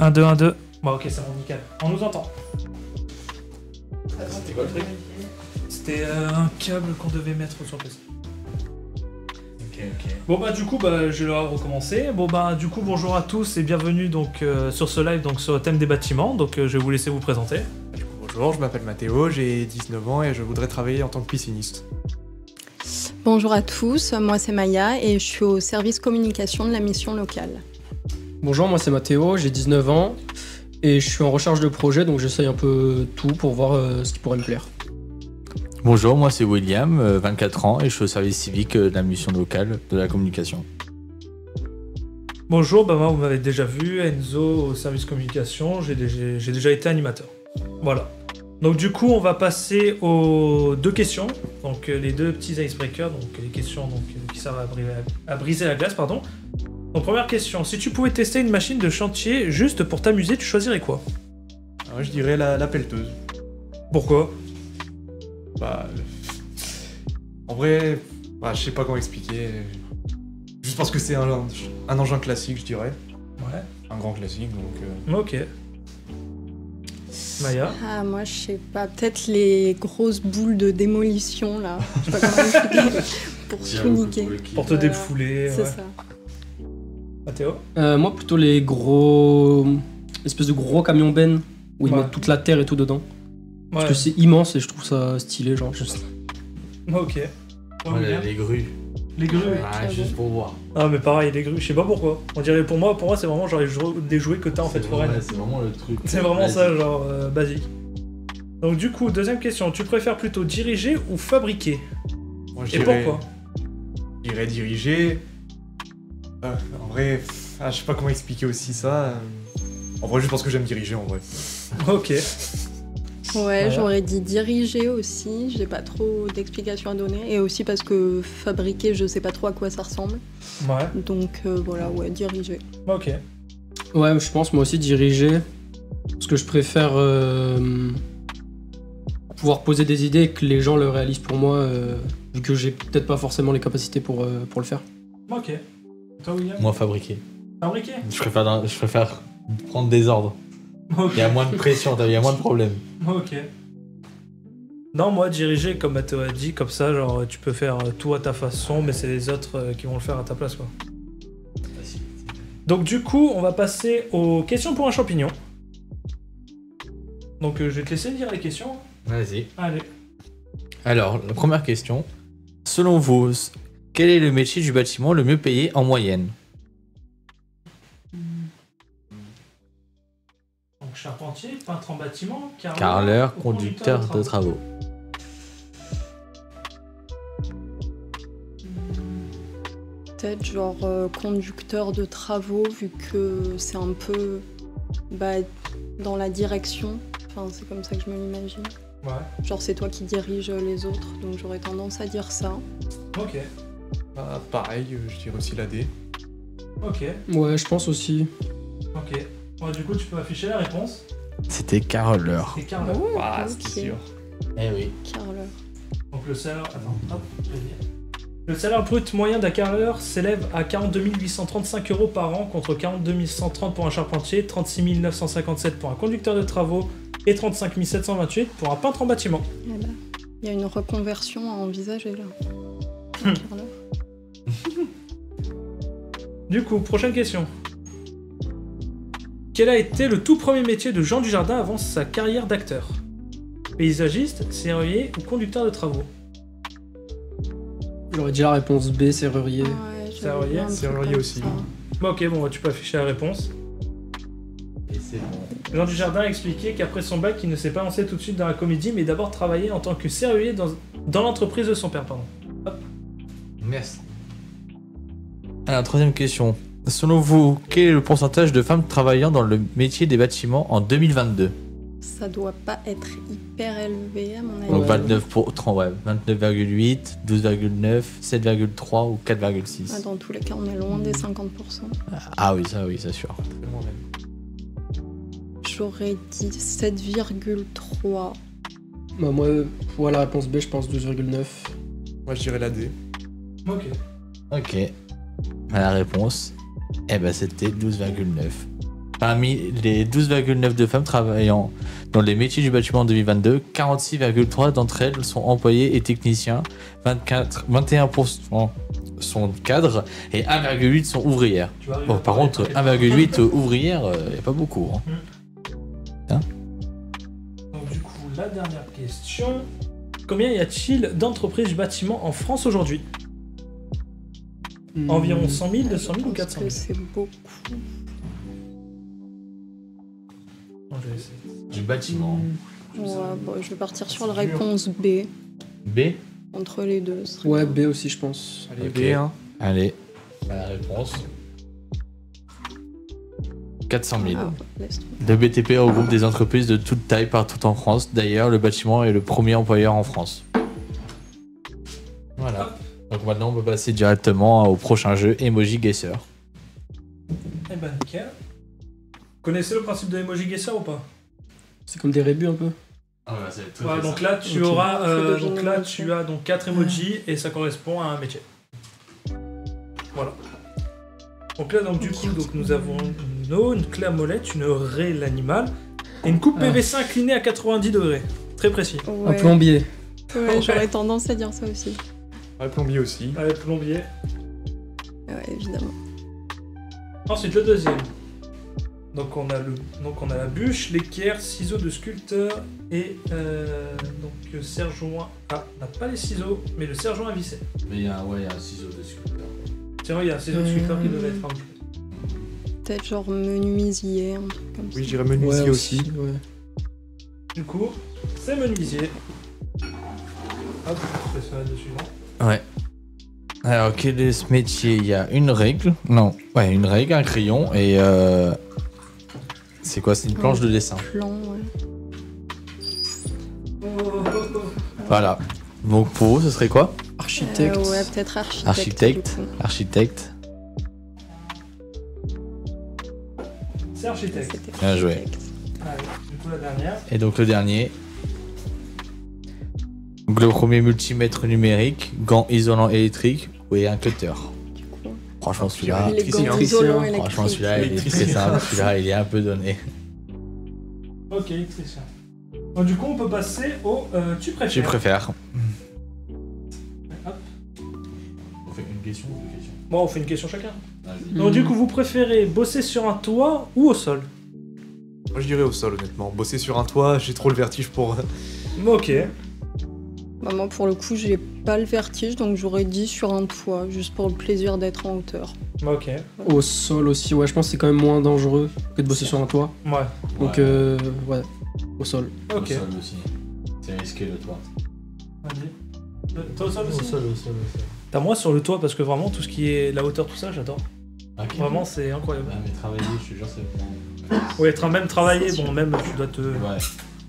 1, 2, 1, 2. Bon, ok, c'est bon, nickel. On nous entend. C'était quoi le truc? C'était un câble qu'on devait mettre sur le PC. Ok. Bon bah du coup je vais recommencer. Bon bah du coup bonjour à tous et bienvenue donc sur ce live donc sur le thème des bâtiments. Donc je vais vous laisser vous présenter. Du coup, bonjour, je m'appelle Mathéo, j'ai 19 ans et je voudrais travailler en tant que pisciniste. Bonjour à tous, moi c'est Maya et je suis au service communication de la mission locale. Bonjour, moi c'est Mathéo, j'ai 19 ans et je suis en recherche de projet donc j'essaye un peu tout pour voir ce qui pourrait me plaire. Bonjour, moi c'est William, 24 ans et je suis au service civique de la mission locale de la communication. Bonjour, bah moi vous m'avez déjà vu, Enzo au service communication, j'ai déjà été animateur. Voilà. Donc du coup on va passer aux deux questions, donc les deux petits icebreakers, donc les questions donc, qui servent à briser la glace, pardon. Donc première question, si tu pouvais tester une machine de chantier juste pour t'amuser, tu choisirais quoi? Alors, je dirais la pelleteuse. Pourquoi? En vrai, je sais pas comment expliquer. Juste parce que c'est un engin classique, je dirais. Ouais. Un grand classique, donc... Ok. Maya? Ah moi je sais pas, peut-être les grosses boules de démolition là, je sais pas comment expliquer, pour tout niquer. Pour te défouler. C'est ouais. ça. Mathéo? Moi plutôt les gros... espèces de gros camions bennes où ils Ouais. mettent toute la terre et tout dedans. Parce Ouais. que c'est immense et je trouve ça stylé, genre juste... Ok. Ouais, William? les grues. Les grues? Ouais. Ah, juste pour voir. Ah mais pareil, les grues, je sais pas pourquoi. On dirait pour moi c'est vraiment genre des jouets que t'as en fait foraine. C'est vraiment le truc. C'est vraiment ça, genre basique. Donc du coup, deuxième question, tu préfères plutôt diriger ou fabriquer? Moi, je Et dirais... pourquoi? Je dirais diriger... en vrai, je sais pas comment expliquer aussi ça. En vrai, juste parce que j'aime diriger, en vrai. Ok. Ouais, Voilà. j'aurais dit diriger aussi, j'ai pas trop d'explications à donner, et aussi parce que fabriquer, je sais pas trop à quoi ça ressemble, Ouais. donc voilà, ouais, diriger. Ok. Ouais, je pense moi aussi diriger, parce que je préfère pouvoir poser des idées et que les gens le réalisent pour moi, vu que j'ai peut-être pas forcément les capacités pour le faire. Ok. Toi William? Moi fabriqué. Fabriquer? Je préfère prendre des ordres. Ok. Il y a moins de pression, il y a moins de problèmes. Ok. Non, moi diriger comme Mathéo a dit, comme ça, genre tu peux faire tout à ta façon, mais c'est les autres qui vont le faire à ta place quoi. Donc du coup, on va passer aux questions pour un champignon. Donc je vais te laisser dire les questions. Vas-y. Allez. Alors, la première question. Selon vous, quel est le métier du bâtiment le mieux payé en moyenne? Donc charpentier, peintre en bâtiment, Carreleur, ou conducteur de travaux. Peut-être genre conducteur de travaux, vu que c'est un peu dans la direction, enfin c'est comme ça que je me l'imagine. Ouais. Genre c'est toi qui diriges les autres, donc j'aurais tendance à dire ça. Ok. Pareil, je dirais aussi la D. Ok. Ouais, je pense aussi. Ok. Bon, du coup, tu peux afficher la réponse. C'était carreleur. C'est carreleur. Ok. C'était sûr. Eh oui. Carreleur. Donc le salaire... Attends, hop, je vais dire. Le salaire brut moyen d'un carreleur s'élève à 42 835 € par an contre 42 130 pour un charpentier, 36 957 pour un conducteur de travaux et 35 728 pour un peintre en bâtiment. Et là, il y a une reconversion à envisager là. Carreleur. Du coup, prochaine question. Quel a été le tout premier métier de Jean Dujardin avant sa carrière d'acteur? Paysagiste, serrurier ou conducteur de travaux? J'aurais dit la réponse B, serrurier. Ouais, j'avais Serrurier, vu un truc serrurier comme aussi. ça. Bon, ok, bon, tu peux afficher la réponse. Et c'est bon. Jean Dujardin a expliqué qu'après son bac, il ne s'est pas lancé tout de suite dans la comédie, mais d'abord travaillé en tant que serrurier dans l'entreprise de son père, pardon. Merci. Alors, troisième question. Selon vous, quel est le pourcentage de femmes travaillant dans le métier des bâtiments en 2022? Ça doit pas être hyper élevé à mon avis. Donc 29 pour 30, ouais, 29,8, 12,9, 7,3 ou 4,6. Ah, dans tous les cas, on est loin des 50%. Ah oui, c'est sûr. Tellement même. J'aurais dit 7,3. Bah, moi, pour la réponse B, je pense 12,9. Moi, je dirais la D. Ok. Ok. À la réponse, eh ben c'était 12,9. Parmi les 12,9 de femmes travaillant dans les métiers du bâtiment en 2022, 46,3 d'entre elles sont employées et techniciens, 21% sont cadres et 1,8 sont ouvrières. Tu vois, Bon, par contre, 1,8 ouvrières, il n'y a pas beaucoup. Hein. Donc du coup, la dernière question. Combien y a-t-il d'entreprises du bâtiment en France aujourd'hui? Environ 100 000, 200 000 ou 400 000? C'est beaucoup. Non, je vais essayer. Du bâtiment. Ouais, bon, je vais partir sur la réponse B. B. Entre les deux. ce serait Ouais, bien. B aussi, je pense. Allez, Ok. B1. Allez, la réponse. 400 000. Ah, laisse tomber. Le BTP regroupe des entreprises de toute taille partout en France. D'ailleurs, le bâtiment est le premier employeur en France. Voilà. Donc maintenant, on peut passer directement au prochain jeu, Emoji Guesser. Eh ben nickel. Connaissez le principe de Emoji Guesser ou pas? C'est comme des rébus un peu. Ouais, donc là tu Ok. auras Faut deviner donc là le métier. tu as donc 4 emojis et ça correspond à un métier. Voilà. Donc là donc du coup donc nous avons une eau, une clé à molette, une raie l'animal et une coupe PVC inclinée à 90 degrés. Très précis. Un Ouais. plombier. Ouais, j'aurais tendance à dire ça aussi. Ouais, plombier aussi. Allez, plombier. Ouais, évidemment. Ensuite le deuxième. Donc on a la bûche, l'équerre, ciseaux de sculpteur et donc serre-joint. Ah, on n'a pas les ciseaux, mais le serre-joint à visser. Mais il y a un ciseau dessus. Tiens, il y a un ciseau de sculpteur qui devait être un peu. Peut-être genre menuisier, un truc comme ça. Oui, je dirais menuisier Ouais, aussi. Ouais. Du coup, c'est menuisier. Hop, je fais ça dessus. Ouais. Alors, quel est ce métier? Il y a une règle. Non. Ouais, une règle, un crayon et c'est quoi? C'est une planche de dessin. Plan, ouais. Voilà. Donc pour vous, ce serait quoi? Architecte. Ouais, peut-être architecte. Architecte. du coup. Architecte. C'est architecte. C'était Bien joué. architecte. Allez, du coup la dernière. Et donc le dernier. Donc, le premier multimètre numérique, gants isolants électriques et un cutter. Du coup. Franchement, celui-là, Ah, Les électricien. gants Électricien. isolants franchement, électriques. celui-là, il est très simple. Celui-là, il est un peu donné. Ok, électricien. Donc du coup, on peut passer au tu préfères. Tu préfères? Hop. On fait une question ou deux questions? Bon, on fait une question chacun. Mm. Donc du coup, vous préférez bosser sur un toit ou au sol? Moi, je dirais au sol, honnêtement. Bosser sur un toit, j'ai trop le vertige pour. Ok. Bah, moi, pour le coup, j'ai pas le vertige, donc j'aurais dit sur un toit, juste pour le plaisir d'être en hauteur. Ok. Au sol aussi, ouais, je pense que c'est quand même moins dangereux que de bosser sur un toit. Ouais. Donc, ouais, au sol. Ok. Au sol aussi. C'est risqué le toit. Vas-y. Toi au sol aussi? au sol. T'as moi sur le toit parce que vraiment tout ce qui est la hauteur, tout ça, j'adore. Ok. Vraiment, c'est incroyable. Ah, mais travailler, je te jure, c'est Ouais, être même travailler, bon, même tu dois te. Ouais.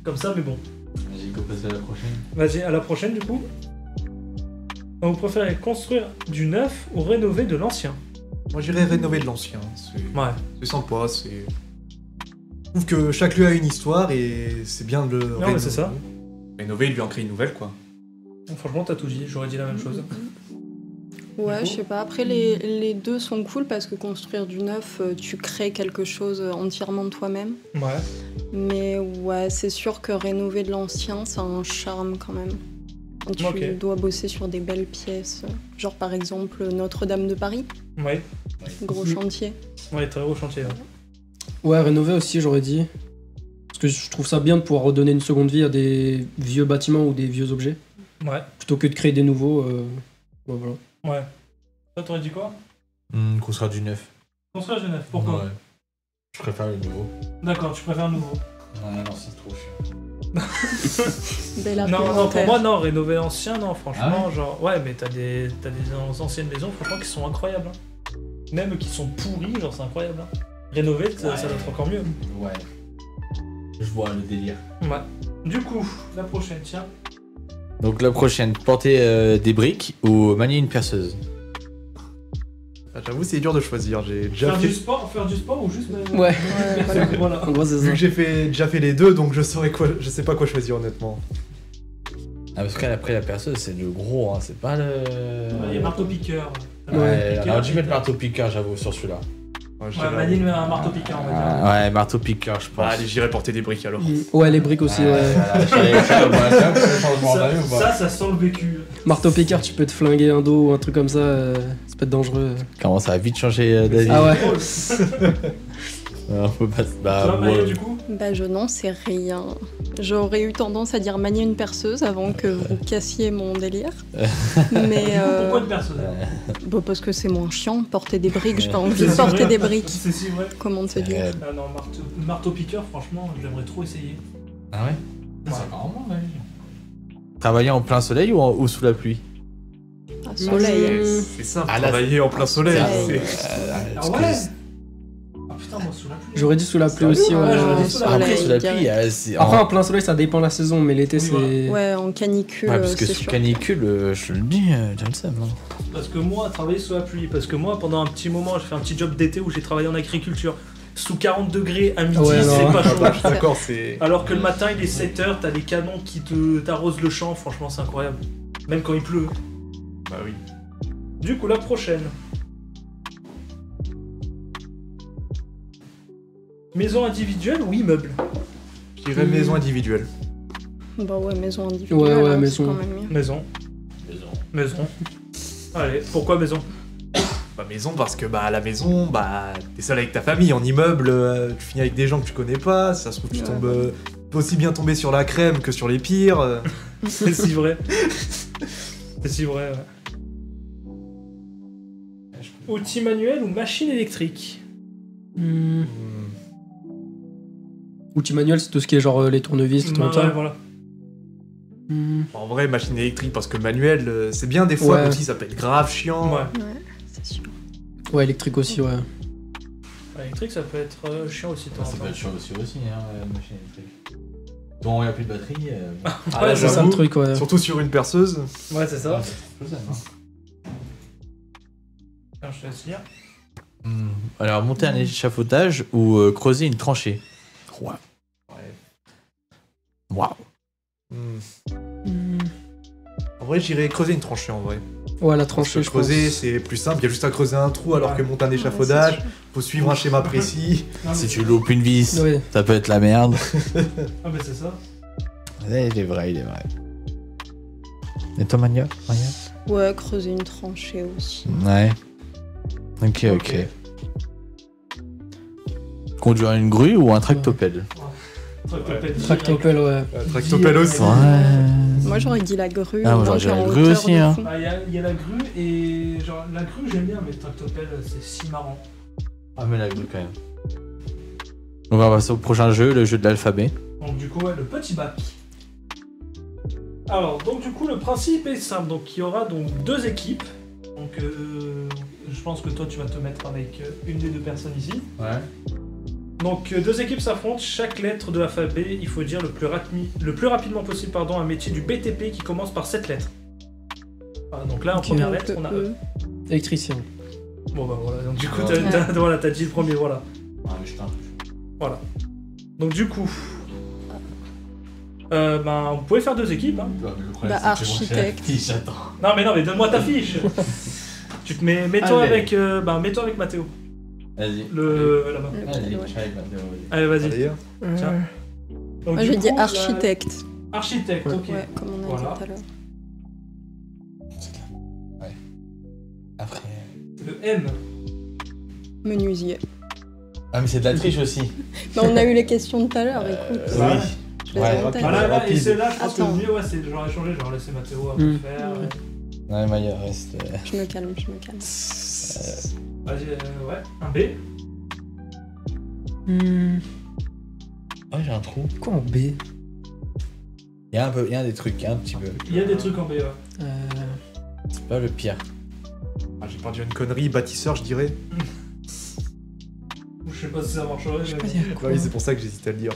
Comme ça, mais bon. Vas-y, go passer à la prochaine. Vas-y, à la prochaine du coup. Donc, vous préférez construire du neuf ou rénover de l'ancien? Moi, j'irais rénover de l'ancien. C'est Ouais. sympa, c'est. Je trouve que chaque lieu a une histoire et c'est bien de le mais rénover. c'est ça. Rénover et lui en créer une nouvelle, quoi. Franchement, t'as tout dit, j'aurais dit la même chose. Ouais, je sais pas. Après, les deux sont cool parce que construire du neuf, tu crées quelque chose entièrement de toi-même. Ouais. Mais ouais, c'est sûr que rénover de l'ancien, ça a un charme quand même. Quand tu Ok. dois bosser sur des belles pièces, genre par exemple Notre-Dame de Paris, Ouais. gros chantier. Ouais, très gros chantier. Là. Ouais, rénover aussi, j'aurais dit. Parce que je trouve ça bien de pouvoir redonner une seconde vie à des vieux bâtiments ou des vieux objets, Ouais. plutôt que de créer des nouveaux. Ouais, voilà. Ouais. Toi, t'aurais dit quoi? Construire du neuf. Construire du neuf, pourquoi? Ouais. Je préfère le nouveau. D'accord, tu préfères un nouveau. Non, c'est trop chiant. Bel Non, non, pour argumentaire. moi, non, rénover l'ancien, non, franchement, Ah genre, ouais, mais t'as des anciennes maisons, franchement, qui sont incroyables. Hein. Même qui sont pourries, genre, c'est incroyable. Hein. Rénover, ça Ouais. doit être encore mieux. Ouais. Je vois le délire. Ouais. Du coup, la prochaine, tiens. Donc la prochaine, porter des briques ou manier une perceuse. Ah, j'avoue, c'est dur de choisir. J'ai déjà Faire fait. du sport ou juste. Ouais. Ouais, voilà. Voilà. En gros, c'est Vu ça. que j'ai déjà fait les deux, donc je sais pas quoi choisir, honnêtement. Ah, parce qu'après la perceuse, c'est le gros, hein, c'est pas le. Il y a marteau-piqueur. Ouais, alors dû mettre marteau-piqueur, j'avoue, sur celui-là. Ouais, je Ouais, dirais- Manil met un marteau-piqueur, on va dire. Ouais, marteau-piqueur, je pense. Allez, j'irai porter des briques alors. Ouais, les briques aussi, ouais. Ça sent le vécu. Marteau-piqueur, tu peux te flinguer un dos ou un truc comme ça, ça peut être dangereux. Comment ça a vite changé d'avis. Ah ouais. On peut pas. Bah, Toi, Maya, ouais. du coup Bah je n'en sais rien. J'aurais eu tendance à dire manier une perceuse avant que vous cassiez mon délire. Mais Pourquoi une perceuse bah, parce que c'est moins chiant, porter des briques, j'ai pas envie de porter des briques. C'est si vrai. Comment te dire? Euh, Ah non, marteau-piqueur, franchement, j'aimerais trop essayer. Ah ouais. Ouais. Travailler en plein soleil ou sous la pluie? Ah, soleil. C'est simple, Ah, là, travailler en plein soleil. Soleil. Ah ouais Ah putain, moi sous la pluie. J'aurais dit sous la pluie Sérieux aussi, Ouais, ouais. j'aurais dit sous la Soleil, Après, sous la direct. pluie, c'est. Après, en plein soleil, ça dépend de la saison, mais l'été, Oui, c'est. Ouais, en canicule, Ouais, parce que c'est sous sûr. canicule, je le dis, j'ai le seum. Hein. Parce que moi, travailler sous la pluie, parce que moi, pendant un petit moment, j'ai fait un petit job d'été où j'ai travaillé en agriculture. Sous 40 degrés à midi, Ouais, c'est non. pas chaud. Je suis d'accord, c'est. Alors que le matin, il est 7h, t'as les canons qui t'arrosent le champ, franchement, c'est incroyable. Même quand il pleut. Bah oui. Du coup, la prochaine. Maison individuelle ou immeuble? Je dirais maison individuelle. Bah ouais, maison individuelle. Ouais, ouais, hein, maison. C'est quand même mieux. Maison. Maison. Allez, pourquoi maison? Bah maison parce que bah à la maison, bah t'es seul avec ta famille. En immeuble, tu finis avec des gens que tu connais pas. Ça se trouve tu Ouais. tombes, peux aussi bien tomber sur la crème que sur les pires. C'est si vrai. C'est si vrai, ouais. Outil manuel ou machine électrique? Hmm. Outil manuel, c'est tout ce qui est genre les tournevis, tout comme Ouais, ça. voilà. Hmm. En vrai, machine électrique parce que manuel, c'est bien des fois, Ouais. mais aussi ça peut être grave chiant. Ouais. Ouais, c'est sûr. Ouais, électrique aussi, ouais. Électrique, ça peut être chiant aussi. de temps en temps. chaud aussi, hein, la machine électrique. Bon, il n'y a plus de batterie. Ah, Ouais, là, C'est ça le j'avoue, truc, ouais. surtout sur une perceuse. Ouais, c'est ça. hein. Tiens, je te laisse lire. Alors, monter un échafaudage ou creuser une tranchée. Waouh. Waouh. Hmm. En vrai, j'irais creuser une tranchée en vrai. Ouais, la Parce que tranchée, je creuser, pense. c'est plus simple. Il y a juste à creuser un trou alors Ouais. que monter un Ouais, échafaudage. c'est sûr. Faut suivre un schéma précis. Non, Si mais- tu loupes une vis, Ouais. ça peut être la merde. Ah, mais c'est ça. Ouais, il est vrai, il est vrai. Et toi, Maya? Ouais, creuser une tranchée aussi. Ouais. Ok, ok. Conduire une grue ou un tractopelle? Tractopelle, ouais. Tractopelle aussi. Moi j'aurais dit la grue. Ah, moi, au moins, j'aurais dit la t'es en grue hauteur aussi, de hein. fond. Ah, il y a la grue et genre la grue j'aime bien mais le tractopelle c'est si marrant. Ah, mais la grue quand même. On va passer au prochain jeu, le jeu de l'alphabet. Donc du coup ouais, le petit bac. Alors donc du coup le principe est simple, donc il y aura donc deux équipes. Donc je pense que toi tu vas te mettre avec une des deux personnes ici. Ouais. Donc deux équipes s'affrontent, chaque lettre de l'alphabet, il faut dire le plus rapidement possible un métier du BTP qui commence par 7 lettres. Voilà, donc là en Ok. première lettre on a E. Électricien. Bon bah voilà, donc du coup Ouais. t'as dit le premier, voilà. Donc du coup, ben vous pouvez faire deux équipes. Hein. Bah, architecte. Non mais donne-moi ta fiche. Tu te mets-toi Allez. mets-toi avec Mathéo. Vas-y. Là-bas. Le Allez, ouais. Allez vas-y. Allez, Tiens. Donc, Moi du j'ai dit coup, la- architecte. Architecte, Ouais. ok. Ouais, comme on a Voilà. dit tout à l'heure. Après. Le M. Menuisier. Ah, mais c'est de la triche aussi. Mais on a eu les questions de tout à l'heure, écoute. oui. Je les ai Ouais, en tête. Voilà, là, et rapide. celle-là, je pense que Attends. le mieux, ouais, c'est j'aurais changé, j'aurais laissé Mathéo un peu Mm. faire. Ouais, Maya, reste. Je me calme, je me calme. Vas-y, ouais, un B. Hmm. Oh, j'ai un trou. Quoi en B? Il y a des trucs, il y a un petit peu. Il y a des trucs en B, ouais. C'est pas le pire. Ah, j'ai pas dit une connerie, bâtisseur, je dirais. Je sais pas si ça marcherait, Je sais mais pas bon. dire Bah quoi. oui, c'est pour ça que j'hésite à le dire.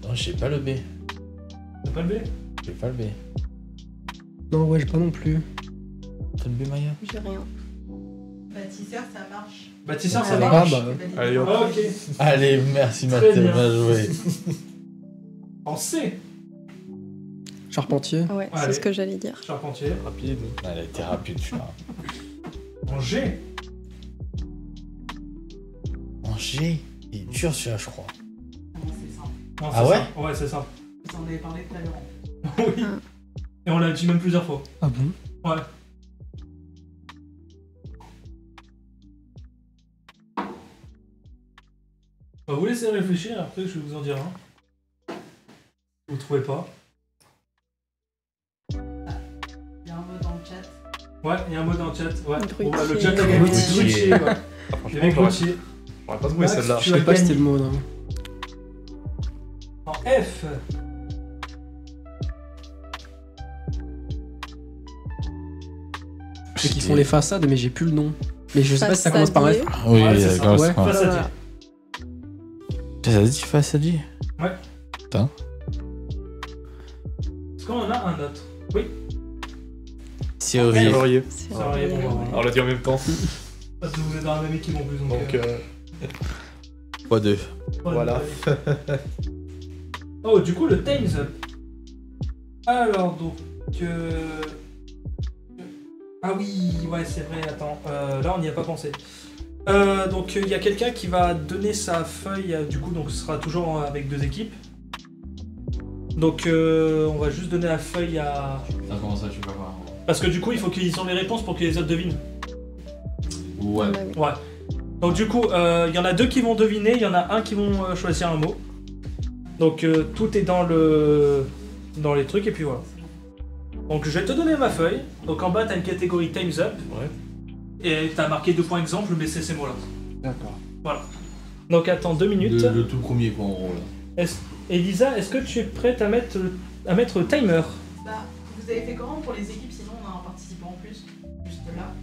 Non, j'ai pas le B. T'as pas le B? J'ai pas le B. Non, ouais, j'ai pas non plus. T'as le B, Maya? J'ai rien. Bâtisseur, ça marche. Bâtisseur, ça Ah, marche. bah. Allez, hop. Ah, ok. Allez, merci Très Mathieu, bien. bien joué. En C. Charpentier. Ouais, Allez. c'est ce que j'allais dire. Charpentier. Rapide. Ah, elle a été rapide, celui-là. En G. En G, il est dur, celui-là, je crois. Non, c'est simple. Non, Ah c'est ouais simple. Ouais, c'est simple. Vous en avez parlé tout à l'heure. Oui. Et on l'a dit même plusieurs fois. Ah bon? Ouais. Bah, vous laissez réfléchir, après je vais vous en dire un. Vous trouvez pas? Il y a un mot dans le chat. Ouais, il y a un mot dans le chat. Ouais. Grutier. Bon, bah, le chat a gagné. Grutier. Grutier, ouais. Ah, Il y franchement, avait Grutier. j'aurais pas trouvé Max, celle-là. tu Je as sais pas si gagné. c'était le mot, non. En F. Ceux qui font les façades, mais j'ai plus le nom. Mais je sais pas si ça commence par F. Façadier. Oui, Ouais, c'est ça. d'accord, Ouais. c'est quoi. Façadier. Ça dit façadier? Est-ce qu'on en a un autre? Oui. Serrurier. Laurier. C'est Ça va, bon, bah, On l'a dit en même temps. Parce que vous êtes dans la même équipe en plus. Donc, Fois 2. voilà. Oh, du coup, le Time's Up. Alors, donc. Ah oui, ouais, c'est vrai, attends. Là, on n'y a pas pensé. Donc, il y a quelqu'un qui va donner sa feuille, du coup, donc ce sera toujours avec 2 équipes. Donc, on va juste donner la feuille à. Ça commence à, tu peux voir. Parce que du coup, il faut qu'ils aient les réponses pour que les autres devinent. Ouais. Bah oui. Ouais. Donc, du coup, il y en a 2 qui vont deviner, il y en a un qui vont choisir un mot. Donc, tout est dans les trucs, et puis voilà. Donc, je vais te donner ma feuille. Donc, en bas, t'as une catégorie Time's Up. Ouais. Et t'as marqué 2 points exemple, mais c'est ces mots-là. D'accord. Donc, attends 2 minutes. Le tout premier, quoi, en gros, là. Elisa, est-ce que tu es prête à mettre le timer? Bah, vous avez fait comment pour les équipes? Sinon, on a un participant en plus. Juste là.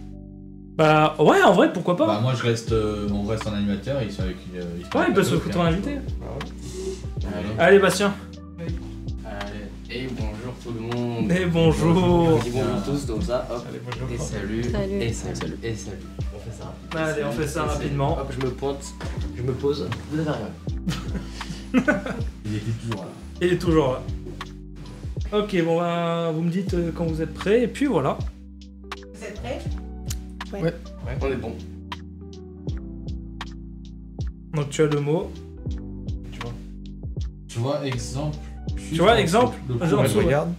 Bah, ouais, en vrai, pourquoi pas? Bah, moi, on reste en animateur, ils sont avec une. Ouais, il peut se foutre en invité. Allez. Allez, Bastien. Allez, et bonjour tout le monde. Et bonjour. On dit bonjour tous, comme ça, hop. Allez, bonjour. Et salut. Salut. Et salut. Et salut. On fait ça. Allez, on fait ça Et salut. rapidement. Hop, je me pointe, je me pose. Vous avez rien. Il était toujours là. Il est toujours là. Ok, bon, bah, vous me dites quand vous êtes prêts, et puis voilà. Vous êtes prêts? On est bon. Donc, tu as le mot. Tu vois, exemple. Tu vois, exemple, Le genre, Ouais, en je dessous, ouais. regarde.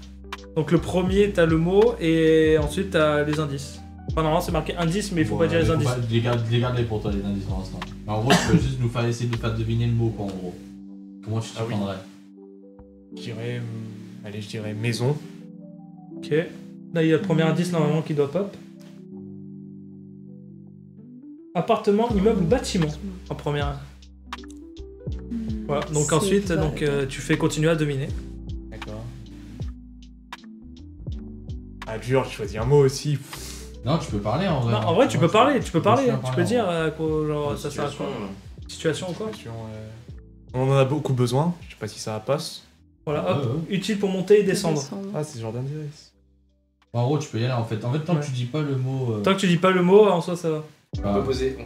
Donc, le premier, t'as le mot, et ensuite, t'as les indices. Enfin, non, c'est marqué indice, mais il faut pas dire les indices. Les garder pour toi, les indices pour l'instant. Mais en gros, tu peux juste nous faire essayer de nous faire deviner le mot, quoi, en gros. Comment tu t'y Ah oui. prendrais? Je dirais. Allez, je dirais maison. Ok. Là, il y a le premier indice normalement qui doit pop. Appartement, immeuble ou bâtiment en première. Voilà, donc C'est ensuite, vague. donc, tu fais continuer à deviner. D'accord. Ah, dur, je choisis un mot aussi. Non, tu peux parler en vrai. Non, en vrai, tu peux parler, tu peux parler, peux tu parler, peux en dire vrai. genre, ça sert à quoi Situation ou quoi On en a beaucoup besoin. Je sais pas si ça passe. Voilà, hop, Ouais, utile pour monter et descendre. Ah, c'est Jordan Direct. En gros, tu peux y aller en fait. En fait, tant Ouais. que tu dis pas le mot. Tant que tu dis pas le mot, en soi, ça va. On peut poser.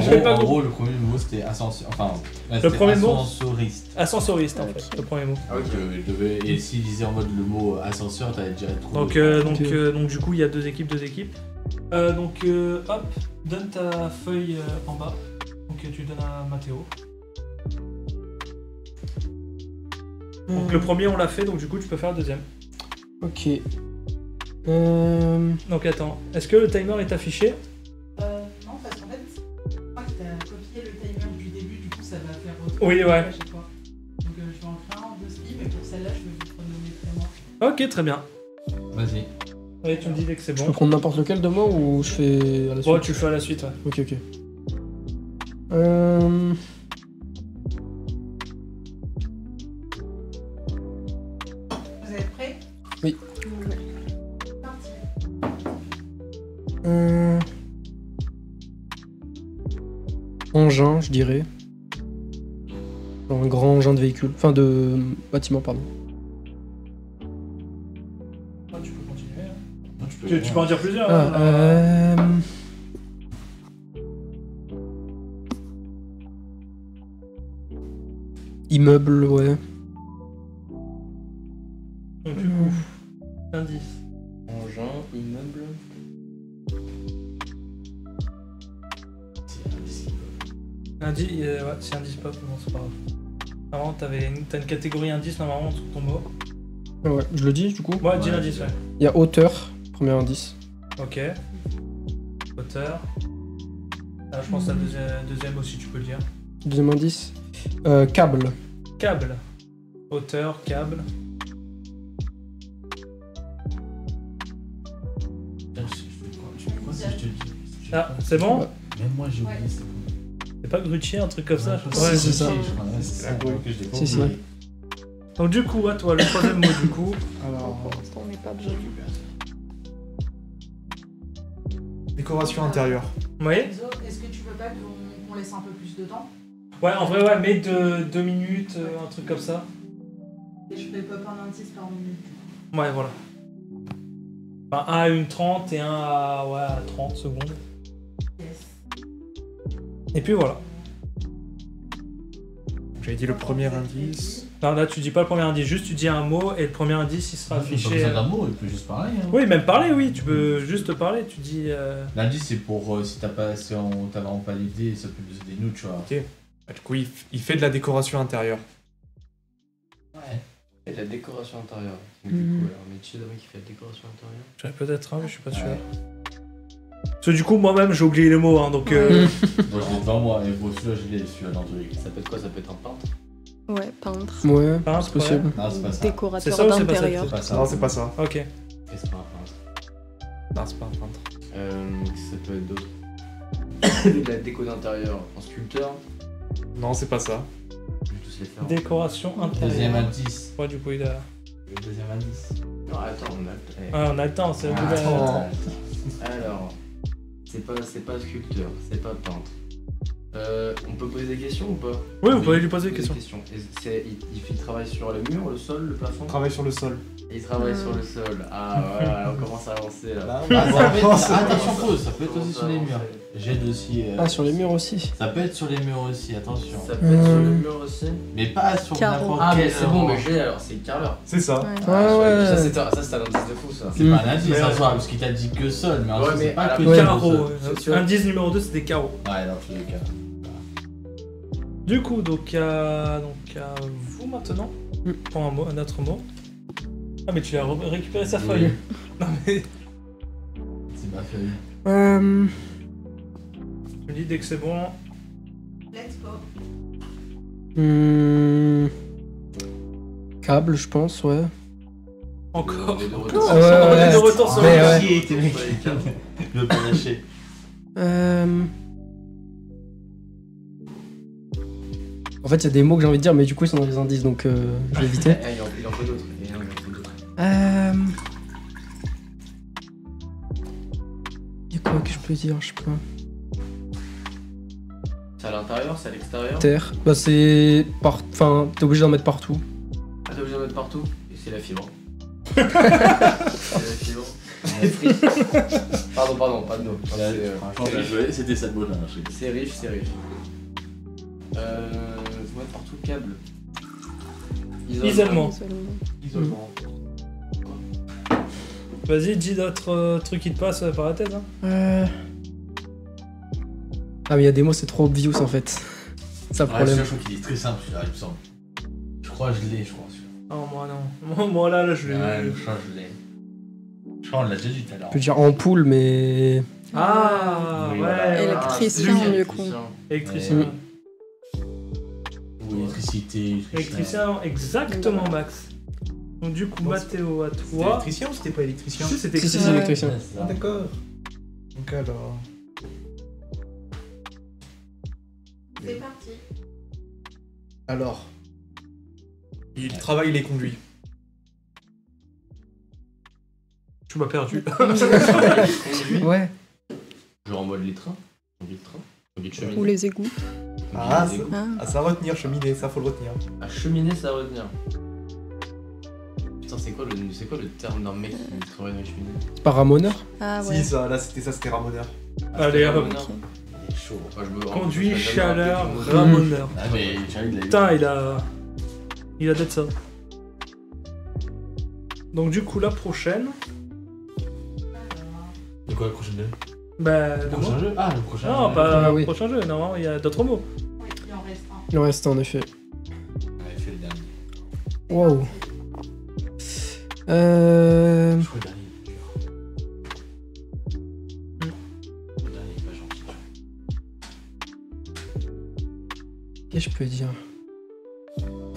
J'avais pas En compris. gros, le premier mot c'était ascenseur. Enfin, Le premier mot ascensoriste. Ascensoriste, en Ok. fait, le premier mot. Ah, ok. Et s'il disait en mode le mot ascenseur, t'avais déjà trouvé. Donc, du coup, il y a 2 équipes, 2 équipes. Hop, donne ta feuille en bas. Donc, tu donnes à Mathéo. Donc, le premier, on l'a fait, donc du coup, tu peux faire le deuxième. Ok. Donc, attends, est-ce que le timer est affiché? Non, parce qu'en fait, je crois que t'as copié le timer du début, du coup, ça va faire Oui, ouais. à chaque fois. Donc, je vais en faire un de skip, et pour celle-là, je vais vous chronométrer moi. Ok, très bien. Vas-y. Oui, tu me dis dès que c'est Je peux bon. prendre n'importe lequel de moi ou je fais à la suite? Ouais, tu le fais à la suite, ouais. Ok, ok. Vous êtes prêts? Ouais. Parti. Engin, je dirais. Genre un grand engin de véhicule. Enfin, de bâtiment, pardon. Ah, tu peux continuer. hein. Non, tu peux, Tu peux en dire plusieurs. Ah, hein. Immeuble, ouais. Donc, du coup, indice. Engin, immeuble. C'est un disque. Indice, ouais, c'est indice pop, non, c'est pas grave. Avant, t'as une catégorie indice normalement sur ton mot. Ah ouais, je le dis du coup. Ouais, dis Ouais, l'indice, ouais. Il y a hauteur, premier indice. Ok. Hauteur. Ah, je pense à deuxième aussi, tu peux le dire. Deuxième indice. Câble. Câble. Hauteur, câble. Je crois si je te dis. Ah, c'est bon? Même moi j'ai oublié, Ouais. c'est quoi. C'est pas grutier, un truc comme ça? Ouais, Ouais, c'est ça. je crois, ouais, c'est ça. grue. Que je l'ai pas Si, si. oublié. Donc du coup, à toi, le troisième mot du coup. Alors, Pour l'instant, on n'est pas besoin. décoration intérieure. Oui? Enzo, est-ce que tu veux pas qu'on laisse un peu plus de temps? Ouais, en vrai, ouais, mets 2 minutes, un truc comme ça. Et je fais pop un indice par minute. Ouais, voilà. Enfin, un à 1:30 et un à 30 secondes. Yes. Et puis voilà. J'avais dit le premier indice. Non, là, tu dis pas le premier indice, juste tu dis un mot et le premier indice il sera Pas affiché. besoin d'un mot, il peut juste parler. Hein. Oui, même parler, oui, tu peux juste parler, tu dis. L'indice c'est pour si t'as vraiment pas l'idée, ça peut nous aider nous, tu vois. Ok. Bah, du coup, il fait de la décoration intérieure. Ouais. Et la décoration intérieure. Donc, Mhm. du coup, un métier de mec qui fait la décoration intérieure. J'aurais peut-être un, mais je suis pas sûr. Ouais. Parce que du coup, moi-même, j'ai oublié les mots, hein, donc. Moi je l'ai devant moi, et bon, celui-là je l'ai, celui-là d'André. Ça peut être quoi? Ça peut être un peintre. Ouais, peintre. Ouais, Peintre, c'est possible. Non, c'est pas ça. C'est Décorateur ça ou c'est pas ça? d'intérieur. C'est pas ça. Non, c'est pas ça. Ok. Et c'est pas un peintre. Non, c'est pas un peintre. Ça peut être d'autres. De la déco d'intérieur. Un sculpteur. Non, c'est pas ça. Je vais tous les faire. Décoration Deuxième intérieure. indice. Ouais, du coup, il a. Le deuxième indice. Non, attends, on a. eh. Ah, on a le temps, c'est Attends. Alors, c'est pas sculpteur, c'est pas peintre. On peut poser des questions ou pas? Oui, vous pouvez lui poser des questions. Il travaille sur le mur, le sol, le plafond? On travaille sur le sol. Il travaille sur le sol. Ah voilà, on commence à avancer là. Attention, pause, ça peut être aussi sur les murs. J'aide aussi. Ah, sur les murs aussi. Ça peut être sur les murs aussi, attention. Ça peut être sur le mur aussi. Mais pas sur Carreau. n'importe Ah quel. mais c'est bon, mais j'ai alors, c'est carreleur. C'est ça. Ouais. Ah ouais. Ça c'est un indice de fou ça. C'est pas un indice, Mais ça ouais. soit, parce qu'il t'a dit que sol, mais en Ouais, fait, mais c'est pas à la que Ouais. sol. Carreau. C'est sûr. Indice numéro 2, c'est des carreaux. Ouais, dans tous les cas. Du coup, donc à vous maintenant, pour un autre mot. Ah, mais tu as récupéré sa feuille. Non, mais C'est ma feuille. tu me dis dès que c'est bon. Let's go. Câble, je pense, ouais. Encore. On est de On retour. Ah ouais, ouais, est de ouais. retour sur Mais le ouais. dossier. Je veux pas lâcher. En fait, il y a des mots que j'ai envie de dire, mais du coup, ils sont dans les indices, donc je vais éviter. Il en faut d'autres. Il en faut d'autres. Il y a quoi que je peux dire, je sais pas. C'est à l'intérieur, c'est à l'extérieur. Terre. Bah, c'est. Enfin, t'es obligé d'en mettre partout. Ah, t'es obligé d'en mettre partout. Et c'est la fibre. C'est la fibre. Pardon, pas de mots. Franchement, bien joué, c'était ça le mot là. C'est riche, c'est riche. Faut mettre partout le câble. Isolement. Isolement. Vas-y, dis d'autres trucs qui te passent par la tête. Hein. Ah, mais il y a des mots, c'est trop obvious en fait. C'est ça le Ouais, problème. je crois qu'il est très simple celui-là, il me semble. Je crois que je l'ai, je crois. Celui-là. Oh, moi non. Moi là, je l'ai. Ouais, je crois que je l'ai. Je crois qu'on l'a déjà dit tout à l'heure. Je peux dire ampoule, mais. Ah, Oui, ouais. voilà. Électricien, Ah, du coup. Électricien. Ouais. Ou électricité. Électricien, exactement, Max. Donc, du coup, Mathéo, à C'était toi. électricien ou c'était pas électricien? Si, c'était Si, si, électricien. c'est électricien. Ah, d'accord. Donc alors. C'est parti. Alors. Il travaille les conduits. Tu m'as perdu. Ouais. Genre en mode les trains. Conduit de train. Conduit de cheminée. Ou les égouts. Ah, Les égouts. Ah. Ah, ça à retenir, cheminée, ça faut le retenir. À cheminée, ça à retenir. Putain, c'est quoi le terme d'un mec qui travaille dans les cheminées? C'est pas ramoneur. Ah ouais. Si, ça, là c'était ramoneur. Allez, hop. Ramoneur. Ok. Il est chaud. Enfin, je me- Conduit, je me rappelle chaleur, jamais du mot. ramoneur. Ah, mais Charlie, il a eu. Putain, il a. Il a d'être ça. Donc du coup, la prochaine... De quoi le prochain jeu? Bah, Le de prochain moi. jeu? Ah, le prochain Non, jeu. pas Ah le oui. prochain jeu, non, il y a d'autres mots. Oui, il en reste un. Il en reste en effet. On avait fait le dernier. Waouh. Je crois le dernier. Le dernier est pas gentil. Qu'est-ce que je peux dire?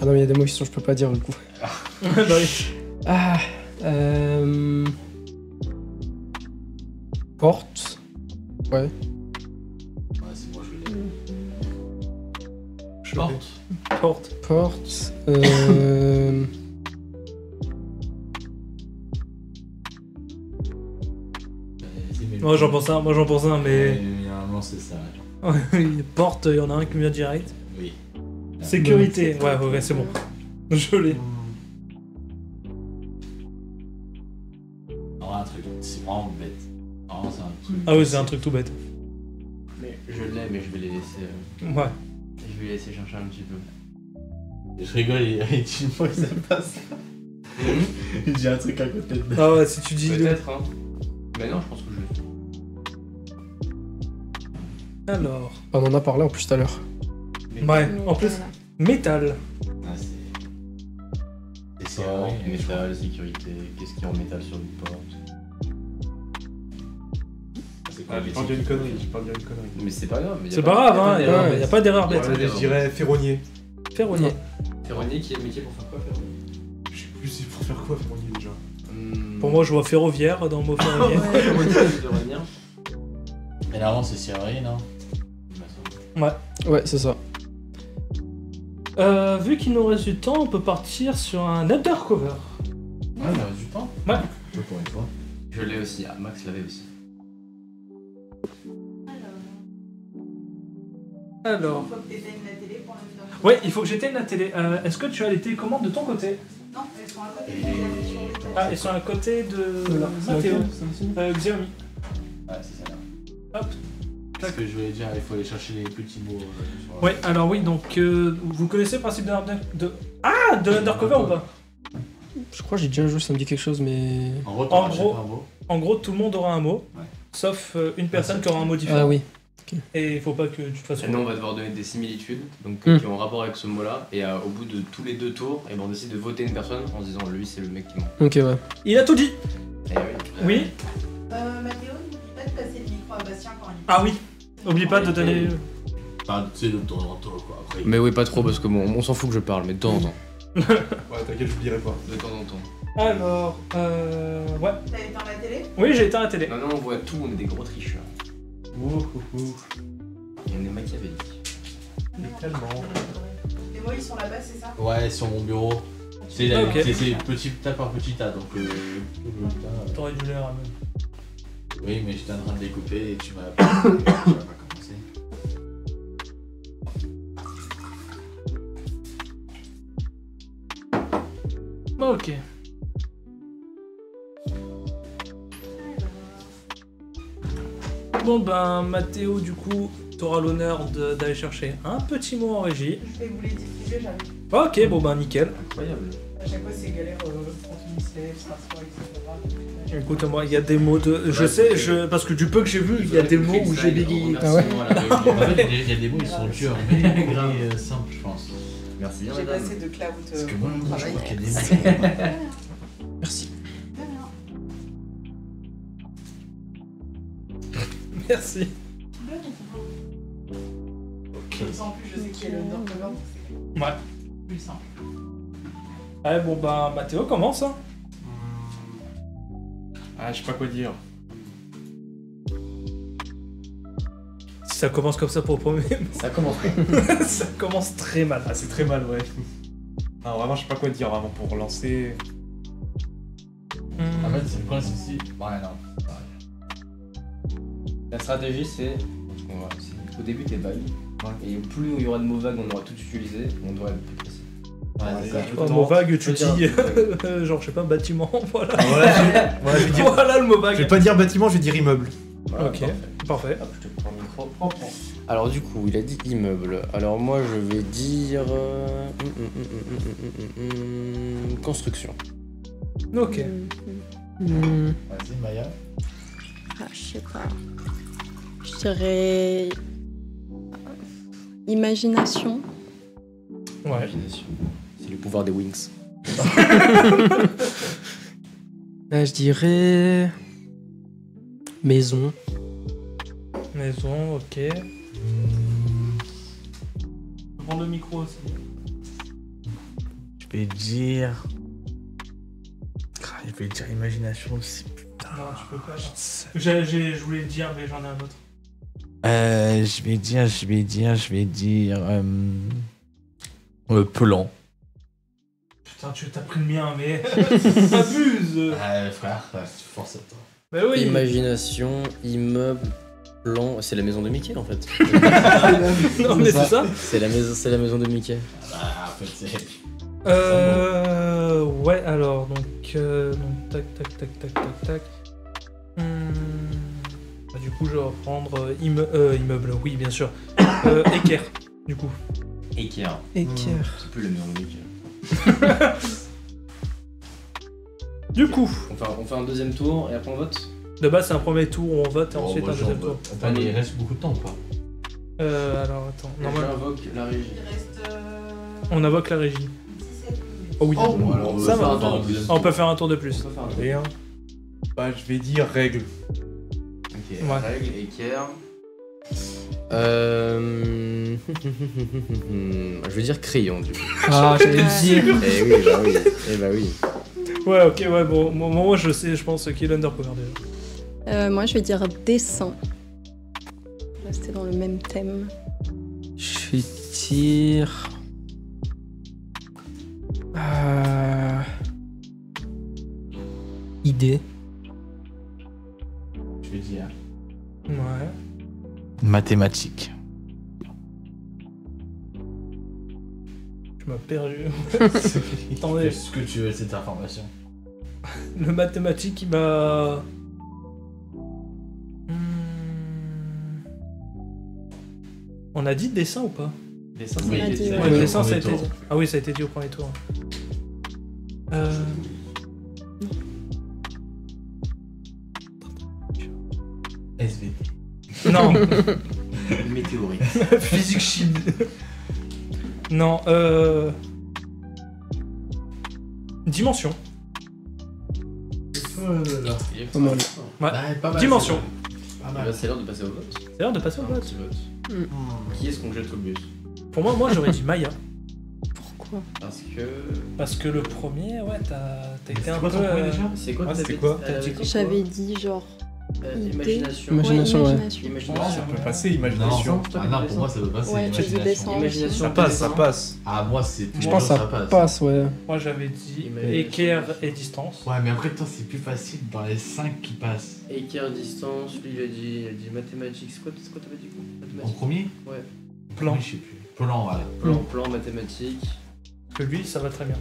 Ah non, mais il y a des mots qui sont, je peux pas dire du coup. Bah oui. Ah. Porte. Ouais. Ouais, c'est moi, je vais le dire. Je Porte. Porte. Porte. Vas-y, mais- Moi j'en pense un, mais... Normalement, c'est ça. Porte, il y en a un qui me vient direct. Oui. Sécurité, ouais, c'est bon. Je l'ai. Alors, un truc, c'est vraiment bête. Vraiment, c'est un truc. Ah oui, c'est un truc tout bête. Mais je l'ai, mais je vais les laisser. Ouais. Je vais les laisser chercher un petit peu. Je rigole, il dit une fois que ça passe. Il dit un truc à côté de Ah ouais, si tu dis... Peut-être, hein. Mais non, je pense que je l'ai. Alors... On en a parlé en plus tout à l'heure. Ouais, Mais en plus, voilà. métal. Ah, c'est. C'est Sort, vrai, mais je crois- métal, sécurité, qu'est-ce qu'il y a en métal sur une porte? C'est quoi Ah, les j'ai pas dire une connerie, j'ai pas dire une connerie. Mais c'est pas grave. C'est pas grave, hein, d'erreur. il n'y a pas d'erreur bête. Ouais, Je dirais ferronnier. Ferronnier. Ferronnier qui est le métier pour faire quoi, Ferronnier? Je sais plus c'est pour faire quoi ferronnier déjà. Pour moi, je vois ferroviaire dans le mot ferronnier. de revenir. Mais normalement, c'est serrurier, non? Il me semble. Ouais, c'est ça. Vu qu'il nous reste du temps, on peut partir sur un undercover. Ouais, il reste du temps. Ouais. Peu pour une fois. Je l'ai aussi, ah, Max l'avait aussi. Alors... Il faut que tu éteignes la télé pour la vidéo. Ouais, il faut que j'éteigne la télé. Est-ce que tu as les télécommandes de ton côté? Non, elles sont à côté. Il y a sur les tables. Ah, ils sont à côté de Mathéo. Xiaomi. Ouais, c'est ça là. Hop. Parce que je voulais dire, il faut aller chercher les petits mots. Sur la- Ouais, alors oui, donc vous connaissez le principe de l'undercover ou pas? Je crois que j'ai déjà joué, ça me dit quelque chose, mais. En gros, En t'en rachètes gros- un mot. En gros, tout le monde aura un mot, Ouais. sauf une personne qui aura un mot différent. Ah oui. Et il faut pas que tu te fasses... Et nous, on va devoir donner des similitudes, donc Hmm. qui ont rapport avec ce mot-là, et au bout de tous les 2 tours, et ben, on décide de voter une personne en se disant lui, c'est le mec qui ment. Ok, ouais. Il a tout dit. Et Oui. Mathéo, n'oublie pas de passer le micro à Bastien quand il Ah oui. Oublie pas de donner... Enfin, tu sais, de temps en temps, quoi. Après, Mais oui, pas trop, parce que bon, on s'en fout que je parle, mais de temps en temps. Ouais, t'inquiète, j'oublierai pas. De temps en temps. Alors... Ouais. T'as éteint la télé? Oui, j'ai éteint la télé. Maintenant, on voit tout, on est des gros tricheurs. Et on est machiavéliques. Tellement. Les mots, ils sont là-bas, c'est ça? Ouais, sur mon bureau. Tu sais, il y a- Ok. c'est petit tas par petit tas, donc T'aurais dû les ramener. oui, mais j'étais en train de découper et tu m'as pas commencé. Ok. Bon ben, Mathéo, du coup, t'auras l'honneur d'aller chercher un petit mot en régie. Je vais vous les diffuser, j'arrive. Ok, bon ben, nickel. Incroyable. À chaque fois, c'est galère quand on se lève, s'assoit, etc. Écoute-moi, il y a des mots de... Je sais, parce que du peu que j'ai vu, il y a des mots où j'ai bégayé. Ah ouais. En fait, il y a des mots, ils sont durs, mais il y a des mots simples, je pense. Merci, J'ai passé de cloud Parce que moi, je travail. crois qu'il y a des mots. Merci. Merci. Comme ça, en plus, je sais qu'il y a le undercover, donc c'est Ouais. plus simple. Ouais, bon ben, Mathéo commence. Hein. Ah, je sais pas quoi dire. Si ça commence comme ça pour le premier, Ça commence bien. ça commence très mal. Ah, c'est très mal, ouais. Non, vraiment, je sais pas quoi dire, vraiment, pour relancer. En fait, c'est le problème, c'est si. Ouais, non. La stratégie, c'est. Au début, t'es vague. Et plus il y aura de mots vagues, on aura tout utilisé, on doit être plus précis. Ouais, c'est ça. Un mot vague, tu Je veux dis, dire, genre, je sais pas, bâtiment, voilà. Ouais, je vais dire. Voilà le mot Je vais vague. pas dire bâtiment, je vais dire immeuble. Voilà, Ok. parfait. Parfait. Hop, je te prends le micro. Alors du coup, il a dit immeuble. Alors moi, je vais dire construction. Ok. Vas-y, Maya. Ah, je sais pas. Je dirais. Imagination. Ouais. Imagination. C'est le pouvoir des wings. Là, je dirais. Maison. Maison, ok. Prends le micro aussi. Je vais dire. Je vais dire imagination aussi. Putain. Non, tu peux pas. Je voulais le dire, mais j'en ai un autre. Je vais dire. Plan. Putain, tu t'as pris le mien, mais. T'abuses. Frère, force à toi. Bah oui. Imagination, immeuble, plan. C'est la maison de Mickey en fait. Non, mais c'est ça. C'est la maison de Mickey. Ah, en fait, c'est. Ouais, alors, donc tac. Bah, du coup, je vais reprendre immeuble, oui, bien sûr. Équerre, du coup. Équerre. Équerre. C'est plus la maison de Mickey. Du coup, On fait un deuxième tour et après on vote. de base, c'est un premier tour où on vote et ensuite un deuxième tour. Attends, il reste beaucoup de temps ou pas? Alors, attends. Normalement, J'invoque la régie. Il reste on invoque la régie. 17 minutes. Oh oui. Bon, alors, Ça va. faire un tour de plus. On peut faire un tour de plus. On peut faire un tour. Rien. Bah, je vais dire règle. Ok, Ouais. règle, équerre. Je vais dire crayon du coup. Ah, j'allais le dire. Eh bah oui. Ouais, ok, ouais, bon, moi je sais, je pense, qui est l'undercover déjà. Moi, je vais dire dessin. Rester dans le même thème. Je vais dire. Idée. Je vais dire. Ouais. Mathématiques. Tu m'as perdu. Attendez, Qu'est-ce que tu veux de cette information? le mathématique, il m'a. On a dit dessin ou pas? Dessin, Oui, c'est dit, équerre. Ouais, Ouais, dessin, au ça a premier été tour. dit. Ah oui, ça a été dit au premier tour. SVT. Non, Météorite. physique chimie. Non, dimension. Pas mal. Ouais. Pas mal, Dimension. c'est pas Et mal. là, c'est l'heure de passer au vote. C'est l'heure de passer au Un vote. petit vote. Qui est-ce qu'on jette au bus? Pour moi j'aurais dit Maya. Pourquoi? Parce que. Parce que le premier, ouais, t'as été un peu. quoi ton premier déjà C'est quoi Ah, que c'était t'avais quoi dit? T'avais dit quoi? J'avais dit genre. idée. Imagination. Imagination, ouais. Imagination. Ça peut passer, imagination. Non, ah non, pour moi ça peut passer. Ouais, j'ai dit dessin. Imagination. Ça passe, ça passe. Ah, moi c'est. Je pense que ça passe, ouais. Moi j'avais dit Imagination. équerre et distance. Ouais, mais après, toi, c'est plus facile dans les 5 qui passent. Équerre, distance. Lui, il a dit mathématiques. C'est quoi t'avais dit quoi? En Mathématiques. premier Ouais. Plan. Je sais plus. Plan, voilà. Plan, mathématiques. Parce que lui, ça va très bien.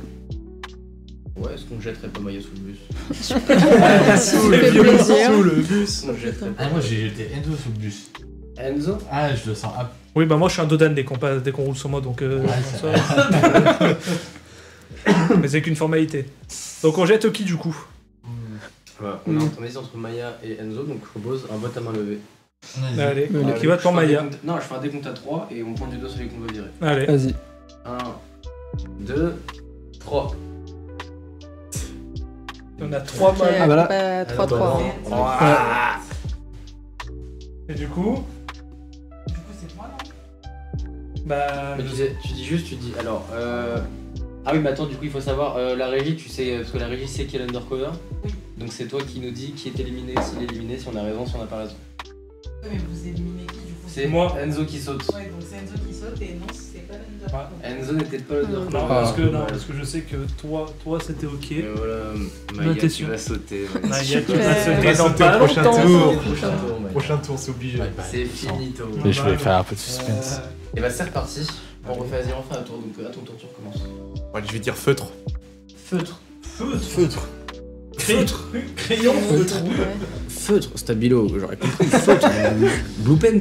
Ouais, est-ce qu'on jetterait pas Maya sous le bus? Ça me fait plaisir. Sous le bus. On jetterait Ah, moi j'ai jeté Enzo sous le bus. Enzo? Ah, je le sens. Ah, Oui, bah moi je suis un dodan dès qu'on roule sur moi, donc. ouais, ça- Mais c'est qu'une formalité. Donc on jette qui du coup? Voilà, on a hésité entre Maya et Enzo, donc je propose un vote à main levée. vas-y. Allez, Allez, qui vote pour Maya? Non, je fais un décompte à 3 et on prend du dos celui qu'on veut virer. Allez. Vas-y. 1, 2, 3. On a 3 Ok, mal. Ah, bah là. 3-3. Et du coup, Du coup, c'est moi, non? bah. Mais tu dis juste, alors, ah oui, mais attends, du coup, il faut savoir, la régie, tu sais, parce que la régie sait qui est l'undercover. Oui. Donc c'est toi qui nous dis qui est éliminé, s'il est éliminé, si on a raison, si on n'a pas raison. Ouais, mais vous éliminez qui du coup? C'est Moi. Enzo qui saute. Ouais, donc c'est Enzo qui saute et non, c'est pas l'undercover. Enzo n'était pas l'undercover. Non, Ah. parce que je sais que toi c'était ok. Et voilà, Bah, Maya, t'es tu sûr. vas sauter. Maya qui Ouais. va On sauter va dans sauter pas au prochain longtemps. tour. Prochain tour, Maya. Prochain tour, c'est obligé. Ouais, bah, C'est finito. Mais je vais faire un peu de suspense. Et bah c'est reparti. On refait, vas-y, on refait un tour, donc à ton tour tu recommences. Ouais, je vais dire feutre. Feutre. Feutre. Crayon, feutre. Ouais. Feutre, stabilo, j'aurais compris. Feutre, blue paint.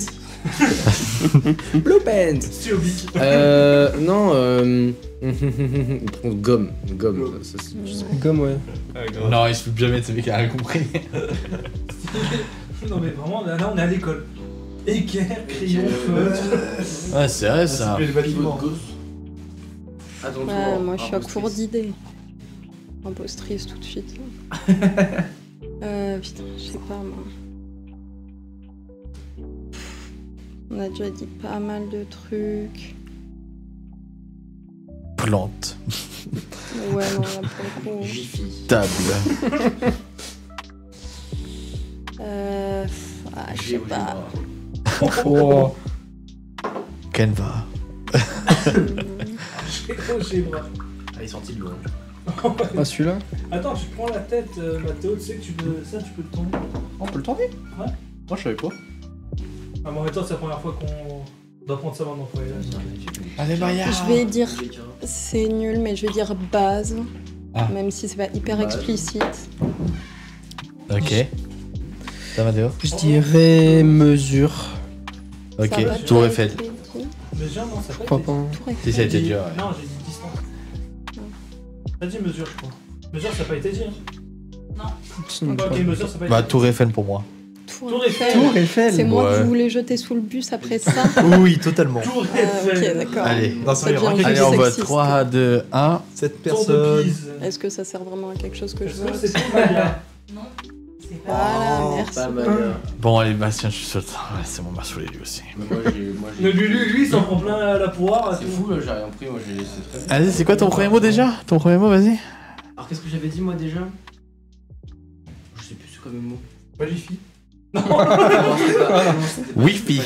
Blue paint. Stylobique. Non, gomme. Ça, je sais. Gomme, ouais. Non, il se fout jamais de ce mec qui a rien compris. Non mais vraiment, là on est à l'école. Équerre, crayon, feutre. Ouais, c'est vrai ça. C'est le bâtiment. À ton Ouais, tour. moi je suis à impostrice. court d'idées. Impostrice tout de suite. Putain, je sais pas moi. On a déjà dit pas mal de trucs. Plante. Ouais, non, là pour le coup. Jiffy. Table. Je sais pas. Oh. Canva. Algèbre. Ah, il est sorti de loin. Ah, celui-là? Attends, tu prends la tête, Mathéo, tu sais que tu peux le tourner. On peut le tourner? Ouais. Moi je savais pas. Ah, mais en même temps, c'est la première fois qu'on doit prendre ça maintenant pour les Allez, Maya. Je vais dire, c'est nul, mais je vais dire base. Ah. Même si c'est pas hyper Base. explicite. Ok. Ça va, Théo? Je dirais mesure. Ok, Ça va, Tour t'as Eiffel. été dit Mesure, non, ça Je peut crois être. pas. Tour Eiffel. Si, ça a été dur, ouais. Non, j'ai dit distance. T'as dit mesure, je crois. Mesure, ça n'a pas été dit. Hein. Sinon, Ok, pas. mesure, ça n'a pas Bah, été Tour Eiffel pour moi. Tour Eiffel. Tour Eiffel. C'est moi Ouais. que vous voulez jeter sous le bus après ça. Oui, totalement. dit. Tour Ah, ok, Eiffel. d'accord. Allez. Non, Ça c'est devient vrai, Allez, juste on vote sexiste. 3, 2, 1. cette Tour de personne. Pise. Est-ce que ça sert vraiment à quelque chose que je Est-ce que veux c'est tout Maya? Non, c'est pas. Voilà, Oh, merci. Pas mal. Bon, allez, Bastien, je suis sûr. Ouais, c'est bon, m'a saoulé lui aussi. Mais moi j'ai. Le lui, il s'en prend plein la poire. C'est fou là, j'ai rien pris, moi j'ai laissé très bien. Allez, c'est quoi ton premier mot déjà? Ton premier mot, vas-y. Alors qu'est-ce que j'avais dit moi déjà? Je sais plus c'est quoi mes mots. Pas Jiffy. Non, c'était pas- non, c'était pas- Wi-Fi.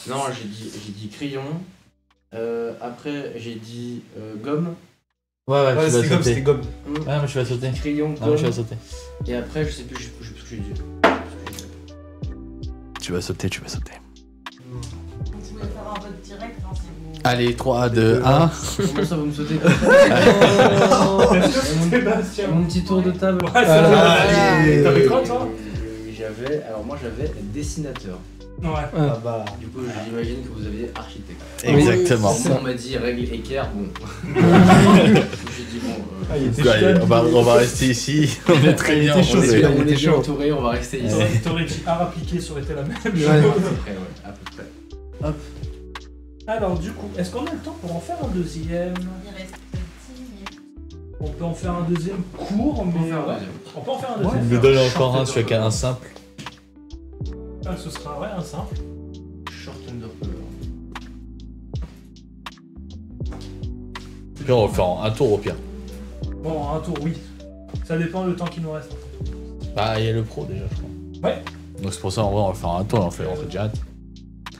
Non, j'ai dit crayon. Après j'ai dit gomme. Ouais, Ouais, c'était gomme, c'était gomme. Ouais, mais je vais sauter. Crayon, Ah, mais je vais gomme. sauter. Et après je sais plus ce que j'ai dit. Tu vas sauter, tu vas sauter. Si vous voulez faire un vote direct, hein, si vous. Allez, 3, 2, 1. Comment ça vous me sautez Sébastien. Mon petit tour de table. Ouais, ça va. Allez. T'avais quoi, toi? J'avais dessinateur. Ouais. Ah bah. Du coup, j'imagine que vous aviez architecte. Exactement. Moi, on m'a dit règle équerre, bon. J'ai dit bon. Ah, il était Allez, chaud. on va rester ici. On est très bien. était chaud, On est celui-là, bien, il on est était bien chaud. entouré, on va rester ici. T'aurais dit art appliqué, ça aurait été la même chose. Ouais. À peu près, ouais, à peu près. Alors, du coup, est-ce qu'on a le temps pour en faire un deuxième? Il reste 10 minutes. On peut en faire un deuxième court, On peut mais. faire un ouais. deuxième. On peut en faire un Je deuxième. me donne encore un, celui qui a un simple. Ah, ce sera ouais, un simple. Short Undercover. Puis on va faire un tour au pire. Bon, un tour, oui. Ça dépend le temps qu'il nous reste. En fait. Bah, il y a le pro déjà, je crois. Ouais. Donc c'est pour ça, en vrai, on va faire un tour, on fait direct.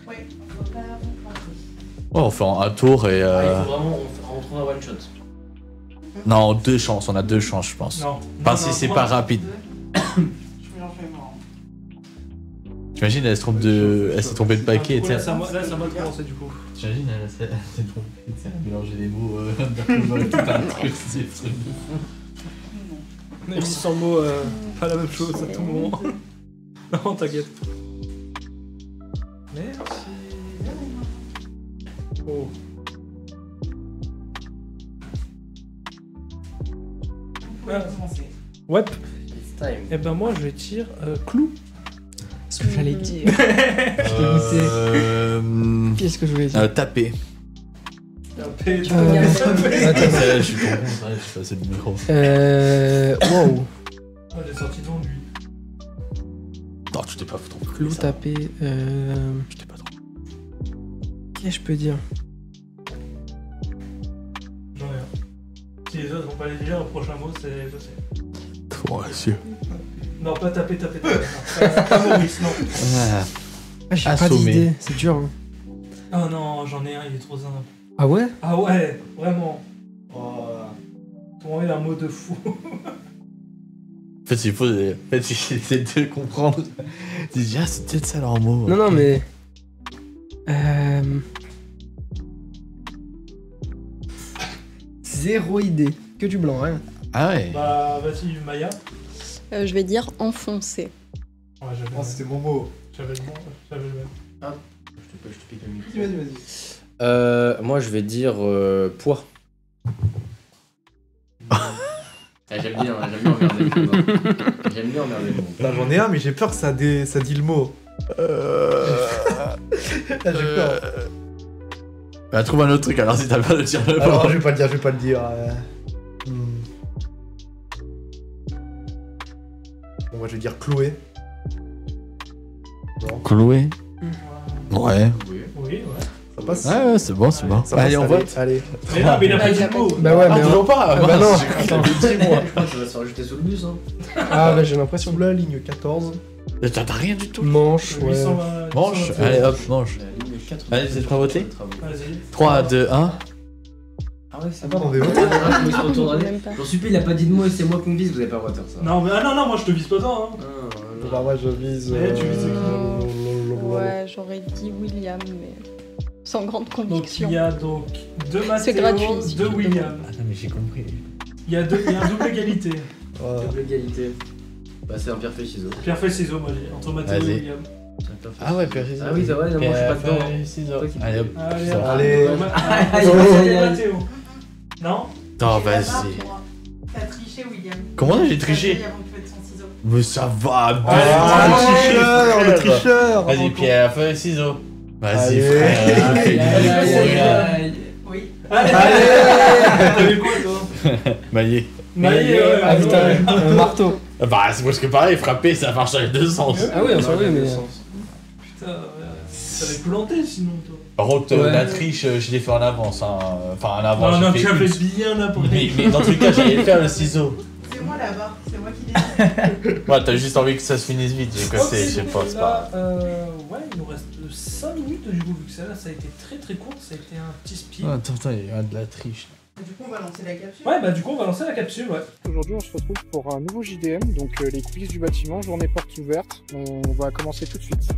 Oui, on va pas vous planter. Ouais, on fait un tour et. Ah, il faut vraiment rentrer en one shot. Non, 2 chances, on a 2 chances, je pense. Non. Enfin, si c'est pas rapide. Je mélange les mots. T'imagines, elle s'est trompée de paquet, tu Là, sais. c'est à moi de commencer du coup. T'imagines, elle s'est trompée, tu sais, elle a mélangé les mots, tout un truc, c'est des trucs de fou. On a mis 100 mots, pas la même chose à tout moment. Non, t'inquiète. Merci. Oh. Vous pouvez commencer. Ouais. It's time. Et ben moi je vais tirer clou. Ce que j'allais dire. Qu'est-ce que je voulais dire? Taper. Tapé, Attends. Je suis con, je suis passé le micro. Wow. Ah, j'ai sorti de lui. Non, tu t'es pas trompé. Clou tapé. Je t'ai pas trompé. Qu'est-ce que je peux dire? J'en ai un. Si les autres vont pas les dire, le prochain mot c'est je sais. Trop sûr. Non, pas taper. Non. Pas Maurice, non. Ah, j'ai pas Assommer. d'idée, c'est dur. Hein. Oh non, j'en ai un, il est trop simple. Ah ouais? Ah ouais, vraiment. Oh. Comment il a un mot de fou. En fait, il faut. En fait, j'essaie de comprendre. Tu dis, ah, c'est peut-être ça leur mot. Non, non, mais. Zéro idée. Que du blanc, hein. Ah ouais. Bah, vas-y, Maya. Je vais dire enfoncer. Ouais, j'avais Oh, c'était mon mot. le même. Je te pique le micro. Vas-y. Moi, je vais dire poids. Ah, j'aime bien emmerder le monde. J'aime bien emmerder le monde. Là, j'en ai un, mais j'ai peur que ça dit le mot. Là, j'ai peur. Bah, trouve un autre truc alors si t'as peur de dire le Alors, mot. je vais pas le dire. Bon, moi, je vais dire Chloé. Bon, Chloé. Ouais. Oui. Oui, ouais. ça passe. Ouais, c'est bon, c'est bon. Ça passe, Allez, on vote. Allez. Mais non, mais il a pas il dit a le pas mot. dit. Bah ouais, Ah, mais. toujours pas. Ah, bah non. Attends, dis-moi. Je pense que ça va se rajouter sous le bus. Hein. Ah, ouais, j'ai l'impression. Sous la ligne 14. T'as rien du tout. Manche, ouais. 820, Manche. 820. Allez, hop, manche. La ligne 4. Allez, vous êtes prêts à voter Vas-y. 3, 2, 1. Ah ouais, c'est Ah, on est bon. voté. Il se retourne. Même pas. J'en supplie, il a pas dit de mot et c'est moi qu'on vise, vous avez pas le droit de faire ça. Non, mais non, moi je te vise pas tant. Hein. Bah, moi, je vise. Eh, tu vises Ouais, j'aurais dit William, mais sans grande Donc conviction. il y a donc 2 C'est Mathéo, gratuit. 2 William. Attends, mais j'ai compris. Il y a un double égalité. Ouais. Double égalité. Bah, c'est un pierre feuille ciseaux. Pierre feuille ciseaux, moi j'ai entre Mathéo et Vas-y. William. Ah ouais, Pierre Ciseaux. Ah oui, c'est vrai, non, moi je suis pas dedans. Ciseaux. Toi qui- Allez, hop. Allez, Ça va. Allez. Mathéo. Non. Attends, J'ai la vas-y. barre pour- T'as triché, William. Comment ça, j'ai triché Avant que tu fasses son ciseau. Mais ça va, Ah, bête. le tricheur. Vas-y, Pierre, feuille, ciseaux. Vas-y, Allez. frère. je fais du Aïe, aïe, bruit, aïe, regarde. aïe. Oui. Allez. T'avais quoi toi? Maillé. Maillé, ouais. Ah putain, un marteau. Bah, c'est presque pareil, frapper, ça marche dans les deux sens. Ah oui, on s'en oui, mais. Putain, ça avait planté sinon toi. Par contre, Ouais. la triche, je l'ai fait en avance. Hein. Enfin, en avance, Non, j'ai tu fait avais une. bien là pour Mais dans tous les cas, j'allais le faire le ciseau. C'est moi la barre, c'est moi qui l'ai. Ouais, t'as juste envie que ça se finisse vite. J'ai Ok, côté, je sais donc pas, c'est pas. là, ouais, il nous reste 5 minutes du coup, vu que ça a été très très court, ça a été un petit speed. Attends, il y a de la triche. Du coup, on va lancer la capsule. Ouais, bah du coup, on va lancer la capsule, ouais. Aujourd'hui, on se retrouve pour un nouveau JDM, donc les coulisses du bâtiment, journée portes ouvertes. On va commencer tout de suite.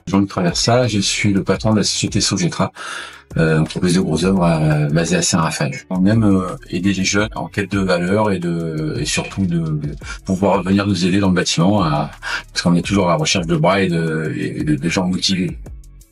Jean-Luc Traversa, je suis le patron de la société Sogetra, entreprise de gros œuvres basée à Saint-Raphaël. On aime aider les jeunes en quête de valeur et surtout de pouvoir venir nous aider dans le bâtiment, parce qu'on est toujours à la recherche de bras et de gens motivés.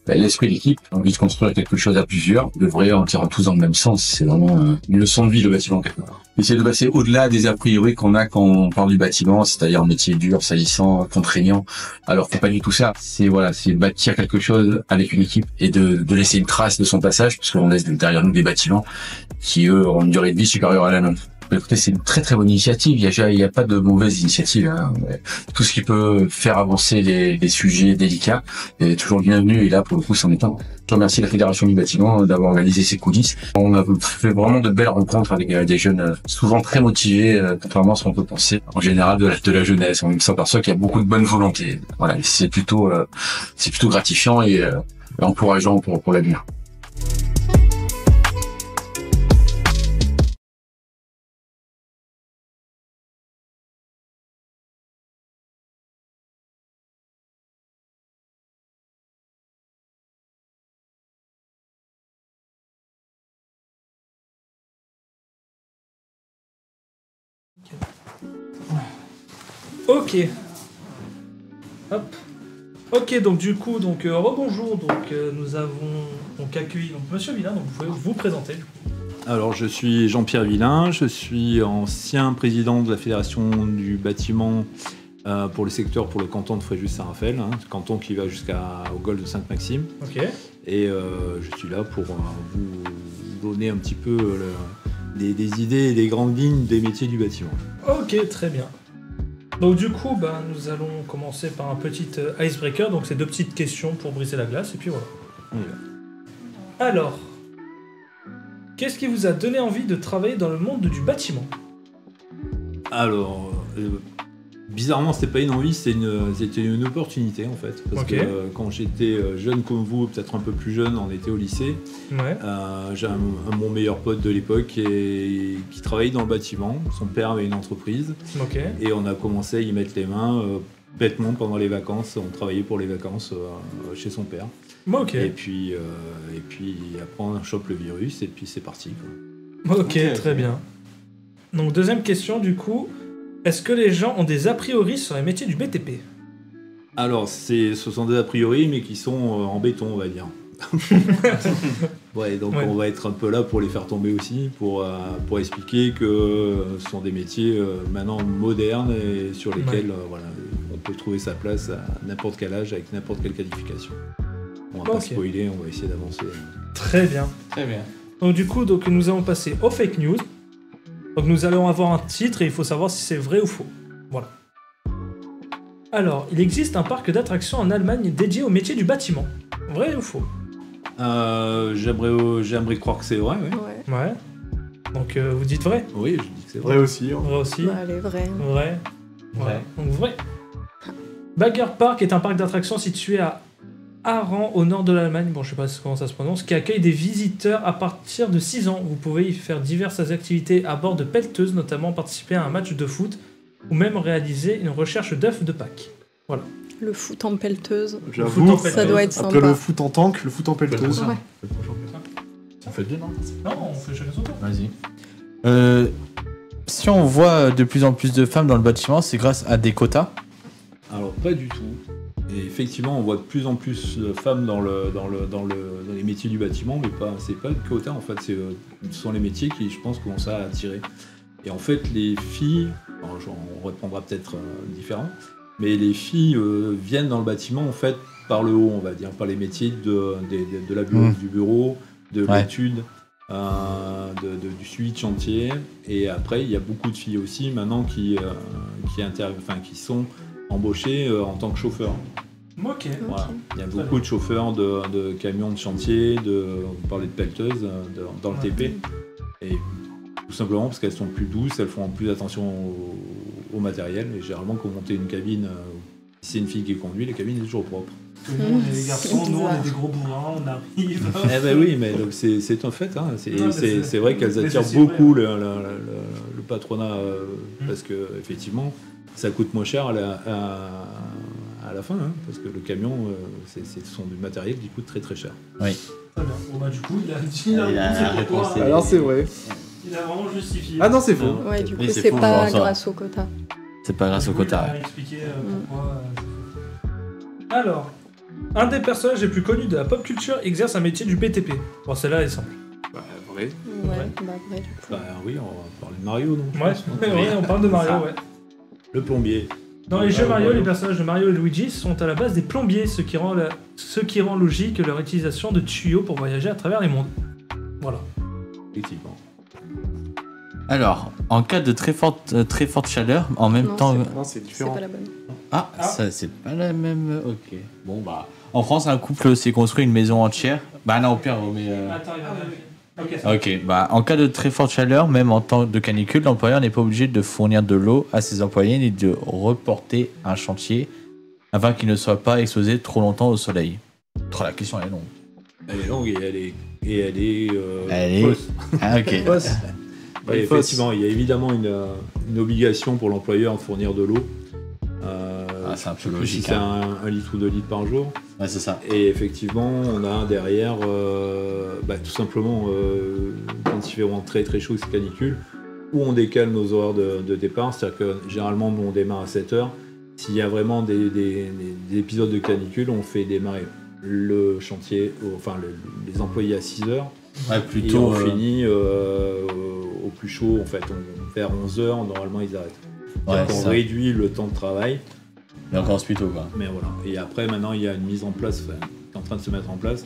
L'esprit d'équipe, envie de construire quelque chose à plusieurs, de vrai en tirant tous dans le même sens, c'est vraiment une leçon de vie le bâtiment quelque part. Essayer de passer au-delà des a priori qu'on a quand on parle du bâtiment, c'est-à-dire métier dur, salissant, contraignant, alors que pas du tout ça. C'est bâtir quelque chose avec une équipe et de laisser une trace de son passage, parce qu'on laisse derrière nous des bâtiments qui eux ont une durée de vie supérieure à la nôtre. Écoutez, c'est une très très bonne initiative. Il y a pas de mauvaise initiative. Hein. Tout ce qui peut faire avancer les sujets délicats est toujours bienvenu. Et là, pour le coup, c'en est un. Je remercie la Fédération du bâtiment d'avoir organisé ces coulisses. On a fait vraiment de belles rencontres avec des jeunes souvent très motivés, contrairement à ce qu'on peut penser en général de la jeunesse. On s'aperçoit qu'il y a beaucoup de bonne volonté. Voilà, c'est plutôt gratifiant et encourageant pour l'avenir. Ok. Hop. Ok, donc du coup, rebonjour. Nous avons donc accueilli donc Monsieur Villain, donc vous pouvez vous présenter. Du coup. Alors, je suis Jean-Pierre Villain, je suis ancien président de la Fédération du bâtiment pour le secteur, pour le canton de Fréjus-Saint-Raphaël, canton qui va jusqu'au golfe de Sainte-Maxime. Ok. Et je suis là pour vous donner un petit peu des idées et des grandes lignes des métiers du bâtiment. Ok, très bien. Donc du coup, nous allons commencer par un petit icebreaker. Donc c'est 2 petites questions pour briser la glace et puis voilà. On y va. Alors, qu'est-ce qui vous a donné envie de travailler dans le monde du bâtiment? Alors, Bizarrement, c'était pas une envie, c'était une opportunité en fait. Parce que quand j'étais jeune comme vous, peut-être un peu plus jeune, on était au lycée. Ouais. J'ai mon meilleur pote de l'époque qui travaillait dans le bâtiment. Son père avait une entreprise. Ok. Et on a commencé à y mettre les mains bêtement pendant les vacances. On travaillait pour les vacances chez son père. Ok. Et puis après, on chope le virus et puis c'est parti, quoi. Ok, très bien. Donc, deuxième question, du coup. Est-ce que les gens ont des a priori sur les métiers du BTP? Alors, ce sont des a priori, mais qui sont en béton, on va dire. Donc on va être un peu là pour les faire tomber aussi, pour expliquer que ce sont des métiers maintenant modernes et sur lesquels on peut trouver sa place à n'importe quel âge, avec n'importe quelle qualification. On va pas spoiler, on va essayer d'avancer. Très bien. Très bien. Donc du coup, nous allons passer aux fake news. Donc nous allons avoir un titre et il faut savoir si c'est vrai ou faux. Voilà. Alors, il existe un parc d'attractions en Allemagne dédié au métier du bâtiment. Vrai ou faux? J'aimerais croire que c'est vrai, oui. Ouais. Donc vous dites vrai? Oui, je dis que c'est vrai. Vrai aussi. Vrai aussi. Bah, elle est vraie. Vrai. Voilà. Donc vrai. Bagger Park est un parc d'attractions situé à Aran, au nord de l'Allemagne, bon je sais pas comment ça se prononce, qui accueille des visiteurs à partir de 6 ans. Vous pouvez y faire diverses activités à bord de pelleteuses, notamment participer à un match de foot ou même réaliser une recherche d'œufs de Pâques. Voilà. Le foot en pelleteuse. J'avoue, ça doit être sympa. après le foot en tank, le foot en pelleteuse. Ouais. On fait deux, non? Non, on fait chacun son tour. Vas-y. Si on voit de plus en plus de femmes dans le bâtiment, c'est grâce à des quotas? Alors pas du tout. Et effectivement, on voit de plus en plus de femmes dans les métiers du bâtiment, mais c'est pas le quota en fait, ce sont les métiers qui, je pense, commencent à attirer. Et en fait, les filles, on répondra peut-être différent, mais les filles viennent dans le bâtiment en fait par le haut, on va dire, par les métiers du bureau, de l'étude, du suivi de chantier. Et après, il y a beaucoup de filles aussi maintenant qui sont embauchées en tant que chauffeurs. Ok. Voilà. Il y a beaucoup de chauffeurs de camions de chantier, on parlait de pelleteuses dans le TP. Et tout simplement parce qu'elles sont plus douces, elles font plus attention au matériel. Et généralement, quand vous montez une cabine, si c'est une fille qui conduit, la cabine est toujours propre. Nous, on est des garçons, nous, on est des gros bourrins, on arrive. Eh ben oui, mais donc c'est un fait. Hein. C'est vrai qu'elles attirent beaucoup le patronat parce que effectivement, ça coûte moins cher à la fin, hein, parce que le camion, ce sont du matériel qui coûte très très cher. Oui. Très bien. Bon bah du coup, il a réponse. Alors c'est vrai. Il a vraiment justifié. Ah non, c'est faux. Ouais, du coup, Oui, c'est faux, pas ça. grâce au quota. C'est pas grâce au quota. Il a expliqué pourquoi. Alors, un des personnages les plus connus de la pop culture exerce un métier du BTP. Bon, celle-là est simple. Bah, vrai. Ouais, bah vrai du coup. Bah oui, on va parler de Mario, donc. Ouais, on parle de Mario, ouais. Le plombier. Dans les jeux Mario, les personnages de Mario et Luigi sont à la base des plombiers, ce qui rend logique leur utilisation de tuyaux pour voyager à travers les mondes. Voilà. Effectivement. Alors, en cas de très forte chaleur, en même Non, temps... Non, c'est C'est différent. pas la bonne. Ah, ça c'est pas la même... Ok. Bon bah... En France, un couple s'est construit une maison entière. Bah non, au pire, mais... Attends, il va vérifier. Ok, bah en cas de très forte chaleur, même en temps de canicule, l'employeur n'est pas obligé de fournir de l'eau à ses employés ni de reporter un chantier afin qu'il ne soit pas exposé trop longtemps au soleil. Oh, la question elle est longue. Elle est longue et elle est fausse. Ah ok. Ouais, effectivement, il y a évidemment une obligation pour l'employeur de fournir de l'eau. C'est un peu Si logique. c'est 1 litre ou 2 litres par jour. Ouais, c'est ça. Et effectivement, on a derrière, tout simplement, quand il fait vraiment très très chaud, c'est canicule, où on décale nos horaires de départ. C'est-à-dire que généralement, nous, on démarre à 7h. S'il y a vraiment des épisodes de canicule, on fait démarrer le chantier, les employés à 6h. Ouais, plutôt. Et on finit au plus chaud, en fait. Vers 11h, normalement, ils arrêtent. Ouais, Donc on réduit le temps de travail. Mais encore plus tôt, quoi. Mais voilà. Et après, maintenant, il y a une mise en place, qui est en train de se mettre en place.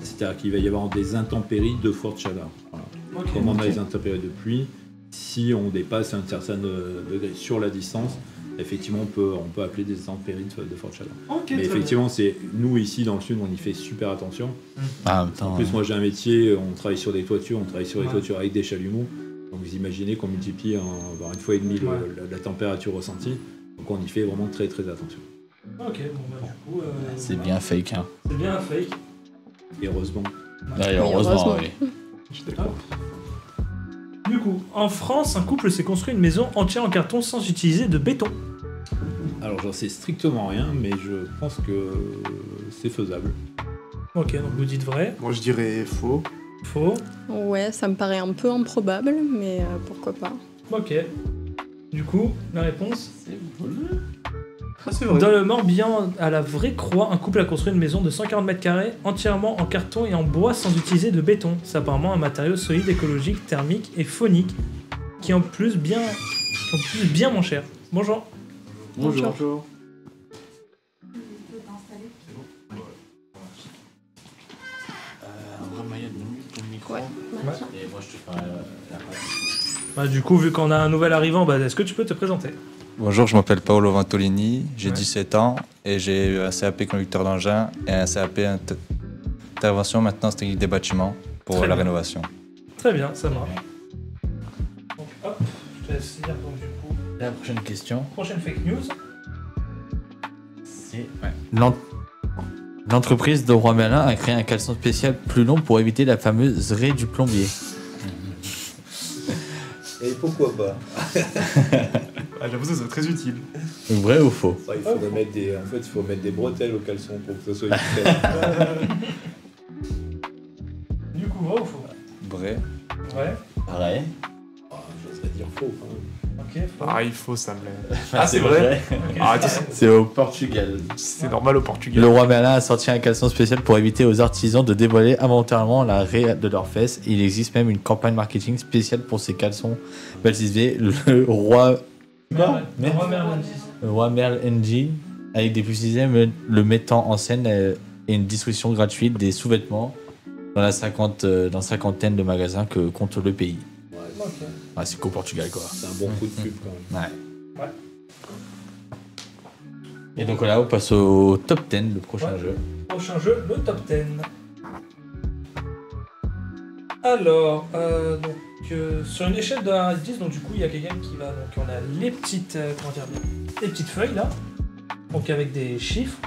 C'est-à-dire qu'il va y avoir des intempéries de forte chaleur. Voilà. Comme on a les intempéries de pluie, si on dépasse un certain degré sur la distance, effectivement, on peut appeler des intempéries de forte chaleur. Mais effectivement, c'est nous, ici, dans le sud, on y fait super attention. Ah, en plus, moi, j'ai un métier, on travaille sur des toitures, toitures avec des chalumeaux. Donc, vous imaginez qu'on multiplie par 1,5 fois la température ressentie. Donc on y fait vraiment très très attention. Ok, bon bah du coup... C'est bien fake, hein. C'est bien un fake. Et heureusement. Ouais, heureusement, oui. Hop. Du coup, en France, un couple s'est construit une maison entière en carton sans utiliser de béton. Alors j'en sais strictement rien, mais je pense que c'est faisable. Ok, donc vous dites vrai. Moi je dirais faux. Faux. Ouais, ça me paraît un peu improbable, mais pourquoi pas. Ok. Du coup, la réponse. C'est vrai. Dans le Morbihan, à la Vraie Croix, un couple a construit une maison de 140 mètres carrés entièrement en carton et en bois sans utiliser de béton. C'est apparemment un matériau solide, écologique, thermique et phonique qui en plus bien moins cher. Bonjour. Bonjour. Ouais. Et moi, je te ferai la Bah, du coup, vu qu'on a un nouvel arrivant, bah, est-ce que tu peux te présenter? Bonjour, je m'appelle Paolo Vantolini, j'ai Ouais. 17 ans et j'ai eu un CAP conducteur d'engin et un CAP intervention maintenance technique des bâtiments pour Très la bien. rénovation. Très bien, ça marche. Donc hop, je te laisse lire donc du coup. La prochaine question. Prochaine fake news. C'est l'entreprise de Roi Merlin a créé un caleçon spécial plus long pour éviter la fameuse raie du plombier. Et pourquoi pas? Ah, j'avoue, ça serait très utile. Vrai ou faux? Il faudrait mettre des... En fait, il faut mettre des bretelles au caleçon pour que ça soit efficace. Du coup, vrai ou faux? Vrai. Ouais. Pareil. J'oserais dire faux quand même. Ok, faux. Ah, il faut, ça me l'est. Ah, c'est vrai. Ah, attends, C'est au Portugal. c'est normal au Portugal. Le Roi Merlin a sorti un caleçon spécial pour éviter aux artisans de dévoiler involontairement la raie de leurs fesses. Il existe même une campagne marketing spéciale pour ces caleçons baptisés le Roi Le Roi Merlin NG, avec des publicités le mettant en scène et une distribution gratuite des sous-vêtements dans la cinquantaine de magasins que compte le pays. Ok. Ouais, c'est qu'au Portugal, quoi. C'est un bon coup de pub quand même. Ouais. Et donc là, on passe au top 10, le prochain Ouais. jeu. Prochain jeu, le top 10. Alors, sur une échelle de 1 à 10, donc du coup, il y a quelqu'un qui va. Donc, on a les petites, les petites feuilles là, donc avec des chiffres.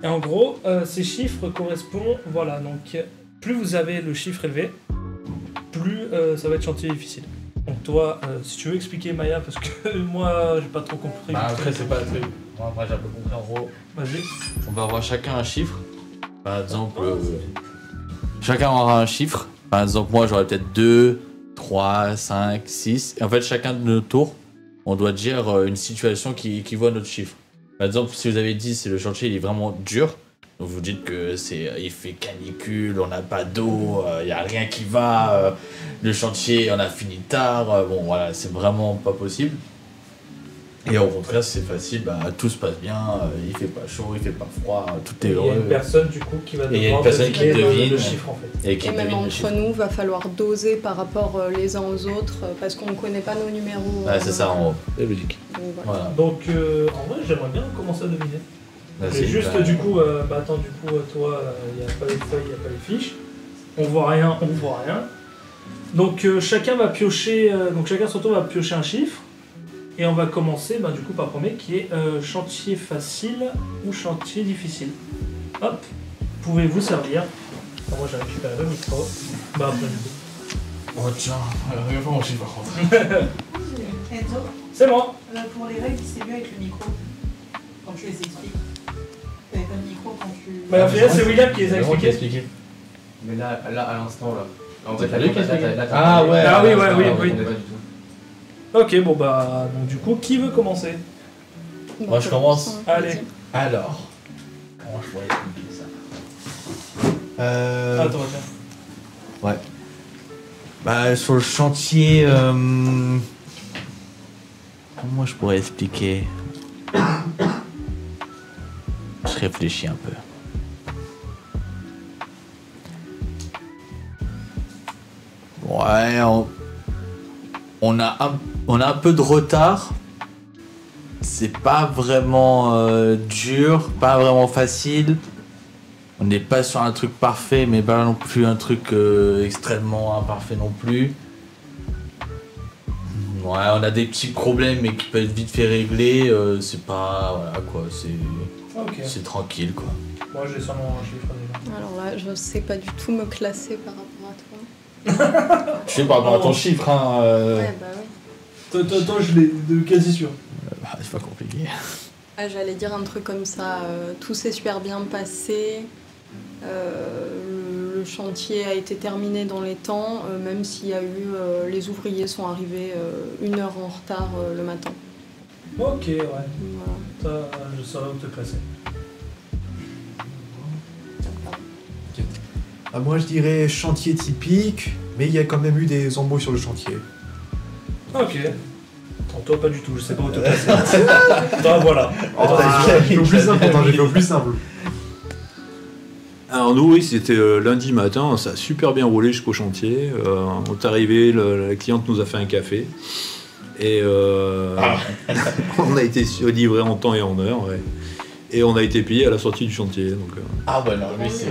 Et en gros, ces chiffres correspondent. Voilà, donc plus vous avez le chiffre élevé, plus ça va être chantier difficile. Donc, toi, si tu veux expliquer Maya, parce que moi, j'ai pas trop compris. Bah, après, c'est pas le truc. Moi, après, j'ai un peu compris en gros. Vas-y. On va avoir chacun un chiffre. Par exemple, chacun aura un chiffre. Par exemple, moi, j'aurais peut-être 2, 3, 5, 6. Et en fait, chacun de nos tours, on doit dire une situation qui équivaut à notre chiffre. Par exemple, si vous avez 10, c'est le chantier, il est vraiment dur. Donc vous dites que il fait canicule, on n'a pas d'eau, il n'y a rien qui va, le chantier, on a fini tard, bon voilà, c'est vraiment pas possible. Et au contraire, c'est facile, bah, tout se passe bien, il fait pas chaud, il fait pas froid, tout est Il y a heureux. une personne du coup qui va Et il y a une devoir personne qui deviner devine le chiffre en fait. et qui Et même devine le entre chiffre. nous, va falloir doser par rapport les uns aux autres parce qu'on ne connaît pas nos numéros. Ouais, c'est ça en gros. C'est logique. Donc, voilà. Voilà. Donc en vrai j'aimerais bien commencer à deviner. Vas-y, Mais juste bah, du coup, attends du coup toi, il n'y a pas les feuilles, il n'y a pas les fiches. On voit rien, on voit rien. Donc chacun va piocher, donc chacun son tour va piocher un chiffre. Et on va commencer du coup par le premier qui est chantier facile ou chantier difficile. Hop, pouvez-vous servir. Alors, moi j'ai récupéré le micro. Bah après du coup. Oh tiens, regarde pas mon chiffre par contre. Enzo, C'est moi. pour les règles, c'est mieux avec le micro. Quand tu les expliques. T'avais pas le micro quand tu. Bah, au final, c'est William qui les a C'est moi qui ai expliqués. expliqué. Mais là, à l'instant, là. En C'est fait, lui qui a expliqué. là, Ah ouais. Ah oui, ouais, on oui. répondait pas du tout. Ok, bon bah, donc du coup, qui veut commencer? Moi, je commence. Allez. Alors, comment je pourrais expliquer ça Attends, tiens. Ouais. Bah, sur le chantier. Comment je pourrais expliquer? Je réfléchis un peu. Ouais, on a un peu de retard. C'est pas vraiment dur, pas vraiment facile. On n'est pas sur un truc parfait, mais pas non plus un truc extrêmement imparfait non plus. Ouais, on a des petits problèmes, mais qui peuvent être vite fait régler. C'est pas. Voilà quoi, c'est tranquille quoi. Moi j'ai seulement un chiffre déjà. Alors là, je sais pas du tout me classer par rapport à toi. Je sais par rapport à ton chiffre, hein. Ouais, bah ouais. Toi, je l'ai quasi sûr. C'est pas compliqué. Ah, j'allais dire un truc comme ça, tout s'est super bien passé, le chantier a été terminé dans les temps, même s'il y a eu, les ouvriers sont arrivés 1 heure en retard le matin. Ok, ouais. Voilà. Je saurais où te classer. Ah, moi je dirais chantier typique, mais il y a quand même eu des embrouilles sur le chantier. Ok. Attends, toi pas du tout, je sais pas où te classer. Toi voilà. J'ai fait au plus simple, j'ai fait au plus simple. Alors nous, oui, c'était lundi matin, ça a super bien roulé jusqu'au chantier. On est arrivé, la cliente nous a fait un café. Et on a été livré en temps et en heure. Ouais. Et on a été payé à la sortie du chantier. Donc, Ah bah non, lui c'est...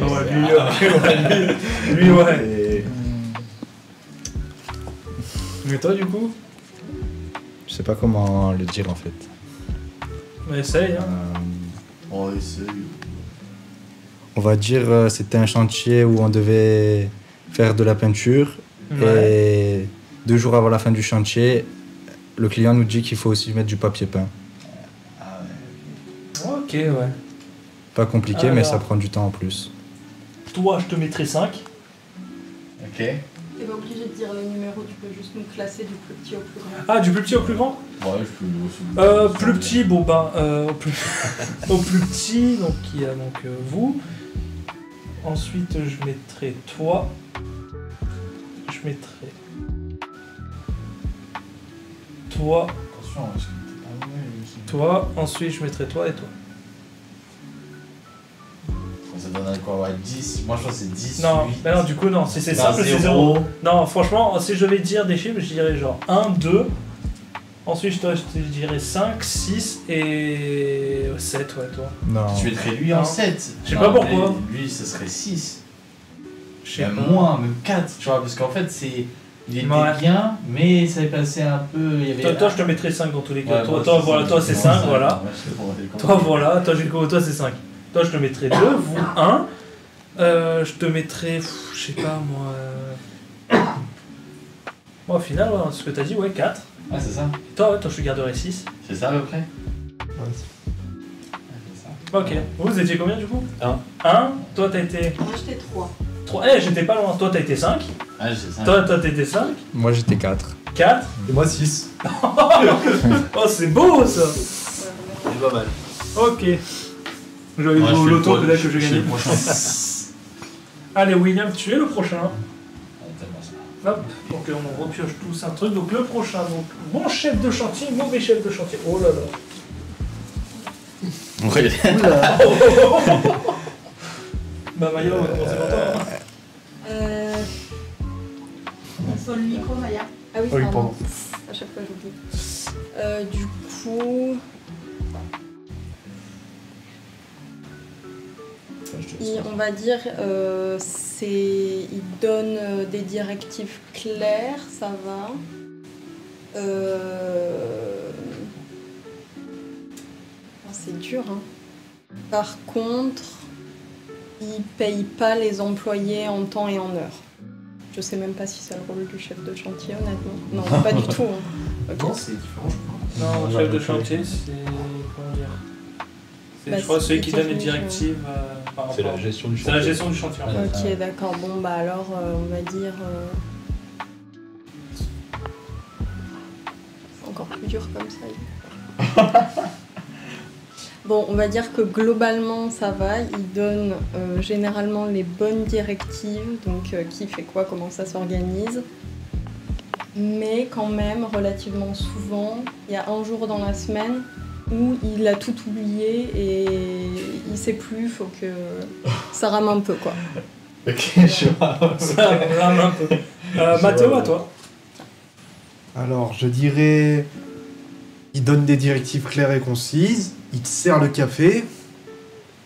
Lui ouais. Mais toi du coup? Je sais pas comment le dire en fait. Mais essaye hein. Oh, essaye. On va dire c'était un chantier où on devait faire de la peinture et 2 jours avant la fin du chantier, le client nous dit qu'il faut aussi mettre du papier peint. Ok ouais. Pas compliqué Alors. mais ça prend du temps en plus. Toi je te mettrai 5. Ok. T'es pas obligé de dire les numéros, tu peux juste nous classer du plus petit au plus grand. Ah du plus petit au plus grand? Ouais, je peux plus petit, bon ben au plus petit, donc il y a donc vous. Ensuite je mettrai toi. Je mettrai toi. Attention, parce que t'es pas mauvais, aussi. Toi, ensuite je mettrai toi et toi. Ça donne quoi, ouais, 10. Moi je pense que c'est 10. Non, 8. mais non, du coup non, si c'est Non, simple c'est 0. 0. Non, franchement, si je devais dire des chiffres, je dirais genre 1, 2. Ensuite je dirais 5, 6 et 7, ouais toi. Non. Tu mettrais lui en 7. Je sais pas pourquoi. Lui ce serait 6. Je sais Même pas. moins, même 4, tu vois, parce qu'en fait c'est... Il était Ouais. bien, mais ça est passé un peu... Il y avait... Toi je te mettrai 5 dans tous les cas. Ouais, toi, moi, toi, c'est voilà, cinq. toi c'est Moi, 5, cinq. voilà. Ouais, je sais pas, c'est Toi comme- voilà, toi c'est 5. Toi je te mettrai 2, vous 1. Je te mettrai, je sais pas moi... Moi au final, ouais, ce que t'as dit, ouais 4. Ah c'est ça. Toi je te garderai 6. C'est ça à peu près. Ok. Vous étiez combien du coup? 1. 1. Toi t'as été... Moi j'étais 3. 3. Eh j'étais pas loin. Toi t'as été 5. Ah j'ai 5. Toi t'étais 5. Moi j'étais 4. 4. Et moi 6. Oh c'est beau ça. C'est pas mal. Ok. J'avais Moi, je joué au fais loto, le peut-être que je je fais gagnais. le prochain. Allez William, tu es le prochain. Hop, donc on repioche tous un truc. Donc le prochain, donc bon chef de chantier, mauvais chef de chantier. Oh là là. Ouais. Bah Maya, on va commencer par toi. Sur le micro, Maya. Ah oui, Oui, pardon. pardon. À chaque fois j'oublie. Du coup, on va dire, il donne des directives claires, ça va. C'est dur, hein. Par contre, il paye pas les employés en temps et en heure. Je sais même pas si c'est le rôle du chef de chantier, honnêtement. Non, pas du tout. Hein. Ok. Non, c'est différent, je crois. Non, chef de chantier, c'est. Comment dire? C'est, Bah, je crois, c'est celui qui donne les technique, directives par C'est rapport. la gestion du C'est la chantier. gestion du chantier. en fait. Ok, d'accord. Bon, bah alors, on va dire. C'est encore plus dur comme ça. Bon, on va dire que globalement ça va. Il donne généralement les bonnes directives, donc qui fait quoi, comment ça s'organise. Mais quand même, relativement souvent, il y a un jour dans la semaine où il a tout oublié et il sait plus, faut que ça rame un peu quoi. Ok, je vois. Ça rame un peu. Mathéo, à toi. Alors, je dirais... Il donne des directives claires et concises. Il te sert le café.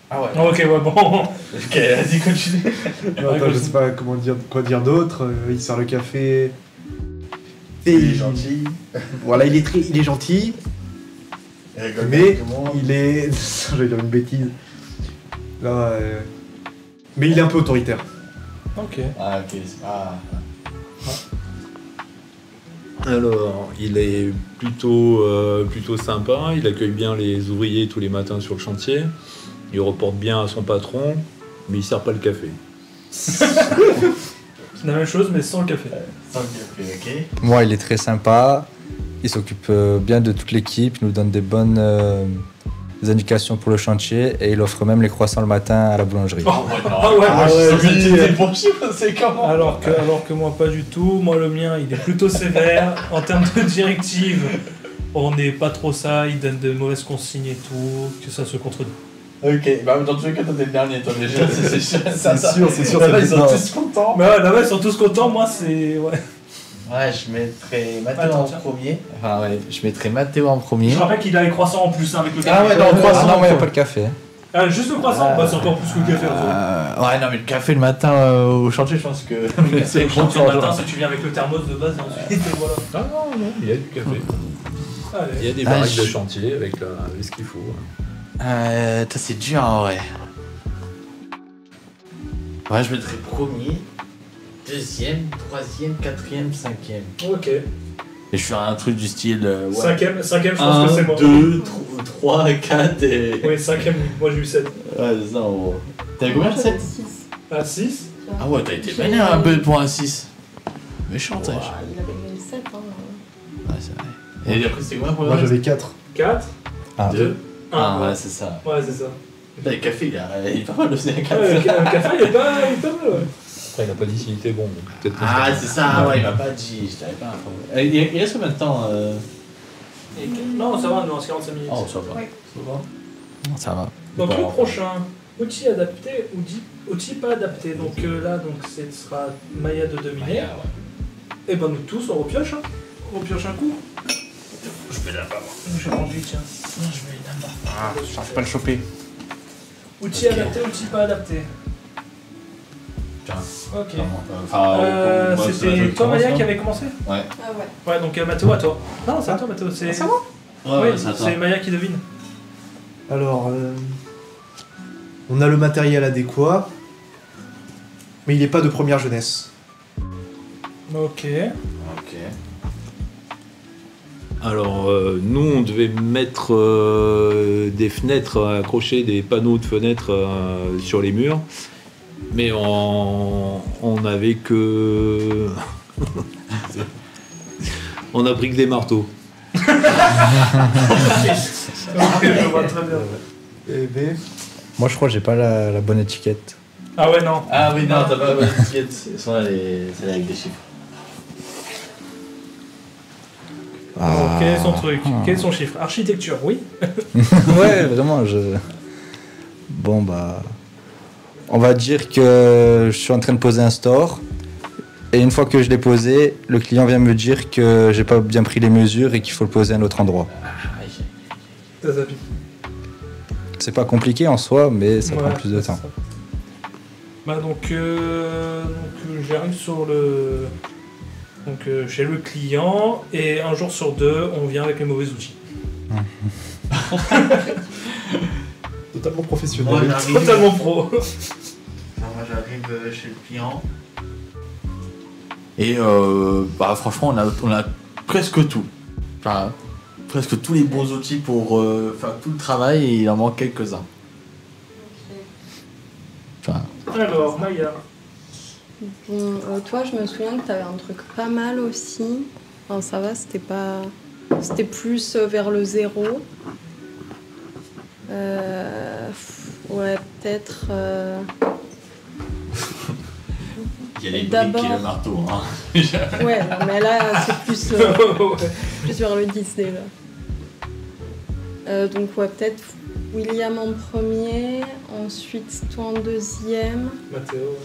Ah ouais. Ok, ouais, bon. Ok, vas-y, continue. Non, attends, je sais pas quoi dire d'autre. Il sert le café. Il est gentil. Voilà, il est gentil, mais il est... Je vais dire une bêtise. Là, mais il est un peu autoritaire. Ok. Ah, ok. Ah. Alors, il est plutôt sympa, il accueille bien les ouvriers tous les matins sur le chantier, il reporte bien à son patron, mais il sert pas le café. C'est la même chose, mais sans le café. Sans le café, ok. Moi, il est très sympa. Il s'occupe bien de toute l'équipe. Il nous donne des bonnes indications pour le chantier. Et il offre même les croissants le matin à la boulangerie. C'est comment Alors que moi, pas du tout. Moi, le mien, il est plutôt sévère. En termes de directives, on n'est pas trop ça. Il donne de mauvaises consignes et tout. Que ça se contredit. Ok, bah dans tous les cas, toi t'es le dernier, toi déjà. C'est sûr. Là-bas, Ils sont tous contents. Mais ouais, là-bas, ils sont tous contents. Moi, c'est. Ouais. Ouais, je mettrais Mathéo Attends, en tiens. premier. Enfin, ouais, je mettrais Mathéo en premier. Je rappelle qu'il a les croissants en plus avec le café. Ah ouais, dans le croissant. Ah non, moi, il n'y a pas le café. Ah, juste le croissant, bah, c'est encore plus que le café. Ouais, non, mais le café le matin au chantier, je pense que. C'est le matin si tu viens avec le thermos de base, et ensuite, voilà. Ah non, il y a du café. Allez. Il y a des barriques de chantier avec ce qu'il faut. C'est dur en vrai. Ouais, je mettrais premier, deuxième, troisième, quatrième, cinquième. Ok. Et je ferais un truc du style. Ouais. Cinquième, je pense que c'est moi. 2, 3, 4 et. Oui, cinquième, moi j'ai eu 7. Ouais, c'est ça en gros. T'as eu combien 7 Ah, 6. Ah ouais, t'as été vénère un peu pour un 6. Méchant, t'as. Il avait mis 7, hein. Ouais, c'est vrai. Et après, c'était quoi pour le Moi reste j'avais 4. 4. Ah. 2. 1. Ah ouais, c'est ça. Ouais, c'est ça. Putain, le café, il est pas mal aussi, un café. Ouais, le café, il est pas mal, ouais. Après, il n'a pas dit s'il était bon, donc peut-être que Ah, c'est ça, ouais, il m'a pas dit, je t'avais pas informé. Il reste combien de temps Non, ça va, nous, en 45 minutes. Oh, ça va. Ouais. Ça va. Donc Bon. le prochain, outil adapté, outil pas adapté. Donc là, ce sera Maya de dominer. Maya, ouais. Et ben nous tous, on repioche. On repioche un coup. Je vais là-bas. J'ai rendu, tiens. Non, je vais là-bas. Ah, j'arrive pas à le choper. Outil adapté, outil pas adapté. Tiens. Ok. Enfin, c'était toi, Maya, qui avait commencé. Ouais. Ah ouais. Ouais, donc Mathéo, à toi. Non, c'est à toi, Mathéo. C'est moi. Ouais, Oui, c'est Maya qui devine. Alors, on a le matériel adéquat, mais il n'est pas de première jeunesse. Ok. Ok. Alors, nous, on devait mettre des fenêtres, accrocher des panneaux de fenêtres sur les murs, mais on avait que... on a pris que des marteaux. Ok, je vois très bien. Eh ben, Moi, je crois que j'ai pas la bonne étiquette. Ah ouais, non. Ah oui, non, t'as pas la bonne étiquette. C'est avec des chiffres. Alors, quel est son truc? Quel est son chiffre? Architecture, oui. Ouais, vraiment, Bon, bah... On va dire que je suis en train de poser un store. Et une fois que je l'ai posé, le client vient me dire que j'ai pas bien pris les mesures et qu'il faut le poser à un autre endroit. Ça s'applique. C'est pas compliqué en soi, mais ça prend Ouais, plus de c'est temps. ça. Bah j'arrive sur le... chez le client, et un jour sur deux, on vient avec les mauvais outils. totalement professionnel. Moi, j'arrive- Totalement pro. Alors, moi, j'arrive chez le client. Et bah, franchement, on a presque tout. Enfin, presque tous les bons outils pour faire tout le travail, et il en manque quelques-uns. Enfin, Alors, Maya. Bon, toi, je me souviens que t'avais un truc pas mal aussi. Enfin, ça va, c'était pas... C'était plus vers le 0. Ouais, peut-être... il y a les briques D'abord- et le marteau. Hein. Ouais, non, mais là, c'est plus, plus vers le 10 déjà. Donc, ouais, peut-être William en premier, ensuite toi en deuxième. Mathéo.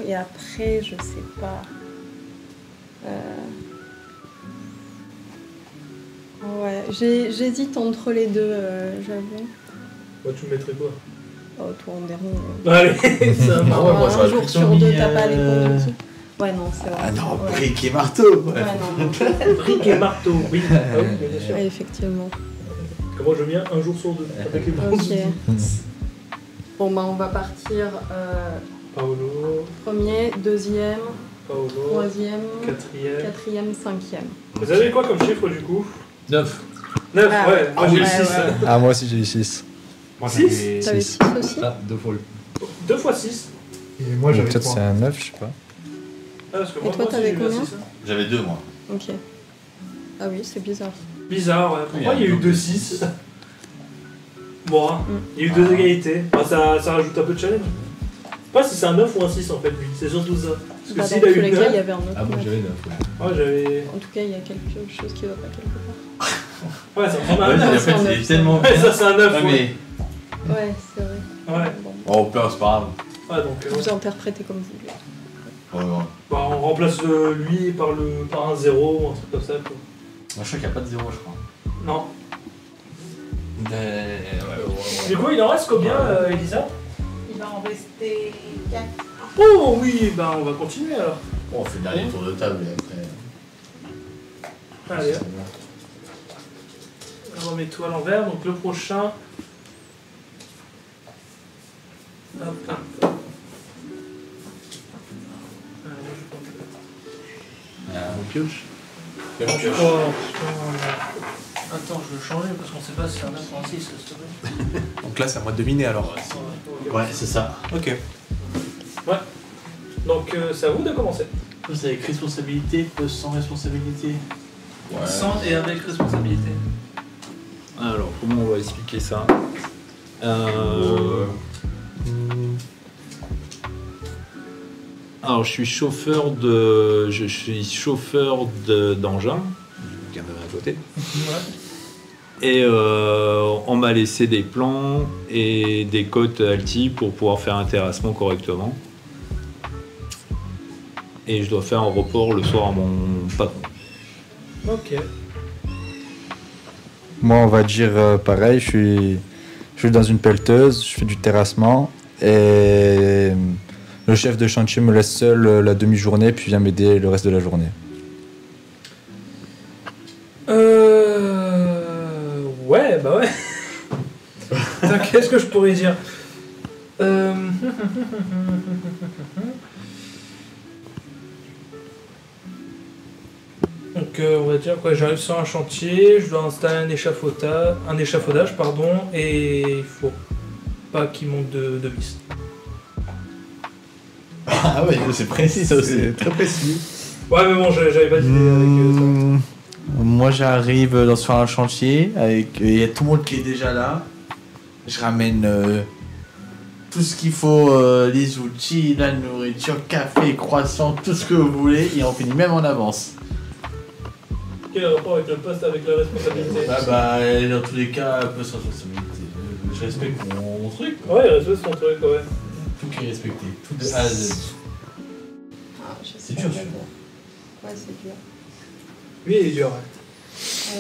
Et après, je sais pas. Ouais, j'hésite entre les deux, j'avoue. Moi, tu me mettrais quoi? Oh, toi en dernier. Allez, ça Ah ouais, moi, un j'aurais jour plutôt sur mis, deux, t'as pas les bons outils. Ouais, non, c'est vrai. Ah non, Ouais. brique et marteau. Ouais, non. Brique et marteau, oui. Ah oui, bien sûr. Ouais, effectivement. Comment je viens un jour sur deux avec les bronzes. Ok. Bon, bah, on va partir Paolo, premier, deuxième, Paolo, troisième, quatrième. quatrième, cinquième. Vous avez quoi comme chiffre du coup 9. 9, Ah, ouais. Moi j'ai eu ouais, 6. ouais. Ah, moi aussi j'ai eu 6. Moi, 6 j'avais T'avais 6. 6 aussi? Ah, 2 fois le. 2 fois 6. Et moi, j'avais Peut-être 3. c'est un 9, je sais pas. Ah, parce que Et moi, toi, aussi, t'avais j'ai eu la combien? 6, hein. J'avais 2 moi. Ok. Ah oui, c'est bizarre. Bizarre, ouais. Pourquoi Oui, il y a eu un 2 peu. 6 Bon, hein. Il y a eu 2 égalités. Bah, ça rajoute un peu de challenge. Je sais pas si c'est un 9 ou un 6 en fait, lui. C'est surtout ça. Parce que Bah, s'il dans a tous eu les 9. cas, il y avait un autre. Ah, moi neuf. j'avais 9. Ouais. Ouais, j'avais. En tout cas, il y a quelque chose qui va pas quelque part. Ouais, ça ressemble à Ouais, un 9. en fait, neuf, c'est tellement Ouais, bien. ça c'est un 9. Ouais, Ouais, mais. Ouais, c'est vrai. Ouais. Bon, Oh, plein, c'est pas Ouais, donc. vous interprétez comme vous voulez. grave. Ouais, ouais. Bah, on remplace lui par un 0 ou un truc comme ça. Quoi. Moi, je crois qu'il n'y a pas de 0, je crois. Non. Ouais. Du coup, il en reste combien, Elisa? Il va en rester 4. Oh oui, bah on va continuer alors. Bon, on fait le dernier tour de table et après. Allez, hop. Remets-toi à l'envers. Donc le prochain. Hop, hop. On pioche. Oh, putain. Attends, je vais le changer parce qu'on sait pas si c'est un 9 ou un 6, s'il te plaît. Donc là, c'est à moi de deviner alors. Ouais, c'est ça. Ok. Ouais. Donc c'est à vous de commencer. Vous avez responsabilité, sans responsabilité. Ouais. Sans et avec responsabilité. Alors, comment on va expliquer ça Alors, je suis chauffeur d'engin, il y en avait à côté. Ouais. Et on m'a laissé des plans et des côtes alti pour pouvoir faire un terrassement correctement. Et je dois faire un report le soir à mon patron. Ok. Moi, on va dire pareil, je suis dans une pelleteuse, je fais du terrassement et le chef de chantier me laisse seul la demi-journée puis vient m'aider le reste de la journée. Ouais, bah ouais. Putain, qu'est-ce que je pourrais dire Donc on va dire quoi, j'arrive sur un chantier, je dois installer un échafaudage, pardon, et il faut pas qu'il manque de vis. Ah ouais, c'est précis ça aussi. C'est très précis. Ouais mais bon, j'avais pas d'idée avec ça. Moi j'arrive sur un chantier, il y a tout le monde qui est déjà là. Je ramène tout ce qu'il faut, les outils, la nourriture, café, croissant, tout ce que vous voulez, et on finit même en avance. Quel rapport avec le poste, avec la responsabilité? Bah dans tous les cas, un peu sans responsabilité. Je respecte mon truc. Ouais, respecte son truc, ouais. Tout qui est respecté, tout de A à Z. Ah, je sais C'est pas dur, d'abord. celui-là. Ouais, c'est dur. Lui il est dur, ouais.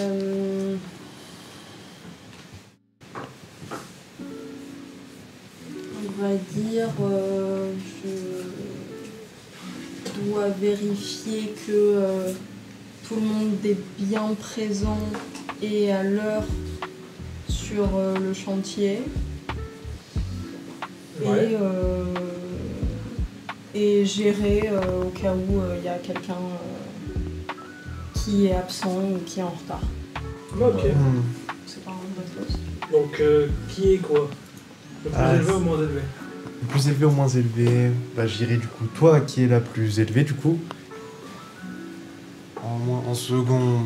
On va dire, je dois vérifier que tout le monde est bien présent et à l'heure sur le chantier. Ouais. Et gérer au cas où il y a quelqu'un qui est absent ou qui est en retard. Ok. C'est pas un vrai poste. Donc qui est quoi? Le plus Ah, élevé ou le moins élevé? Le plus élevé ou moins élevé? Bah, je dirais du coup toi qui est la plus élevée du coup. En second,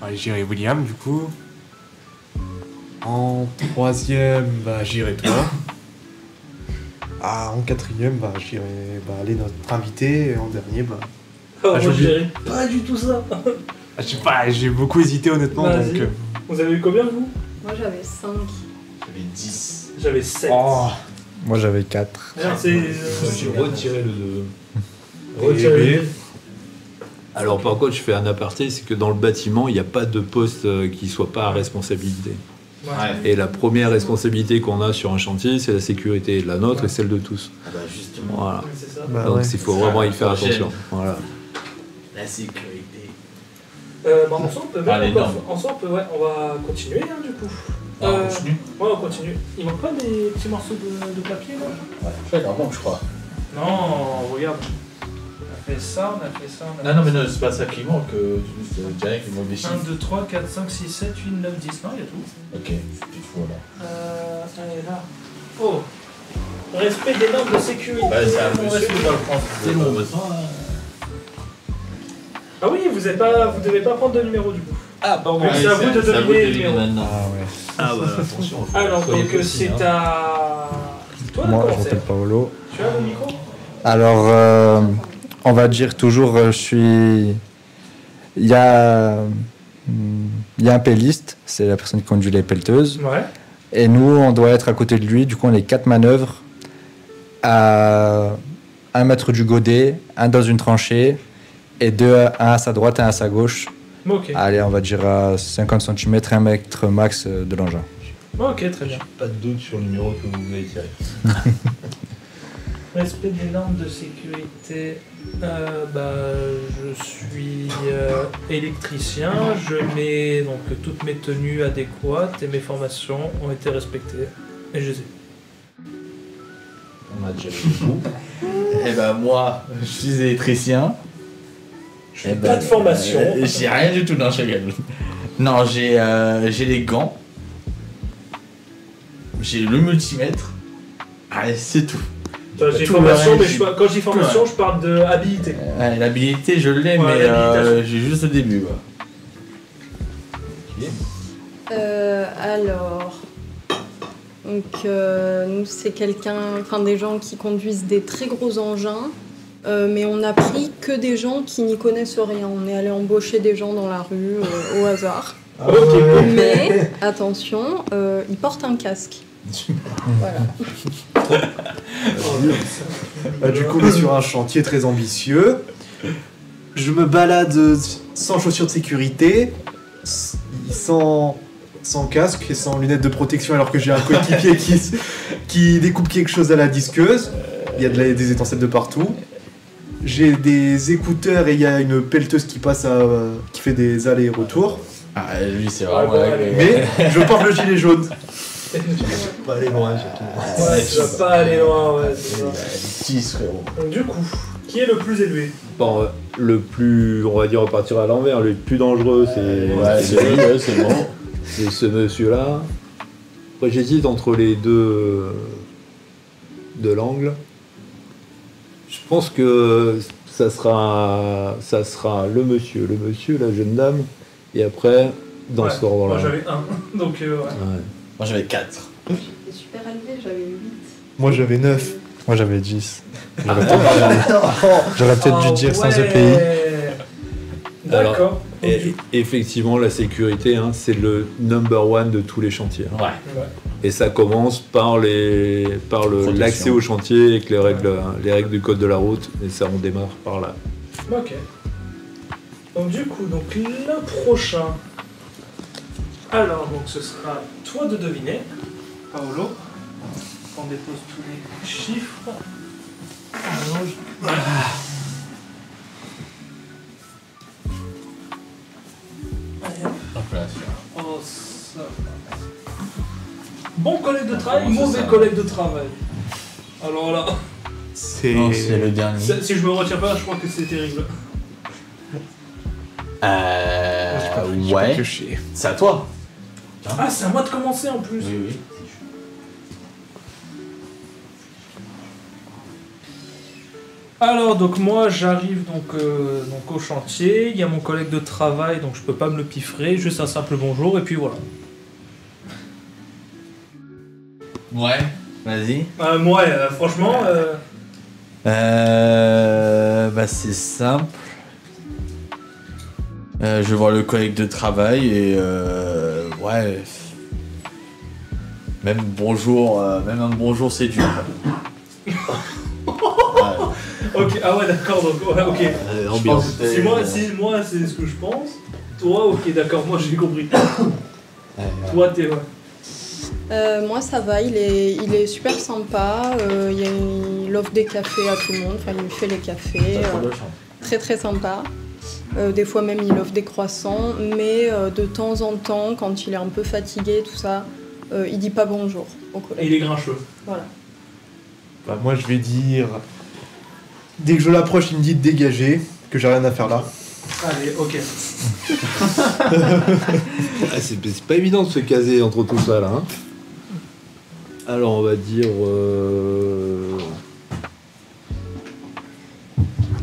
bah, j'irai William du coup. En troisième, bah, j'irai toi. Ah, en quatrième, bah, j'irai aller notre invité. Et en dernier, bah. Oh, Ah, moi j'ai je dirais pas du tout ça. Je sais pas, j'ai beaucoup hésité honnêtement. Vas-y. Donc, Vous avez eu combien vous? Moi j'avais 5. J'avais 10. J'avais 7. Oh, Moi j'avais 4. J'ai retiré le 2. Retiré le 2. Alors par contre, je fais un aparté, c'est que dans le bâtiment, il n'y a pas de poste qui soit pas à responsabilité. Ouais. Et la première responsabilité qu'on a sur un chantier, c'est la sécurité, la nôtre et celle de tous. Ah bah justement. Voilà. C'est ça. Bah Donc ouais. il faut vraiment y faire Prochaine. attention. Voilà. La sécurité. En soi, on peut Ah, les même normes. en soi, on va continuer hein, du coup. Ah, on continue. Ouais, on continue. Il manque pas des petits morceaux de papier là? Ouais, je crois. Non, regarde. On a fait ça, on a fait ça, on a Non, mais non, c'est pas ça qui manque. Juste direct, il manque des chiffres. 1, 2, 3, 4, 5, 6, 7, 8, 9, 10. Non, il y a tout. Ok, c'est fou là. Allez, là. Oh! Respect des normes de sécurité. Bah, c'est un on monsieur respecte. qui va le prendre. C'est bon. Ah oui, vous devez pas prendre de numéro du coup. Ah, pardon. Donc, c'est à vous de deviner le numéro. maintenant. Ah ouais. Ah, bah attention. Alors, Soyez donc précis, c'est hein. à. Toi de Moi, je commencer. m'appelle Paolo. Tu as mon micro? Alors, on va dire toujours, je suis. Il y a un pelliste, c'est la personne qui conduit les pelleteuses. Ouais. Et nous, on doit être à côté de lui. Du coup, on est 4 manœuvres à 1 mètre du godet, un dans une tranchée, et 2, un à sa droite, un à sa gauche. Ok. Allez, on va dire à 50 cm, 1 mètre max de l'engin. Ok, très bien. Pas de doute sur le numéro que vous voulez tirer. Respect des normes de sécurité. Je suis électricien. Je mets donc toutes mes tenues adéquates et mes formations ont été respectées. Et je les ai. On a déjà vu beaucoup. Eh ben moi, je suis électricien. Je n'ai pas de formation. J'ai rien du tout, non, je rigole. Non, j'ai les gants. J'ai le multimètre. Allez, c'est tout. J'ai Tout formation, le mais reste, quand je dis formation, je parle de habilité. L'habilité, je l'ai, Ouais, mais l'habilitation. j'ai juste le début. Quoi. Alors, donc nous c'est des gens qui conduisent des très gros engins, mais on a pris que des gens qui n'y connaissent rien. On est allé embaucher des gens dans la rue au hasard. Mais attention, ils portent un casque. Voilà. Du coup, on est sur un chantier très ambitieux. Je me balade sans chaussures de sécurité, sans casque et sans lunettes de protection, alors que j'ai un coéquipier qui découpe quelque chose à la disqueuse. Il y a des étincelles de partout. J'ai des écouteurs et il y a une pelleteuse qui passe qui fait des allers-retours. Ah, lui, c'est vraiment. Mais je porte le gilet jaune. Pas aller loin, ouais, tu vas pas aller loin, ouais, c'est ça. 10, frérot. Donc, du coup, qui est le plus élevé? Bon, le plus, on va dire, repartir à l'envers, le plus dangereux, c'est c'est bon. C'est ce monsieur-là. Après, j'hésite entre les deux de l'angle. Je pense que ça sera le monsieur, la jeune dame, et après, dans ce ordre-là. Moi j'avais 1, donc ouais. Moi j'avais 4. J'étais super élevé, j'avais 8. Moi j'avais 9. Moi j'avais 10. J'aurais peut-être dû dire sans EPI. D'accord. Effectivement, la sécurité, hein, c'est le number one de tous les chantiers. Hein. Ouais. Et ça commence par l'accès au chantier avec les règles du code de la route. Et ça, on démarre par là. Ok. Donc du coup, le prochain. Alors, donc ce sera toi de deviner, Paolo. On dépose tous les chiffres. Oh, ça. Bon collègue de travail, mauvais collègue de travail. Alors là. C'est le dernier. Si je me retiens pas, je crois que c'est terrible. Ouais. C'est à toi. Ah, c'est à moi de commencer en plus. Oui. Alors donc moi j'arrive donc au chantier, il y a mon collègue de travail donc je peux pas me le piffrer, juste un simple bonjour et puis voilà. Ouais, vas-y. Franchement. C'est simple. Je vois le collègue de travail et ouais. Même un bonjour c'est dur. Ok, ah ouais d'accord, donc ouais, ok. Ambiance. Si moi c'est ce que je pense, toi ok d'accord, moi j'ai compris. Toi t'es ouais. Moi ça va, il est super sympa, il offre des cafés à tout le monde, enfin il fait les cafés, très très sympa. Des fois même il offre des croissants, mais de temps en temps, quand il est un peu fatigué, tout ça, il dit pas bonjour aux collègues. Et il est grincheux. Voilà. Bah, moi je vais dire... Dès que je l'approche, il me dit de dégager, que j'ai rien à faire là. Allez, ok. Ah, c'est pas évident de se caser entre tout ça là. Hein. Alors on va dire.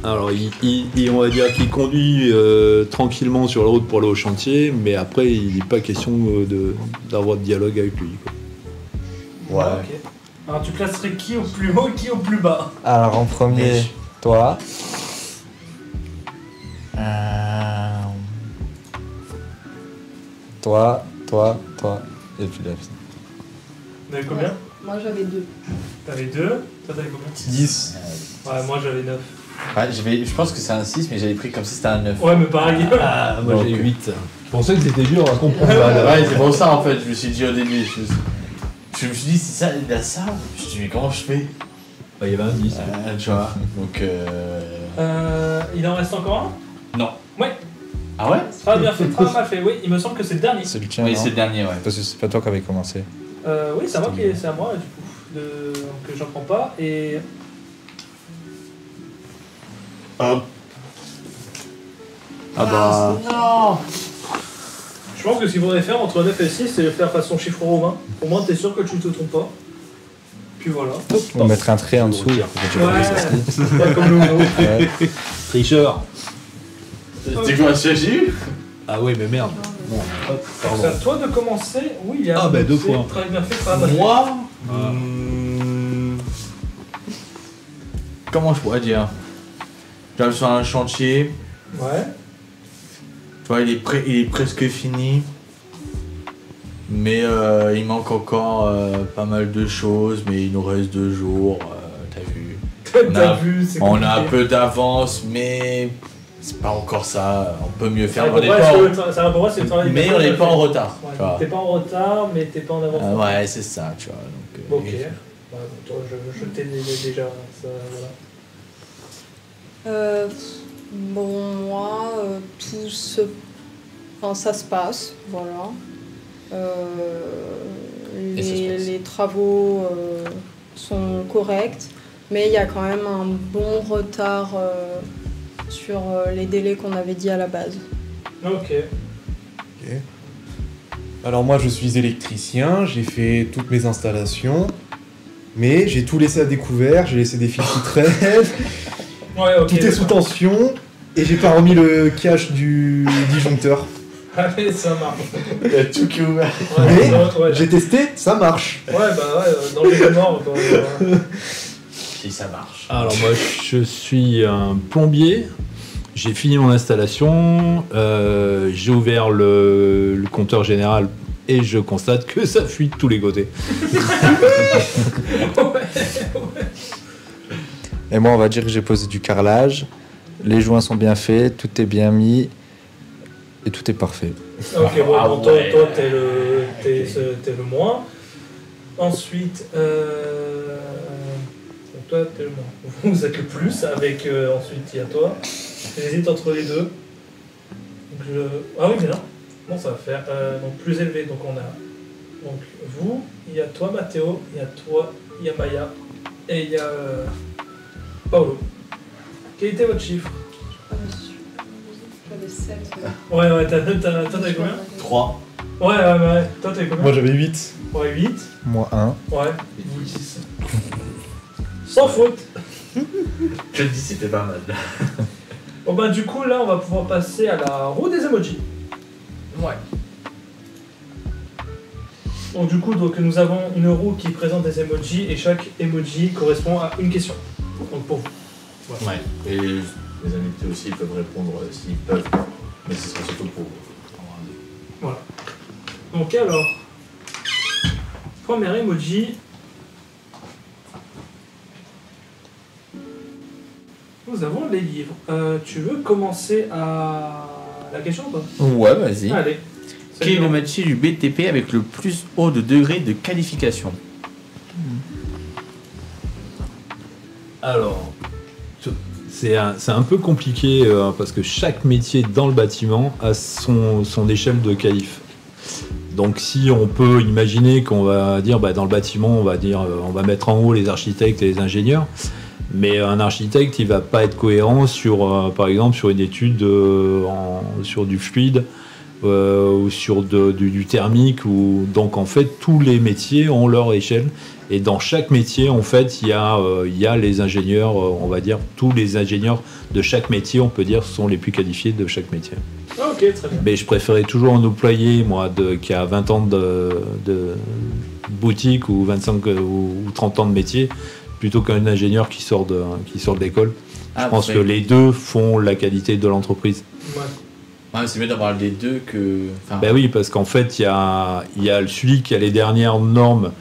Alors on va dire qu'il conduit tranquillement sur la route pour aller au chantier, mais après il n'est pas question d'avoir de dialogue avec lui. Quoi. Ouais. Ok. Alors tu classerais qui au plus haut et qui au plus bas? Alors en premier, toi. Toi. Et puis là. Vous avez combien? Moi j'avais 2. T'avais 2, toi t'avais combien? 10. Ouais, moi j'avais 9. Ouais, je pense que c'est un 6, mais j'avais pris comme si c'était un 9. Ouais, mais pareil. Ah, moi Donc, j'ai 8. Je pensais que c'était dur à comprendre. Ouais, c'est pour ça en fait, je me suis dit au début. Je me suis dit, c'est ça, il a ça. Je me suis dit, mais comment je fais? Bah, il y avait un 10. Tu vois, donc. Il en reste encore un? Non. Ouais. Ah ouais? Très bien fait, très mal fait. Oui, il me semble que c'est le dernier. C'est le tien. Oui, non c'est le dernier, ouais. Parce que c'est pas toi qui avais commencé. Oui, c'est à moi, c'est à moi, du coup. Que j'en prends pas. Et. Ah bah. Non! Je pense que ce qu'il faudrait faire entre 9 et 6, c'est faire façon chiffre romain. Au moins, t'es sûr que tu te trompes pas. Puis voilà. On mettrait un trait en dessous. Ouais, comme le Uno. Ouais. Tricheur. C'est quoi, j'ai eu? Ah oui, mais merde. Bon, hop, pardon. C'est à toi de commencer. Oui, il y a. Ah, bah, 2 fois. Très bien fait, pas mal. Moi? Comment je pourrais dire? J'arrive sur un chantier. Ouais. Tu vois, il est presque fini. Mais il manque encore pas mal de choses. Mais il nous reste 2 jours. T'as vu? T'as vu, c'est On a un compliqué. peu d'avance, mais c'est pas encore ça. On peut mieux faire. Ça On n'est va pas pour moi, c'est le travail. mais on n'est pas en retard. Ouais, tu vois. t'es pas en retard, mais t'es pas en avance. Ouais, c'est ça, tu vois. Donc, Ok. Bah, toi, je t'ai déjà. Ça, voilà. Bon, moi, tout se... Enfin, ça se passe, voilà. Les travaux sont corrects, mais il y a quand même un bon retard sur les délais qu'on avait dit à la base. Ok. Ok. Alors moi je suis électricien, j'ai fait toutes mes installations, mais j'ai tout laissé à découvert, j'ai laissé des fils qui traînent, Ouais, ok. tout est sous tension, et j'ai pas remis le cache du disjoncteur. Allez, ça marche. Il y a tout qui est ouvert. Mais ouais. j'ai testé, ça marche. Ouais, bah ouais, dans les mort. Si ça marche. Alors moi je suis un plombier, j'ai fini mon installation, j'ai ouvert le compteur général et je constate que ça fuit de tous les côtés. Et moi, on va dire que j'ai posé du carrelage. Les joints sont bien faits, tout est bien mis. Et tout est parfait. Ok, bon, Ah bon, ouais. toi t'es le moins. Ensuite, donc toi t'es le moins. Vous êtes le plus avec ensuite il y a toi. J'hésite entre les deux. Donc ah oui mais non. Bon ça va faire donc plus élevé. Donc on a donc vous, il y a toi Mathéo, il y a toi, il y a Maya et il y a Paolo. Quel était votre chiffre? J'avais 7. Ouais, toi t'avais combien? 3. Ouais, toi t'avais combien? Moi j'avais 8. Ouais, 8. Moi, 1. Ouais, vous 10. Sans faute. Je te dis, c'était pas mal. Bon bah du coup là on va pouvoir passer à la roue des emojis. Ouais. Donc du coup nous avons une roue qui présente des emojis et chaque emoji correspond à une question. Donc pour vous. Voilà. Ouais. Et les invités aussi peuvent répondre s'ils peuvent. Mais ce sera surtout pour vous. Voilà. Donc alors, premier emoji. Nous avons les livres. Tu veux commencer à la question ou pas? Ouais, vas-y. Allez. Quel est le métier du BTP avec le plus haut de degré de qualification? Alors, c'est un peu compliqué parce que chaque métier dans le bâtiment a son échelle de qualif. Donc si on peut imaginer qu'on va dire dans le bâtiment, on va mettre en haut les architectes et les ingénieurs, mais un architecte il va pas être cohérent sur par exemple sur une étude sur du fluide ou sur du thermique, donc en fait tous les métiers ont leur échelle. Et dans chaque métier, en fait, il y a les ingénieurs, on va dire, tous les ingénieurs de chaque métier, on peut dire, sont les plus qualifiés de chaque métier. Ok, très bien. Mais je préférais toujours un employé, moi, qui a 20 ans de boutique ou 25 ou 30 ans de métier, plutôt qu'un ingénieur qui sort de l'école. Je pense que les deux font la qualité de l'entreprise. Ouais, c'est mieux d'avoir les deux que... Ben oui, parce qu'en fait, il y a celui qui a les dernières normes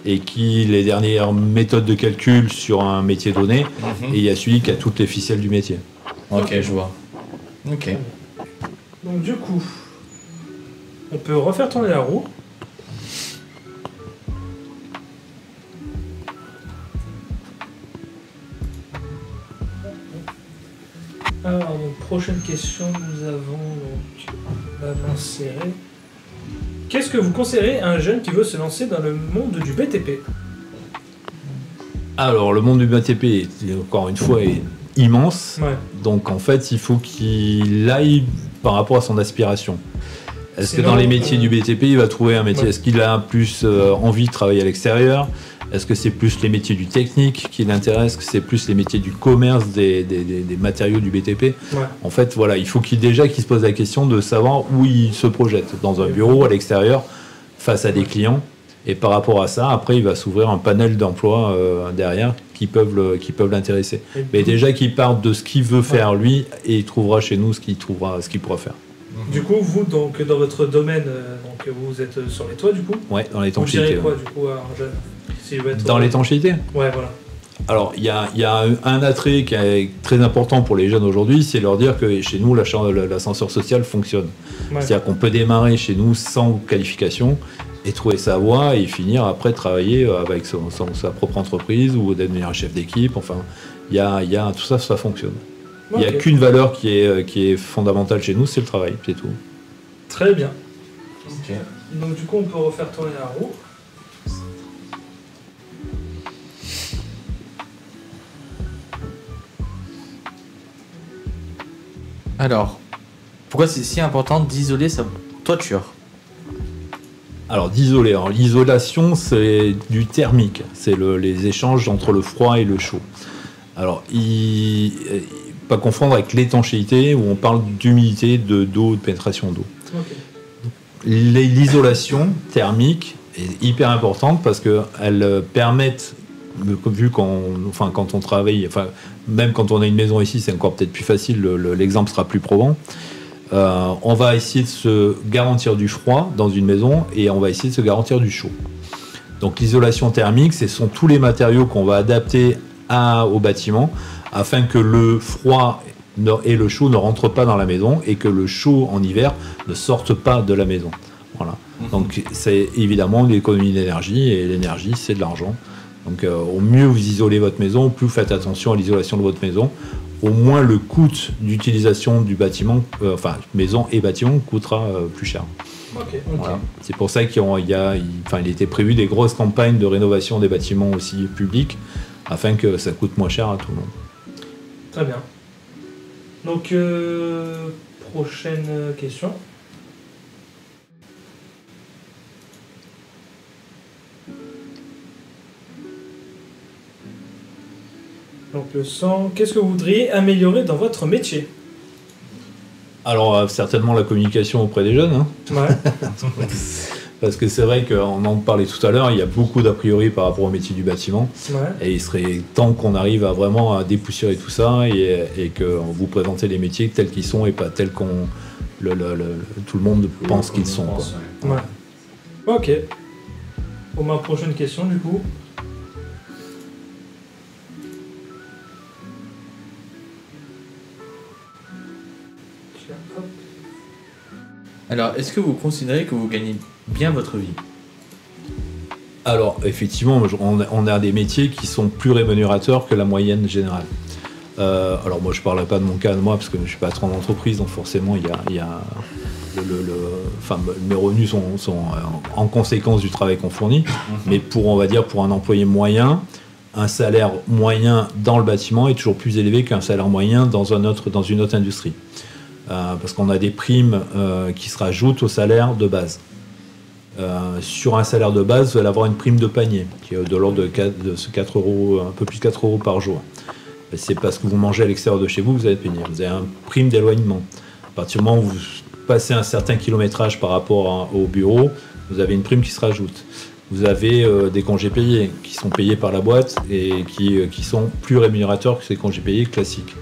et les dernières méthodes de calcul sur un métier donné, et il y a celui qui a toutes les ficelles du métier. Ok, je vois. Ok. Donc du coup, on peut refaire tourner la roue. Alors, donc, prochaine question, nous avons donc la main serrée. Qu'est-ce que vous conseillerez à un jeune qui veut se lancer dans le monde du BTP? Alors, le monde du BTP, encore une fois, est immense. Ouais. Donc, en fait, il faut qu'il aille par rapport à son aspiration. Est-ce que Sinon, dans les métiers du BTP, il va trouver un métier? Ouais. Est-ce qu'il a plus envie de travailler à l'extérieur? Est-ce que c'est plus les métiers du technique qui l'intéressent? Est-ce que c'est plus les métiers du commerce, des matériaux du BTP? Ouais. En fait, voilà, il faut qu'il se pose la question de savoir où il se projette. Dans un bureau, à l'extérieur, face à des clients. Et par rapport à ça, après, il va s'ouvrir un panel d'emplois derrière qui peuvent l'intéresser. Mais déjà qu'il parte de ce qu'il veut faire lui, et il trouvera chez nous ce qu'il pourra faire. Du coup, vous, donc, dans votre domaine, donc, vous êtes sur les toits, du coup? Ouais, dans Vous l'étanchéité. direz quoi, du coup, à un jeune s'il veut être, Dans l'étanchéité? Ouais, voilà. Alors, il y a un attrait qui est très important pour les jeunes aujourd'hui, c'est leur dire que chez nous, l'ascenseur social fonctionne. Ouais. C'est-à-dire qu'on peut démarrer chez nous sans qualification et trouver sa voie et finir après travailler avec sa propre entreprise ou devenir un chef d'équipe. Enfin, tout ça, ça fonctionne. Il n'y a Ok. qu'une valeur qui est fondamentale chez nous, c'est le travail, c'est tout. Très bien. Ok. Donc, du coup, on peut refaire tourner la roue. Alors, pourquoi c'est si important d'isoler sa toiture? Alors d'isoler, l'isolation c'est du thermique, c'est les échanges entre le froid et le chaud. Alors pas confondre avec l'étanchéité où on parle d'humidité, d'eau, de pénétration d'eau. L'isolation thermique est hyper importante parce qu'elle permettent, vu quand on travaille, même quand on a une maison ici, c'est encore peut-être plus facile, l'exemple sera plus probant. On va essayer de se garantir du froid dans une maison et on va essayer de se garantir du chaud. Donc l'isolation thermique, ce sont tous les matériaux qu'on va adapter au bâtiment afin que le froid et le chaud ne rentrent pas dans la maison et que le chaud en hiver ne sorte pas de la maison. Voilà. Donc c'est évidemment l'économie d'énergie et l'énergie c'est de l'argent. Donc au mieux vous isolez votre maison, au plus vous faites attention à l'isolation de votre maison, au moins le coût d'utilisation du bâtiment, maison et bâtiment, coûtera plus cher. Ok. Voilà. C'est pour ça il était prévu des grosses campagnes de rénovation des bâtiments aussi publics, afin que ça coûte moins cher à tout le monde. Très bien. Donc, prochaine question. Donc, le sang. Qu'est-ce que vous voudriez améliorer dans votre métier? Alors, certainement la communication auprès des jeunes. Hein. Ouais. Parce que c'est vrai qu'on en parlait tout à l'heure, il y a beaucoup d'a priori par rapport au métier du bâtiment. Ouais. Et il serait temps qu'on arrive à vraiment dépoussiérer tout ça et qu'on vous présente les métiers tels qu'ils sont et pas tels qu'on tout le monde pense qu'ils sont. Quoi. Ouais. Ok. Pour ma prochaine question, du coup. Hop. Alors, est-ce que vous considérez que vous gagnez bien votre vie? Alors, effectivement, on a des métiers qui sont plus rémunérateurs que la moyenne générale. Alors, moi, je ne parlerai pas de mon cas de moi, parce que je suis patron d'entreprise, donc forcément, il y a mes revenus sont en conséquence du travail qu'on fournit. Mais on va dire, pour un employé moyen, un salaire moyen dans le bâtiment est toujours plus élevé qu'un salaire moyen dans une autre industrie. Parce qu'on a des primes qui se rajoutent au salaire de base. Sur un salaire de base, vous allez avoir une prime de panier qui est de l'ordre de 4 euros, un peu plus de 4 euros par jour. C'est parce que vous mangez à l'extérieur de chez vous, vous allez payer. Vous avez une prime d'éloignement. À partir du moment où vous passez un certain kilométrage par rapport au bureau, vous avez une prime qui se rajoute. Vous avez des congés payés qui sont payés par la boîte et qui sont plus rémunérateurs que ces congés payés classiques.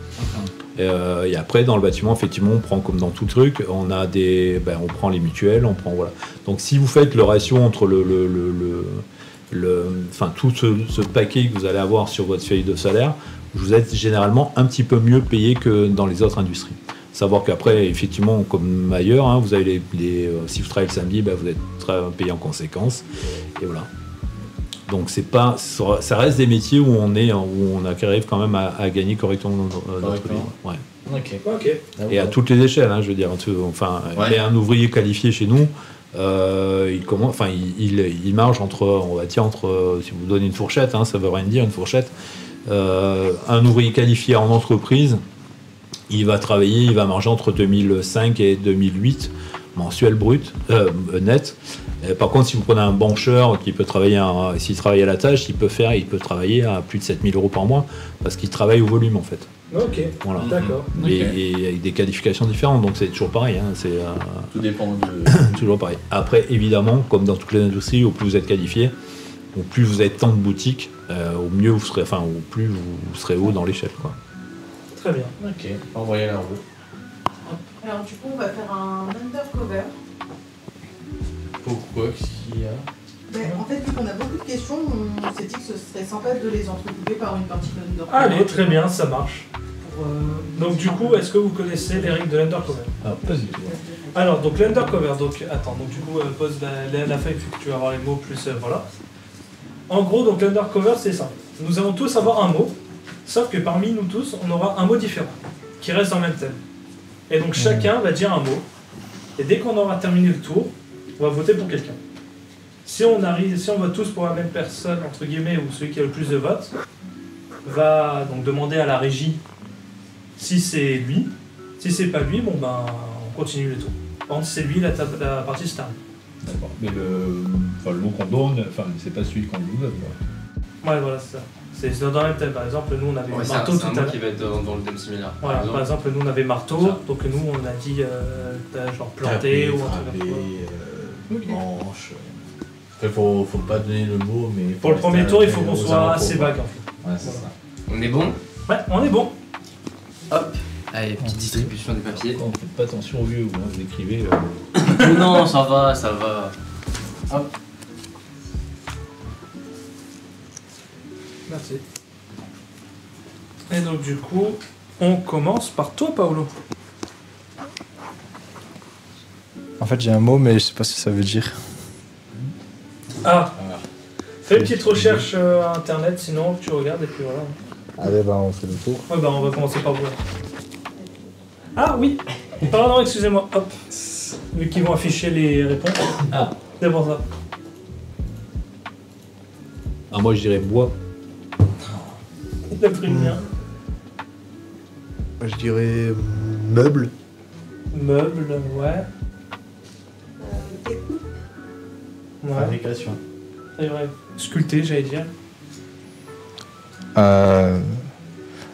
Et après, dans le bâtiment, effectivement, on prend comme dans tout truc, on prend les mutuelles, voilà. Donc, si vous faites le ratio entre tout ce paquet que vous allez avoir sur votre feuille de salaire, vous êtes généralement un petit peu mieux payé que dans les autres industries. Savoir qu'après, effectivement, comme ailleurs, vous avez si vous travaillez le samedi, vous êtes payé en conséquence. Et voilà. Donc ça reste des métiers où on arrive quand même à gagner correctement notre vie. Ouais. Ok. Et à toutes les échelles, je veux dire. Et un ouvrier qualifié chez nous, il marge entre, si vous donnez une fourchette, ça veut rien dire une fourchette. Un ouvrier qualifié en entreprise, il va marger entre 2005 et 2008 mensuel brut, net. Par contre, si vous prenez un bancheur qui peut travailler, s'il travaille à la tâche, il peut travailler à plus de 7 000 euros par mois parce qu'il travaille au volume en fait. Ok, voilà. D'accord. Et avec des qualifications différentes, donc c'est toujours pareil. Tout dépend de... toujours pareil. Après, évidemment, comme dans toutes les industries, au plus vous êtes qualifié, au plus vous êtes tant de boutiques, au mieux vous serez, au plus vous serez haut dans l'échelle, quoi. Très bien. Ok, envoyez la roue. Alors du coup, on va faire un undercover. Pourquoi? Qu'est-ce qu'il y a? En fait, vu qu'on a beaucoup de questions, on s'est dit que ce serait sympa de les entrecouper par une partie de l'undercover. Allez, très bien, ça marche. Donc du coup, est-ce que vous connaissez les règles de l'undercover? Pas du tout. Alors, donc l'undercover, pose la feuille, puis que tu vas avoir les mots plus voilà. En gros, donc l'undercover, c'est ça. Nous allons tous avoir un mot, sauf que parmi nous tous, on aura un mot différent, qui reste dans le même thème. Et donc chacun va dire un mot, et dès qu'on aura terminé le tour, on va voter pour quelqu'un. Si on vote tous pour la même personne, entre guillemets, ou celui qui a le plus de votes, va donc demander à la régie si c'est lui. Si c'est pas lui, on continue le tour. Par contre, si c'est lui, la partie se termine. D'accord. Mais le mot qu'on donne, c'est pas celui qu'on nous donne. Ouais, voilà, c'est ça. C'est dans le même thème. Par exemple, nous, on avait marteau tout à l'heure. C'est un mot qui va être dans le thème similaire. Voilà, par exemple, nous, on avait marteau, donc nous, on a dit genre planté ou un truc comme ça. Manche. Faut pas donner le mot, mais... Pour le premier tour, il faut qu'on soit assez vague, en fait. Ouais, c'est ça. On est bon? Ouais, on est bon. Hop. Allez, petite distribution des papiers. Faites pas attention aux vieux, vous écrivez... Non, ça va. Hop. Merci. Et donc du coup, on commence par toi, Paolo. En fait, j'ai un mot, mais je sais pas ce que ça veut dire. Ah. Fais une petite recherche internet, sinon tu regardes et puis voilà. Allez, on fait le tour. Ouais, on va commencer par vous. Ah oui. Pardon, excusez-moi. Hop. Vu qu'ils vont afficher les réponses. Ah. C'est pour ça. Ah, moi je dirais bois. Il a pris le mien. Moi, je dirais meuble. Meuble, ouais. Ouais. Fabrication. C'est vrai. Sculpté, j'allais dire.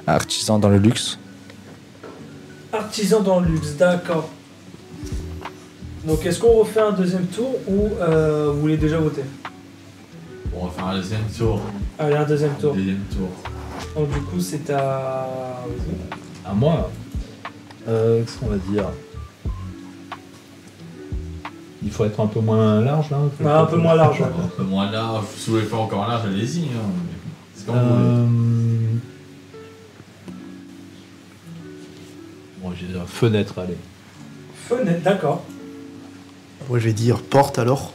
Artisan dans le luxe. Artisan dans le luxe, d'accord. Donc est-ce qu'on refait un deuxième tour ou vous voulez déjà voter? On va faire un deuxième tour. Allez, un deuxième tour. Donc du coup c'est à... À moi. Qu'est-ce qu'on va dire? Il faut être un peu moins large là. Un peu moins large. Un peu moins large. Si vous voulez faire encore large, allez-y. C'est comme vous voulez. Bon, j'ai une fenêtre, allez. Fenêtre, d'accord. Moi, je vais dire porte alors.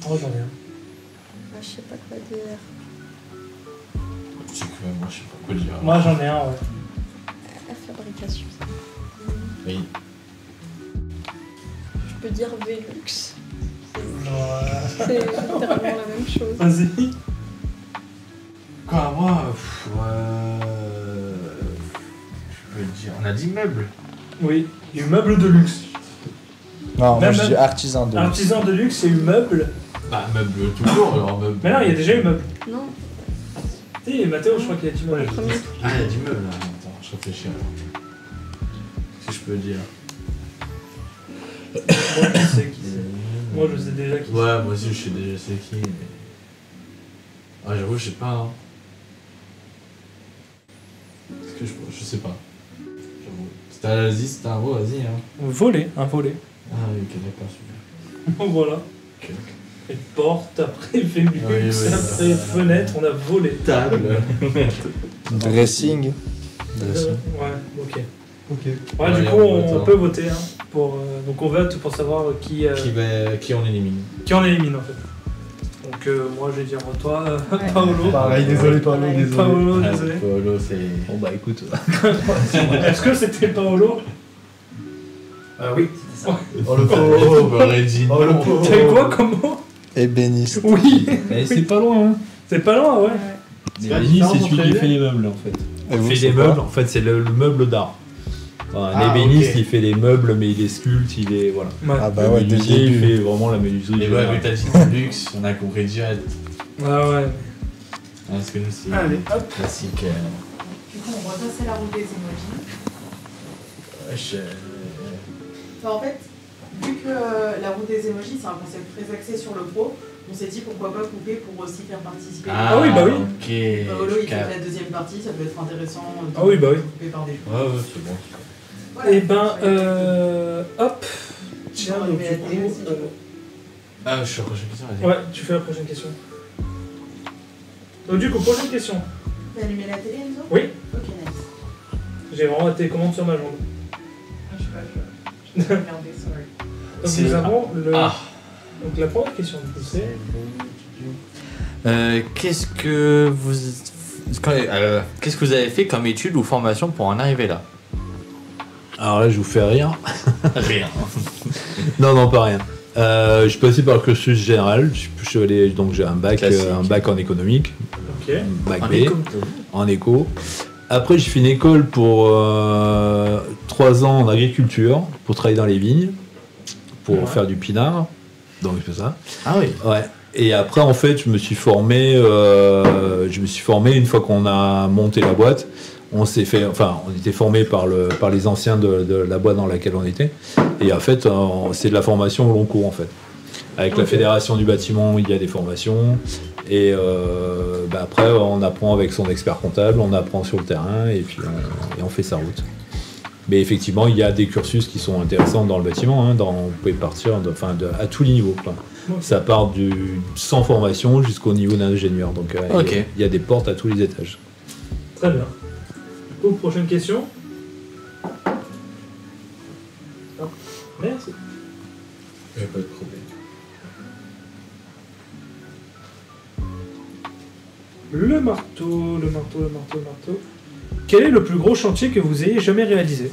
Oh, j'en ai un. Je sais pas quoi dire. C'est que moi, je sais pas quoi dire. Moi, j'en ai un, ouais. La fabrication. Oui. Je peux dire Velux. Ouais. C'est littéralement la même chose. Vas-y. Quoi, moi je peux dire. On a dit meuble. Oui, il y a eu meuble de luxe. Non, moi Même- je dis artisan de luxe. Artisan de luxe et eu meuble. Bah, meuble toujours, alors meuble. Mais non, il y a déjà eu meuble. Non. Si, Mathéo, je crois qu'il a dit meuble. Ah, il y a du meuble là. Attends, je réfléchis alors. Qu'est-ce que je peux dire? Moi, je sais qui c'est. Moi, je sais déjà qui c'est. Ouais, moi aussi, je sais déjà c'est qui. Mais... Ah, j'avoue, je sais pas. Hein. Est-ce que je sais pas. J'avoue. C'était à l'Asie, c'était un mot, vas-y. Hein. Volet, un volet. Ah, oui, ok, d'accord, super. Voilà. Ok. Et porte, après Velux, Oui, oui, après fenêtre, on a volé. Table. Dressing. Ouais, ok. Ok. Ouais, Ouais, du coup, on vote, on hein. peut voter. Hein, pour, donc on vote pour savoir qui Qui on élimine. on élimine en fait. Donc moi je vais dire toi, Paolo. Pareil, désolé, Paolo, désolé. Paolo, Ah, désolé. Paolo, c'est. Bon bah écoute. Est-ce que c'était Paolo? Oui, c'était ça. Oh le Oh, pauvre. bah, Reggie. Oh le pauvre. T'avais quoi comme mot? Ébéniste. Oui. Eh, c'est pas loin, hein. C'est pas loin, ouais. Mais pas la Béni, c'est différence celui entre qui les fait deux les meubles en fait. Et vous, Il fait c'est des quoi meubles, en fait, c'est le meuble d'art. Voilà, Ah, un ébéniste, ok. il fait les meubles, mais il les sculpte, il est. Voilà. Ouais. Ah bah Le ouais, dès le menuisier, il début. fait vraiment la menuiserie. Mais du ouais, verre. vu t'as dit luxe, on a compris direct. Ah ouais. Parce que nous, c'est Allez, hop. classique. Du coup, on repasse à la roue des emojis. Enfin, en fait, vu que la roue des emojis, c'est un concept très axé sur le pro, on s'est dit pourquoi pas couper pour aussi faire participer. Ah oui, bah oui. Ok. Paolo, il fait la deuxième partie, ça peut être intéressant. Ah oui, bah oui. Couper par des Ouais, ouais, c'est bon. Voilà. Et ben, hop. Tiens, On donc met du la télé coup. aussi, tu vois. Ah, je suis à la prochaine question, vas-y. Ouais, tu fais la prochaine question. Donc du coup, prochaine question. T'as allumé la télé, Enzo? Oui. Ok, nice. J'ai vraiment été commande sur ma jambe. Je sais pas, je vais regarder, sorry. Donc C'est- nous avons le. Ah. Donc la première question, du coup, c'est. Qu'est-ce que vous. Qu'est-ce que vous avez fait comme étude ou formation pour en arriver là? Alors là, je vous fais rire. Rien. Non, pas rien. Je suis passé par le cursus général. Je suis allé, donc j'ai un bac en économique, Ok. bac En B, éco. en éco. Après, j'ai fait une école pour 3 ans en agriculture, pour travailler dans les vignes, pour Ouais. faire du pinard. Donc, je fais ça. Ah oui. Ouais. Et après, en fait, je me suis formé une fois qu'on a monté la boîte. On était formé par les anciens de la boîte dans laquelle on était. Et en fait, c'est de la formation au long cours, en fait. Avec la Ok. fédération du bâtiment, il y a des formations. Et après, on apprend avec son expert comptable, on apprend sur le terrain, et puis on fait sa route. Mais effectivement, il y a des cursus qui sont intéressants dans le bâtiment. Hein, vous pouvez partir à tous les niveaux, quoi. Ok. Ça part sans formation jusqu'au niveau d'ingénieur. Donc, Ok. il y a des portes à tous les étages. Très bien. Du coup, prochaine question. Hop. Merci. Il n'y a pas de problème. Le marteau. Quel est le plus gros chantier que vous ayez jamais réalisé?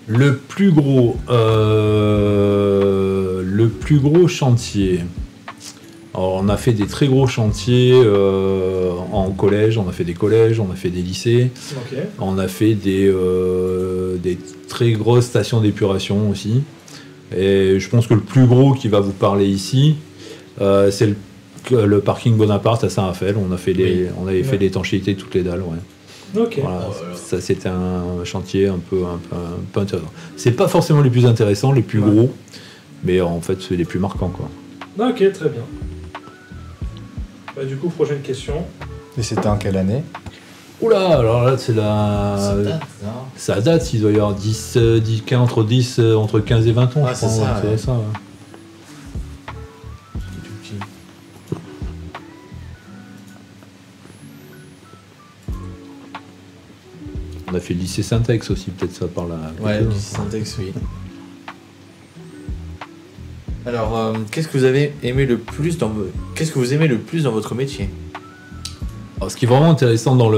Le plus gros chantier. Alors, on a fait des très gros chantiers en collège, on a fait des collèges, on a fait des lycées, Ok. on a fait des très grosses stations d'épuration aussi. Et je pense que le plus gros qui va vous parler ici, c'est le parking Bonaparte à Saint-Raphaël. On avait fait l'étanchéité de toutes les dalles. Ouais. Ok. Voilà, ça c'était un chantier un peu intéressant. C'est pas forcément les plus intéressants, les plus gros, mais en fait c'est les plus marquants, quoi. Ok, très bien. Bah, du coup, prochaine question. Et c'était en quelle année? Oula, alors là c'est la. Ça date, hein. Ça date, il doit y avoir entre 15 et 20 ans. Ouais, je c'est crois, ça, ouais. ça, ouais. Tout petit. On a fait le lycée Syntex aussi, peut-être ça parle à... Ouais, quelqu'un. du syntaxe, oui. Alors, qu'est-ce que vous aimez le plus dans votre métier? Alors, ce qui est vraiment intéressant dans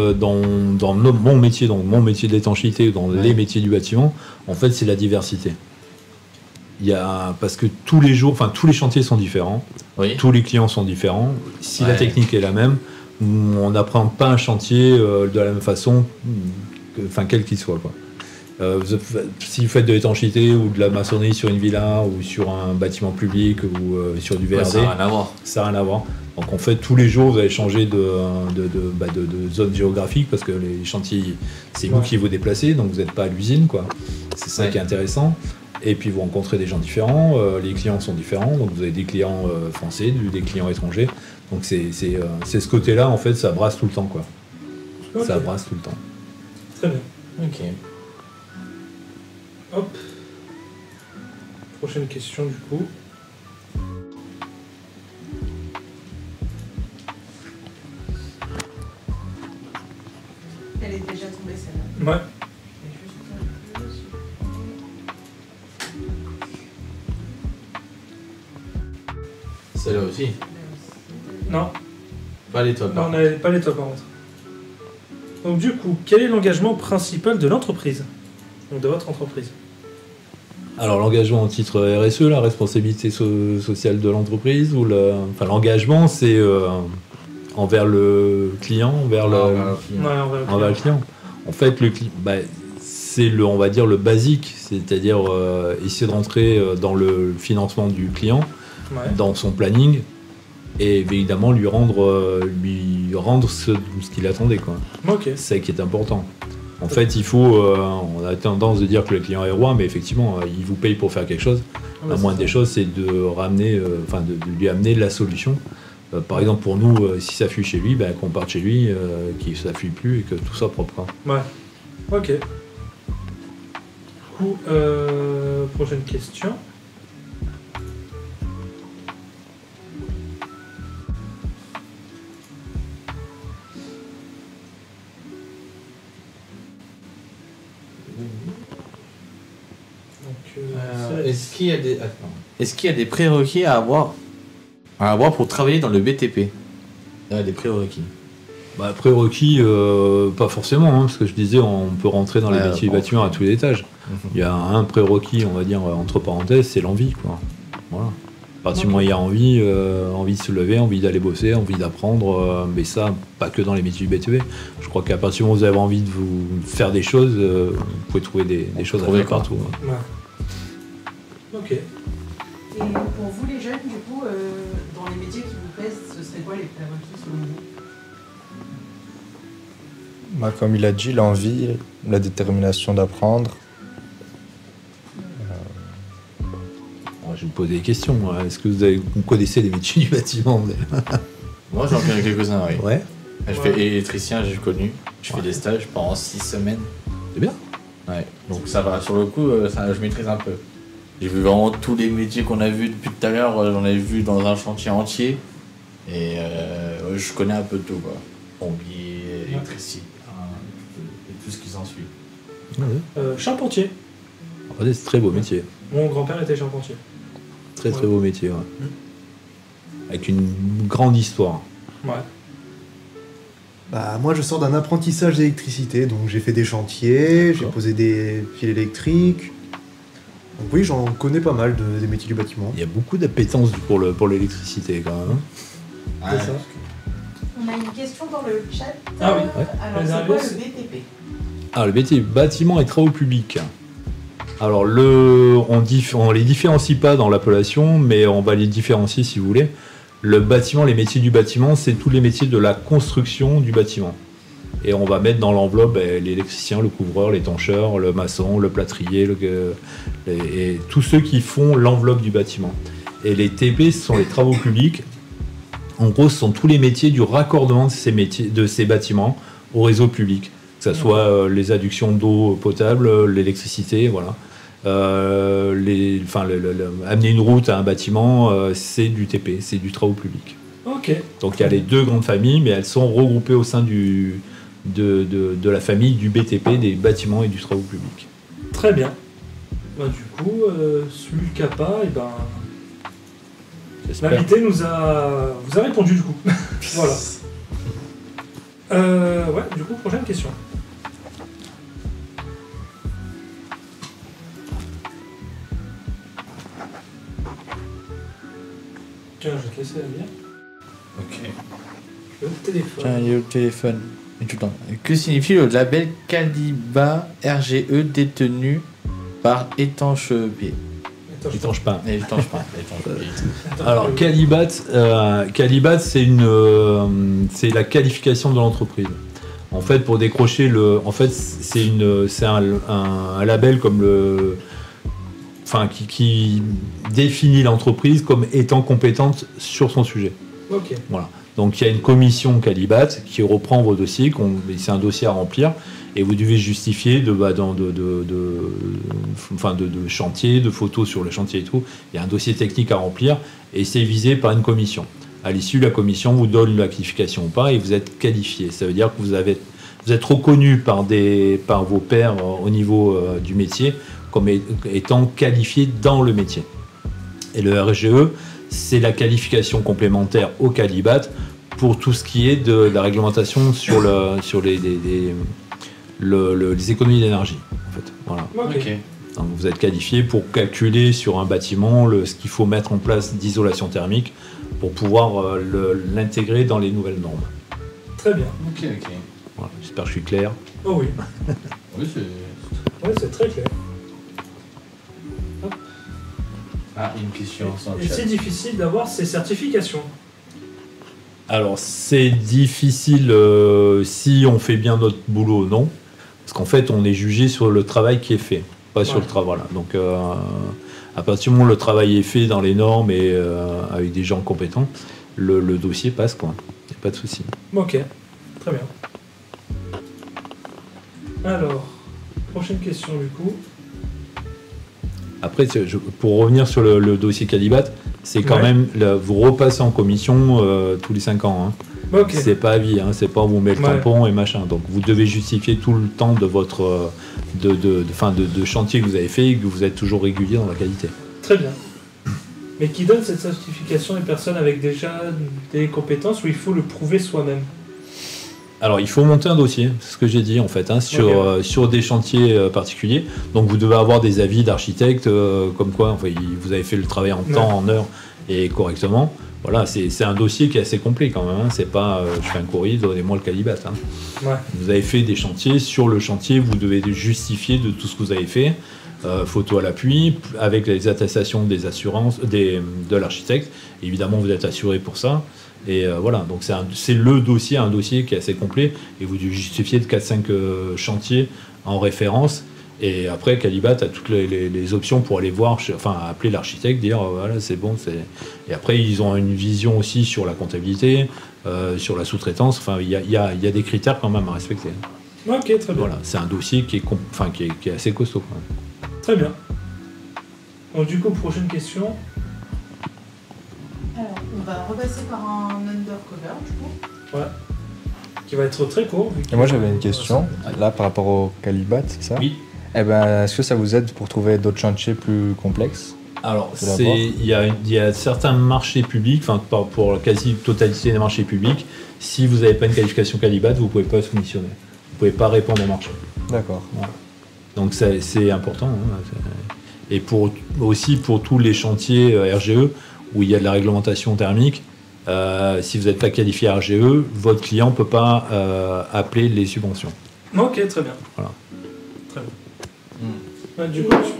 mon métier, donc mon métier de l'étanchéité, dans les métiers du bâtiment, en fait, c'est la diversité. Parce que tous les jours, enfin tous les chantiers sont différents, tous les clients sont différents. Si la technique est la même, on n'apprend pas un chantier de la même façon, quel qu'il soit, quoi. Si vous faites de l'étanchéité ou de la maçonnerie sur une villa ou sur un bâtiment public ou sur du VRD, ça n'a rien à voir. Ça n'a rien à voir. Donc en fait, tous les jours, vous allez changer de zone géographique parce que les chantiers, c'est vous qui vous déplacez, donc vous n'êtes pas à l'usine, quoi. C'est ça qui est intéressant. Et puis vous rencontrez des gens différents, les clients sont différents, donc vous avez des clients français, des clients étrangers. Donc c'est ce côté-là, en fait, ça brasse tout le temps, quoi. Okay. Ça brasse tout le temps. Très bien. Ok. Hop. Prochaine question, du coup. Elle est déjà tombée, celle-là. Ouais. Celle-là aussi? Non. Pas les tops. Non, on n'avait pas les tops, par contre. Donc du coup, quel est l'engagement principal de l'entreprise? Donc de votre entreprise? Alors l'engagement au titre RSE, la responsabilité sociale de l'entreprise, ou l'engagement, c'est envers le client, envers le client. En fait, c'est on va dire le basique, c'est-à-dire essayer de rentrer dans le financement du client, dans son planning, et évidemment lui rendre ce qu'il attendait, quoi. Okay. C'est ça qui est important. En fait, il faut. On a tendance de dire que le client est roi, mais effectivement, il vous paye pour faire quelque chose. La moindre des choses, c'est de ramener, de lui amener la solution. Par exemple, pour nous, si ça fuit chez lui, qu'on parte chez lui, qu'il ça fuit plus et que tout soit propre, quoi. Ouais. Ok. Du coup, prochaine question. Est-ce qu'il y a des prérequis à avoir pour travailler dans le BTP? Des prérequis. Prérequis, pas forcément, hein, parce que je disais, on peut rentrer dans les métiers du bâtiment à tous les étages. Il y a un prérequis, on va dire, entre parenthèses, c'est l'envie, quoi. Voilà. À partir du moment où il y a envie de se lever, envie d'aller bosser, envie d'apprendre, mais ça, pas que dans les métiers du BTP. Je crois qu'à partir du moment où vous avez envie de vous faire des choses, vous pouvez trouver des choses à faire partout. Ouais. Ok. Et pour vous les jeunes, du coup, dans les métiers qui vous plaisent, ce serait quoi les prérequis selon vous? Comme il a dit, l'envie, la détermination d'apprendre. Je vais vous poser des questions. Est-ce que vous connaissez les métiers du bâtiment? Moi, j'en connais quelques-uns, oui. Ouais. Je fais électricien, j'ai connu. Je fais des stages pendant 6 semaines. C'est bien. Ouais. Donc ça va, sur le coup, je maîtrise un peu. J'ai vu vraiment tous les métiers qu'on a vus depuis tout à l'heure. J'en ai vu dans un chantier entier. Et je connais un peu tout, quoi. Plombier, électricien, et tout ce qui s'ensuit. Charpentier. C'est un très beau métier. Mon grand-père était charpentier. Très beau métier, ouais. Avec une grande histoire. Ouais. Moi, je sors d'un apprentissage d'électricité, donc j'ai fait des chantiers, j'ai posé des fils électriques. Donc oui, j'en connais pas mal des métiers du bâtiment. Il y a beaucoup d'appétence pour l'électricité, quand même. C'est ça. On a une question dans le chat. Ah oui. Alors, c'est quoi le BTP? Le BTP, bâtiment et travaux publics. Alors, on les différencie pas dans l'appellation, mais on va les différencier si vous voulez. Le bâtiment, les métiers du bâtiment, c'est tous les métiers de la construction du bâtiment. Et on va mettre dans l'enveloppe l'électricien, le couvreur, l'étancheur, le maçon, le plâtrier, et tous ceux qui font l'enveloppe du bâtiment. Et les TP, ce sont les travaux publics. En gros, ce sont tous les métiers du raccordement de ces bâtiments au réseau public. Que ce soit les adductions d'eau potable, l'électricité, voilà. Amener une route à un bâtiment, c'est du TP, c'est du travaux public. Ok. Donc il y a les deux grandes familles, mais elles sont regroupées au sein de la famille du BTP, des bâtiments et du travaux publics. Très bien. Bah, du coup, celui qui n'a pas, et ben, J'espère. l'invité vous a répondu du coup. Voilà. Ouais, du coup, prochaine question. Tiens, je vais te laisser la lire. Ok. Le téléphone. Tiens, il y a le téléphone. Et tout le temps. Que signifie le label Calibat RGE détenu par Étanche P? Étanche Pain. Étanche Pain. Alors, Calibat, c'est la qualification de l'entreprise. En fait, pour décrocher c'est un label comme qui définit l'entreprise comme étant compétente sur son sujet. Ok. Voilà. Donc, il y a une commission Calibat qui reprend vos dossiers. C'est un dossier à remplir. Et vous devez justifier de chantier, de photos sur le chantier et tout. Il y a un dossier technique à remplir et c'est visé par une commission. À l'issue, la commission vous donne la qualification ou pas et vous êtes qualifié. Ça veut dire que vous êtes reconnu par vos pairs au niveau du métier comme étant qualifié dans le métier. Et le RGE, c'est la qualification complémentaire au Calibat pour tout ce qui est de la réglementation sur les économies d'énergie. En fait. Voilà. Ok. Donc vous êtes qualifié pour calculer sur un bâtiment ce qu'il faut mettre en place d'isolation thermique pour pouvoir l'intégrer dans les nouvelles normes. Très bien. Ok. Voilà. J'espère que je suis clair. Oh oui. Oui, Ouais, c'est très clair. Ah, une question sans Et chat. c'est difficile d'avoir ces certifications. Alors c'est difficile si on fait bien notre boulot, non. Parce qu'en fait on est jugé sur le travail qui est fait, pas sur le travail. Voilà. Donc à partir du moment où le travail est fait dans les normes et avec des gens compétents, le dossier passe quoi. Il n'y a pas de souci. Ok, très bien. Alors, prochaine question du coup. Après, pour revenir sur le dossier Calibat, c'est quand même, vous repassez en commission tous les 5 ans. Hein. Ok. C'est pas à vie, hein, c'est pas vous mettez le tampon et machin. Donc vous devez justifier tout le temps de votre de chantier que vous avez fait et que vous êtes toujours régulier dans la qualité. Très bien. Mais qui donne cette certification des personnes avec déjà des compétences où il faut le prouver soi-même? Alors il faut monter un dossier, c'est ce que j'ai dit en fait, hein, sur des chantiers particuliers. Donc vous devez avoir des avis d'architectes comme quoi vous avez fait le travail en temps, en heure et correctement. Voilà, c'est un dossier qui est assez complet quand même. Hein. C'est pas je fais un courrier, donnez-moi le Calibat. Hein. Ouais. Vous avez fait des chantiers, sur le chantier vous devez justifier de tout ce que vous avez fait. Photo à l'appui, avec les attestations des assurances de l'architecte. Évidemment vous êtes assuré pour ça. Et voilà, donc c'est un dossier qui est assez complet et vous justifiez de 4-5 chantiers en référence. Et après, Calibat a toutes les options pour aller voir, appeler l'architecte, dire voilà, c'est bon. Et après, ils ont une vision aussi sur la comptabilité, sur la sous-traitance. Enfin, il y a des critères quand même à respecter. Ok, très bien. Voilà, c'est un dossier qui est assez costaud. Quand même. Très bien. Donc, du coup, prochaine question. Alors, on va repasser par un undercover, du coup. Ouais. Qui va être très court. Et moi, j'avais une question, là, par rapport au Calibat, c'est ça? Oui. Eh ben, est-ce que ça vous aide pour trouver d'autres chantiers plus complexes? Alors, il y a certains marchés publics, pour la quasi-totalité des marchés publics, si vous n'avez pas une qualification Calibat, vous ne pouvez pas soumissionner. Vous ne pouvez pas répondre au marché. D'accord. Voilà. Donc, c'est important. Hein. Et aussi pour tous les chantiers RGE, où il y a de la réglementation thermique, si vous n'êtes pas qualifié RGE, votre client ne peut pas appeler les subventions. Ok, très bien. Voilà. Très bien.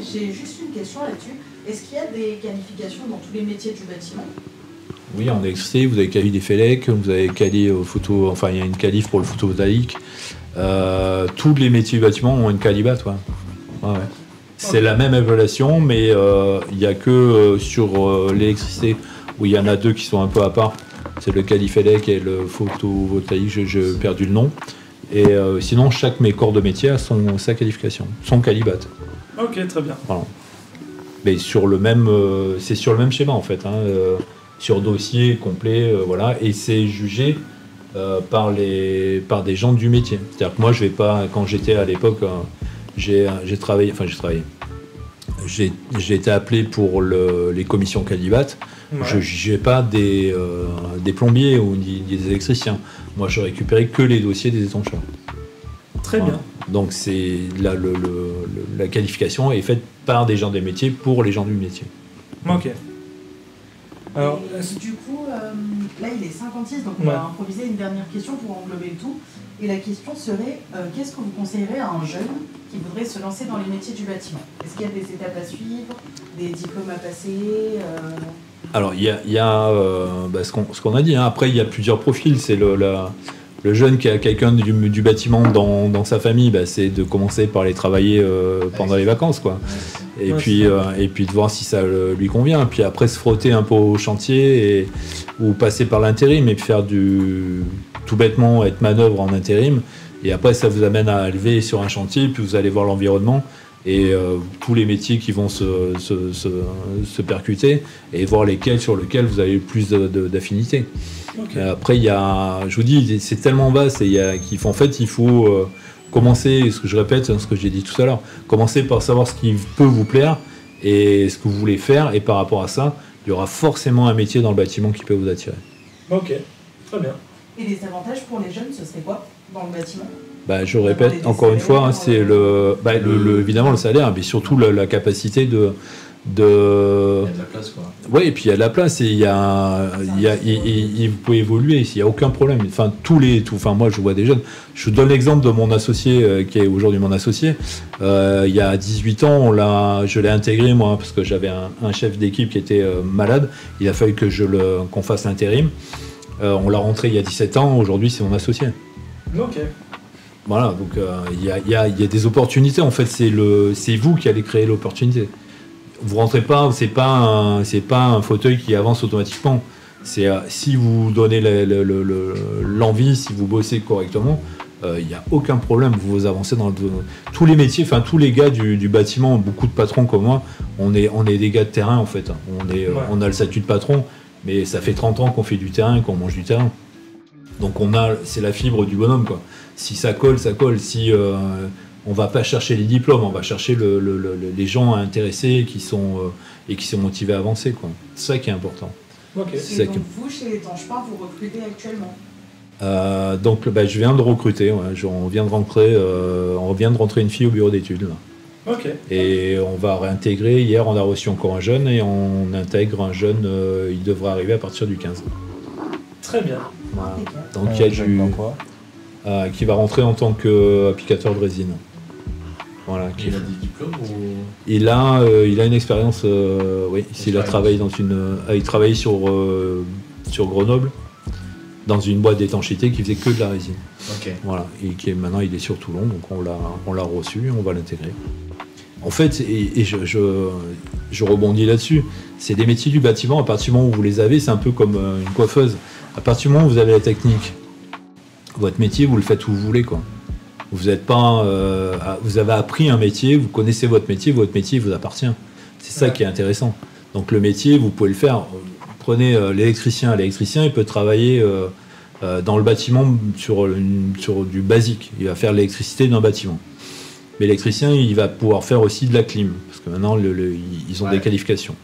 J'ai juste une question là-dessus. Est-ce qu'il y a des qualifications dans tous les métiers du bâtiment? Oui, en électricité, vous avez quali des FELEC, vous avez quali photo, il y a une qualif pour le photovoltaïque. Tous les métiers du bâtiment ont une Calibat, ouais. C'est la même évaluation, mais il n'y a que sur l'électricité où il y en a deux qui sont un peu à part. C'est le quali-FELEC et le photovoltaïque, j'ai perdu le nom. Et sinon, chaque corps de métier a sa qualification, son Calibat. Ok, très bien. Voilà. Mais c'est sur le même schéma en fait, hein, sur dossier complet, voilà, et c'est jugé par des gens du métier. C'est-à-dire que moi, je vais pas, quand j'étais à l'époque, j'ai travaillé. J'ai été appelé pour les commissions Calibat. Ouais. Je n'ai pas des plombiers ou des électriciens. Moi, je récupérais que les dossiers des étancheurs. Très bien. Donc, la qualification est faite par des gens des métiers pour les gens du métier. Ok. Alors, Du coup, là il est 56, donc on Ouais. va improviser une dernière question pour englober le tout. Et la question serait, qu'est-ce que vous conseillerez à un jeune qui voudrait se lancer dans les métiers du bâtiment? Est-ce qu'il y a des étapes à suivre, des diplômes à passer Alors, il y a ce qu'on a dit. Hein. Après, il y a plusieurs profils. C'est le jeune qui a quelqu'un du bâtiment dans sa famille, c'est de commencer par aller travailler pendant les vacances, quoi. Et puis de voir si ça lui convient. Puis après, se frotter un peu au chantier ou passer par l'intérim et puis faire tout bêtement être manœuvre en intérim. Et après, ça vous amène à lever sur un chantier, puis vous allez voir l'environnement et tous les métiers qui vont se percuter et voir sur lesquels vous avez le plus d'affinité. Ok. Après, je vous dis, c'est tellement vaste il faut commencer, ce que je répète, ce que j'ai dit tout à l'heure, commencer par savoir ce qui peut vous plaire et ce que vous voulez faire, et par rapport à ça, il y aura forcément un métier dans le bâtiment qui peut vous attirer. Ok, très bien. Et les avantages pour les jeunes, ce serait quoi dans le bâtiment? Je répète encore une fois, c'est évidemment le salaire, mais surtout la capacité de Il y a de la place, quoi. Oui, et puis il y a de la place et vous pouvez évoluer, il n'y a aucun problème. Enfin, moi je vois des jeunes. Je vous donne l'exemple de mon associé, qui est aujourd'hui mon associé. Il y a 18 ans, je l'ai intégré, moi, parce que j'avais un chef d'équipe qui était malade. Il a fallu qu'on fasse l'intérim. On l'a rentré il y a 17 ans, aujourd'hui c'est mon associé. Ok. Voilà, donc il y a des opportunités. En fait, c'est vous qui allez créer l'opportunité. Vous rentrez pas, c'est pas un fauteuil qui avance automatiquement. C'est si vous donnez l'envie, si vous bossez correctement, il n'y a aucun problème. Vous avancez dans tous les métiers, enfin tous les gars du bâtiment, beaucoup de patrons comme moi, on est des gars de terrain en fait. On a le statut de patron, mais ça fait 30 ans qu'on fait du terrain et qu'on mange du terrain. Donc c'est la fibre du bonhomme, quoi. Si ça colle, ça colle. Si on va pas chercher les diplômes, on va chercher les gens intéressés qui sont motivés à avancer, quoi. C'est ça qui est important. Ok. Et donc vous, chez les Tanchepins, vous recrutez actuellement? Je viens de recruter. Ouais. On vient de rentrer une fille au bureau d'études. Là. Ok. Et on va réintégrer. Hier, on a reçu encore un jeune et on intègre un jeune. Il devra arriver à partir du 15. Très bien. Voilà. Donc il y a qui va rentrer en tant qu'applicateur de résine. Voilà. Il a des diplômes ou... Il a une expérience. Oui, il a travaillé il travaillait sur Grenoble dans une boîte d'étanchéité qui faisait que de la résine. Ok. Voilà. Et maintenant il est sur Toulon, donc on l'a reçu, on va l'intégrer. En fait, je rebondis là-dessus. C'est des métiers du bâtiment. À partir du moment où vous les avez, c'est un peu comme une coiffeuse. À partir du moment où vous avez la technique, votre métier, vous le faites où vous voulez, quoi. Vous avez appris un métier, vous connaissez votre métier vous appartient. C'est ça qui est intéressant. Donc le métier, vous pouvez le faire. Prenez l'électricien. L'électricien, il peut travailler dans le bâtiment sur du basique. Il va faire l'électricité d'un bâtiment. Mais l'électricien, il va pouvoir faire aussi de la clim, parce que maintenant, ils ont des qualifications.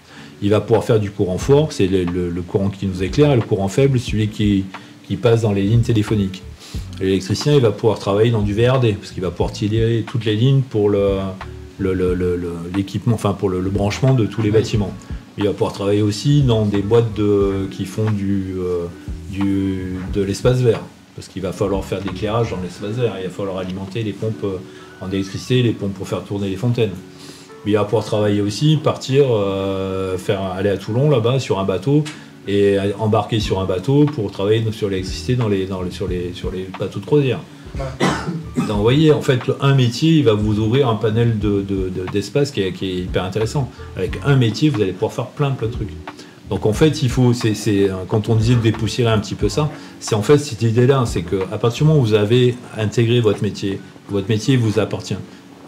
Il va pouvoir faire du courant fort, c'est le courant qui nous éclaire, et le courant faible, celui qui passe dans les lignes téléphoniques. L'électricien, il va pouvoir travailler dans du VRD, parce qu'il va pouvoir tirer toutes les lignes pour l'équipement, enfin pour le branchement de tous les bâtiments. Il va pouvoir travailler aussi dans des boîtes qui font de l'espace vert, parce qu'il va falloir faire de l'éclairage dans l'espace vert, il va falloir alimenter les pompes en électricité, les pompes pour faire tourner les fontaines. Mais il va pouvoir travailler aussi, partir, aller à Toulon là-bas sur un bateau, et embarquer sur un bateau pour travailler sur l'électricité sur les bateaux de croisière. Ouais. Donc vous voyez, en fait, un métier, il va vous ouvrir un panel d'espace qui est hyper intéressant. Avec un métier, vous allez pouvoir faire plein de trucs. Donc en fait, quand on disait de dépoussiérer un petit peu ça, c'est en fait cette idée-là, c'est qu'à partir du moment où vous avez intégré votre métier vous appartient,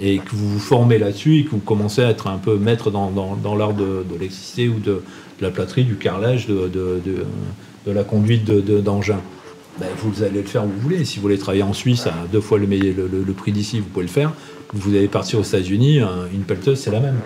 et que vous vous formez là-dessus, et que vous commencez à être un peu maître dans l'art de l'électricité ou de la plâtrerie, du carrelage, de la conduite d'engins. vous allez le faire où vous voulez. Si vous voulez travailler en Suisse à 2 fois le prix d'ici, vous pouvez le faire. Vous allez partir aux États-Unis, une pelleteuse, c'est la même.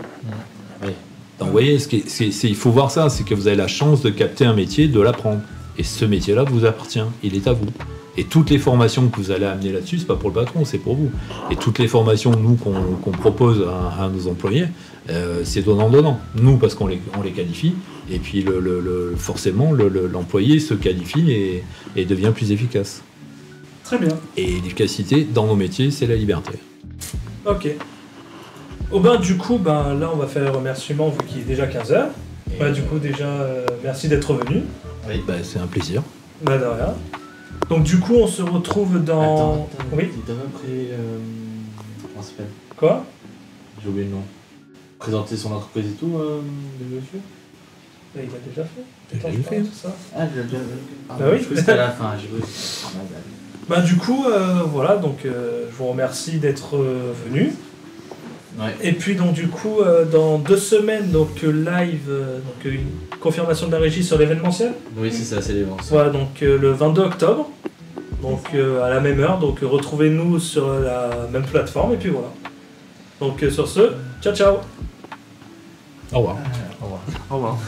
Oui. Donc, vous voyez, il faut voir ça, c'est que vous avez la chance de capter un métier, de l'apprendre. Et ce métier-là vous appartient, il est à vous. Et toutes les formations que vous allez amener là-dessus, c'est pas pour le patron, c'est pour vous. Et toutes les formations, nous, qu'on propose à nos employés, c'est donnant-donnant. Nous, parce qu'on les qualifie, et puis forcément, l'employé se qualifie et devient plus efficace. Très bien. Et l'efficacité, dans nos métiers, c'est la liberté. Ok. Oh ben, du coup, là, on va faire les remerciements, vu qu'il est déjà 15h. Du coup, déjà, merci d'être venu. Oui. C'est un plaisir. De rien. Donc du coup, on se retrouve dans... Attends, oui. t'as même pris... comment ça s'appelle ? Quoi ? J'ai oublié le nom. Présenter son entreprise et tout, le monsieur ? Il a déjà fait. Il a déjà fait. Ça. Ah, je l'ai déjà fait. Oui. Je crois que c'était à la fin, j'ai vu. Du coup, voilà, donc je vous remercie d'être venu. Ouais. Et puis donc du coup, dans 2 semaines, donc live, une confirmation de la régie sur l'événementiel. Oui, c'est ça, c'est l'événementiel. Voilà, donc le 22 octobre, donc à la même heure, donc retrouvez-nous sur la même plateforme, et puis voilà. Donc sur ce, ciao ciao. Au revoir. Au revoir. Au revoir.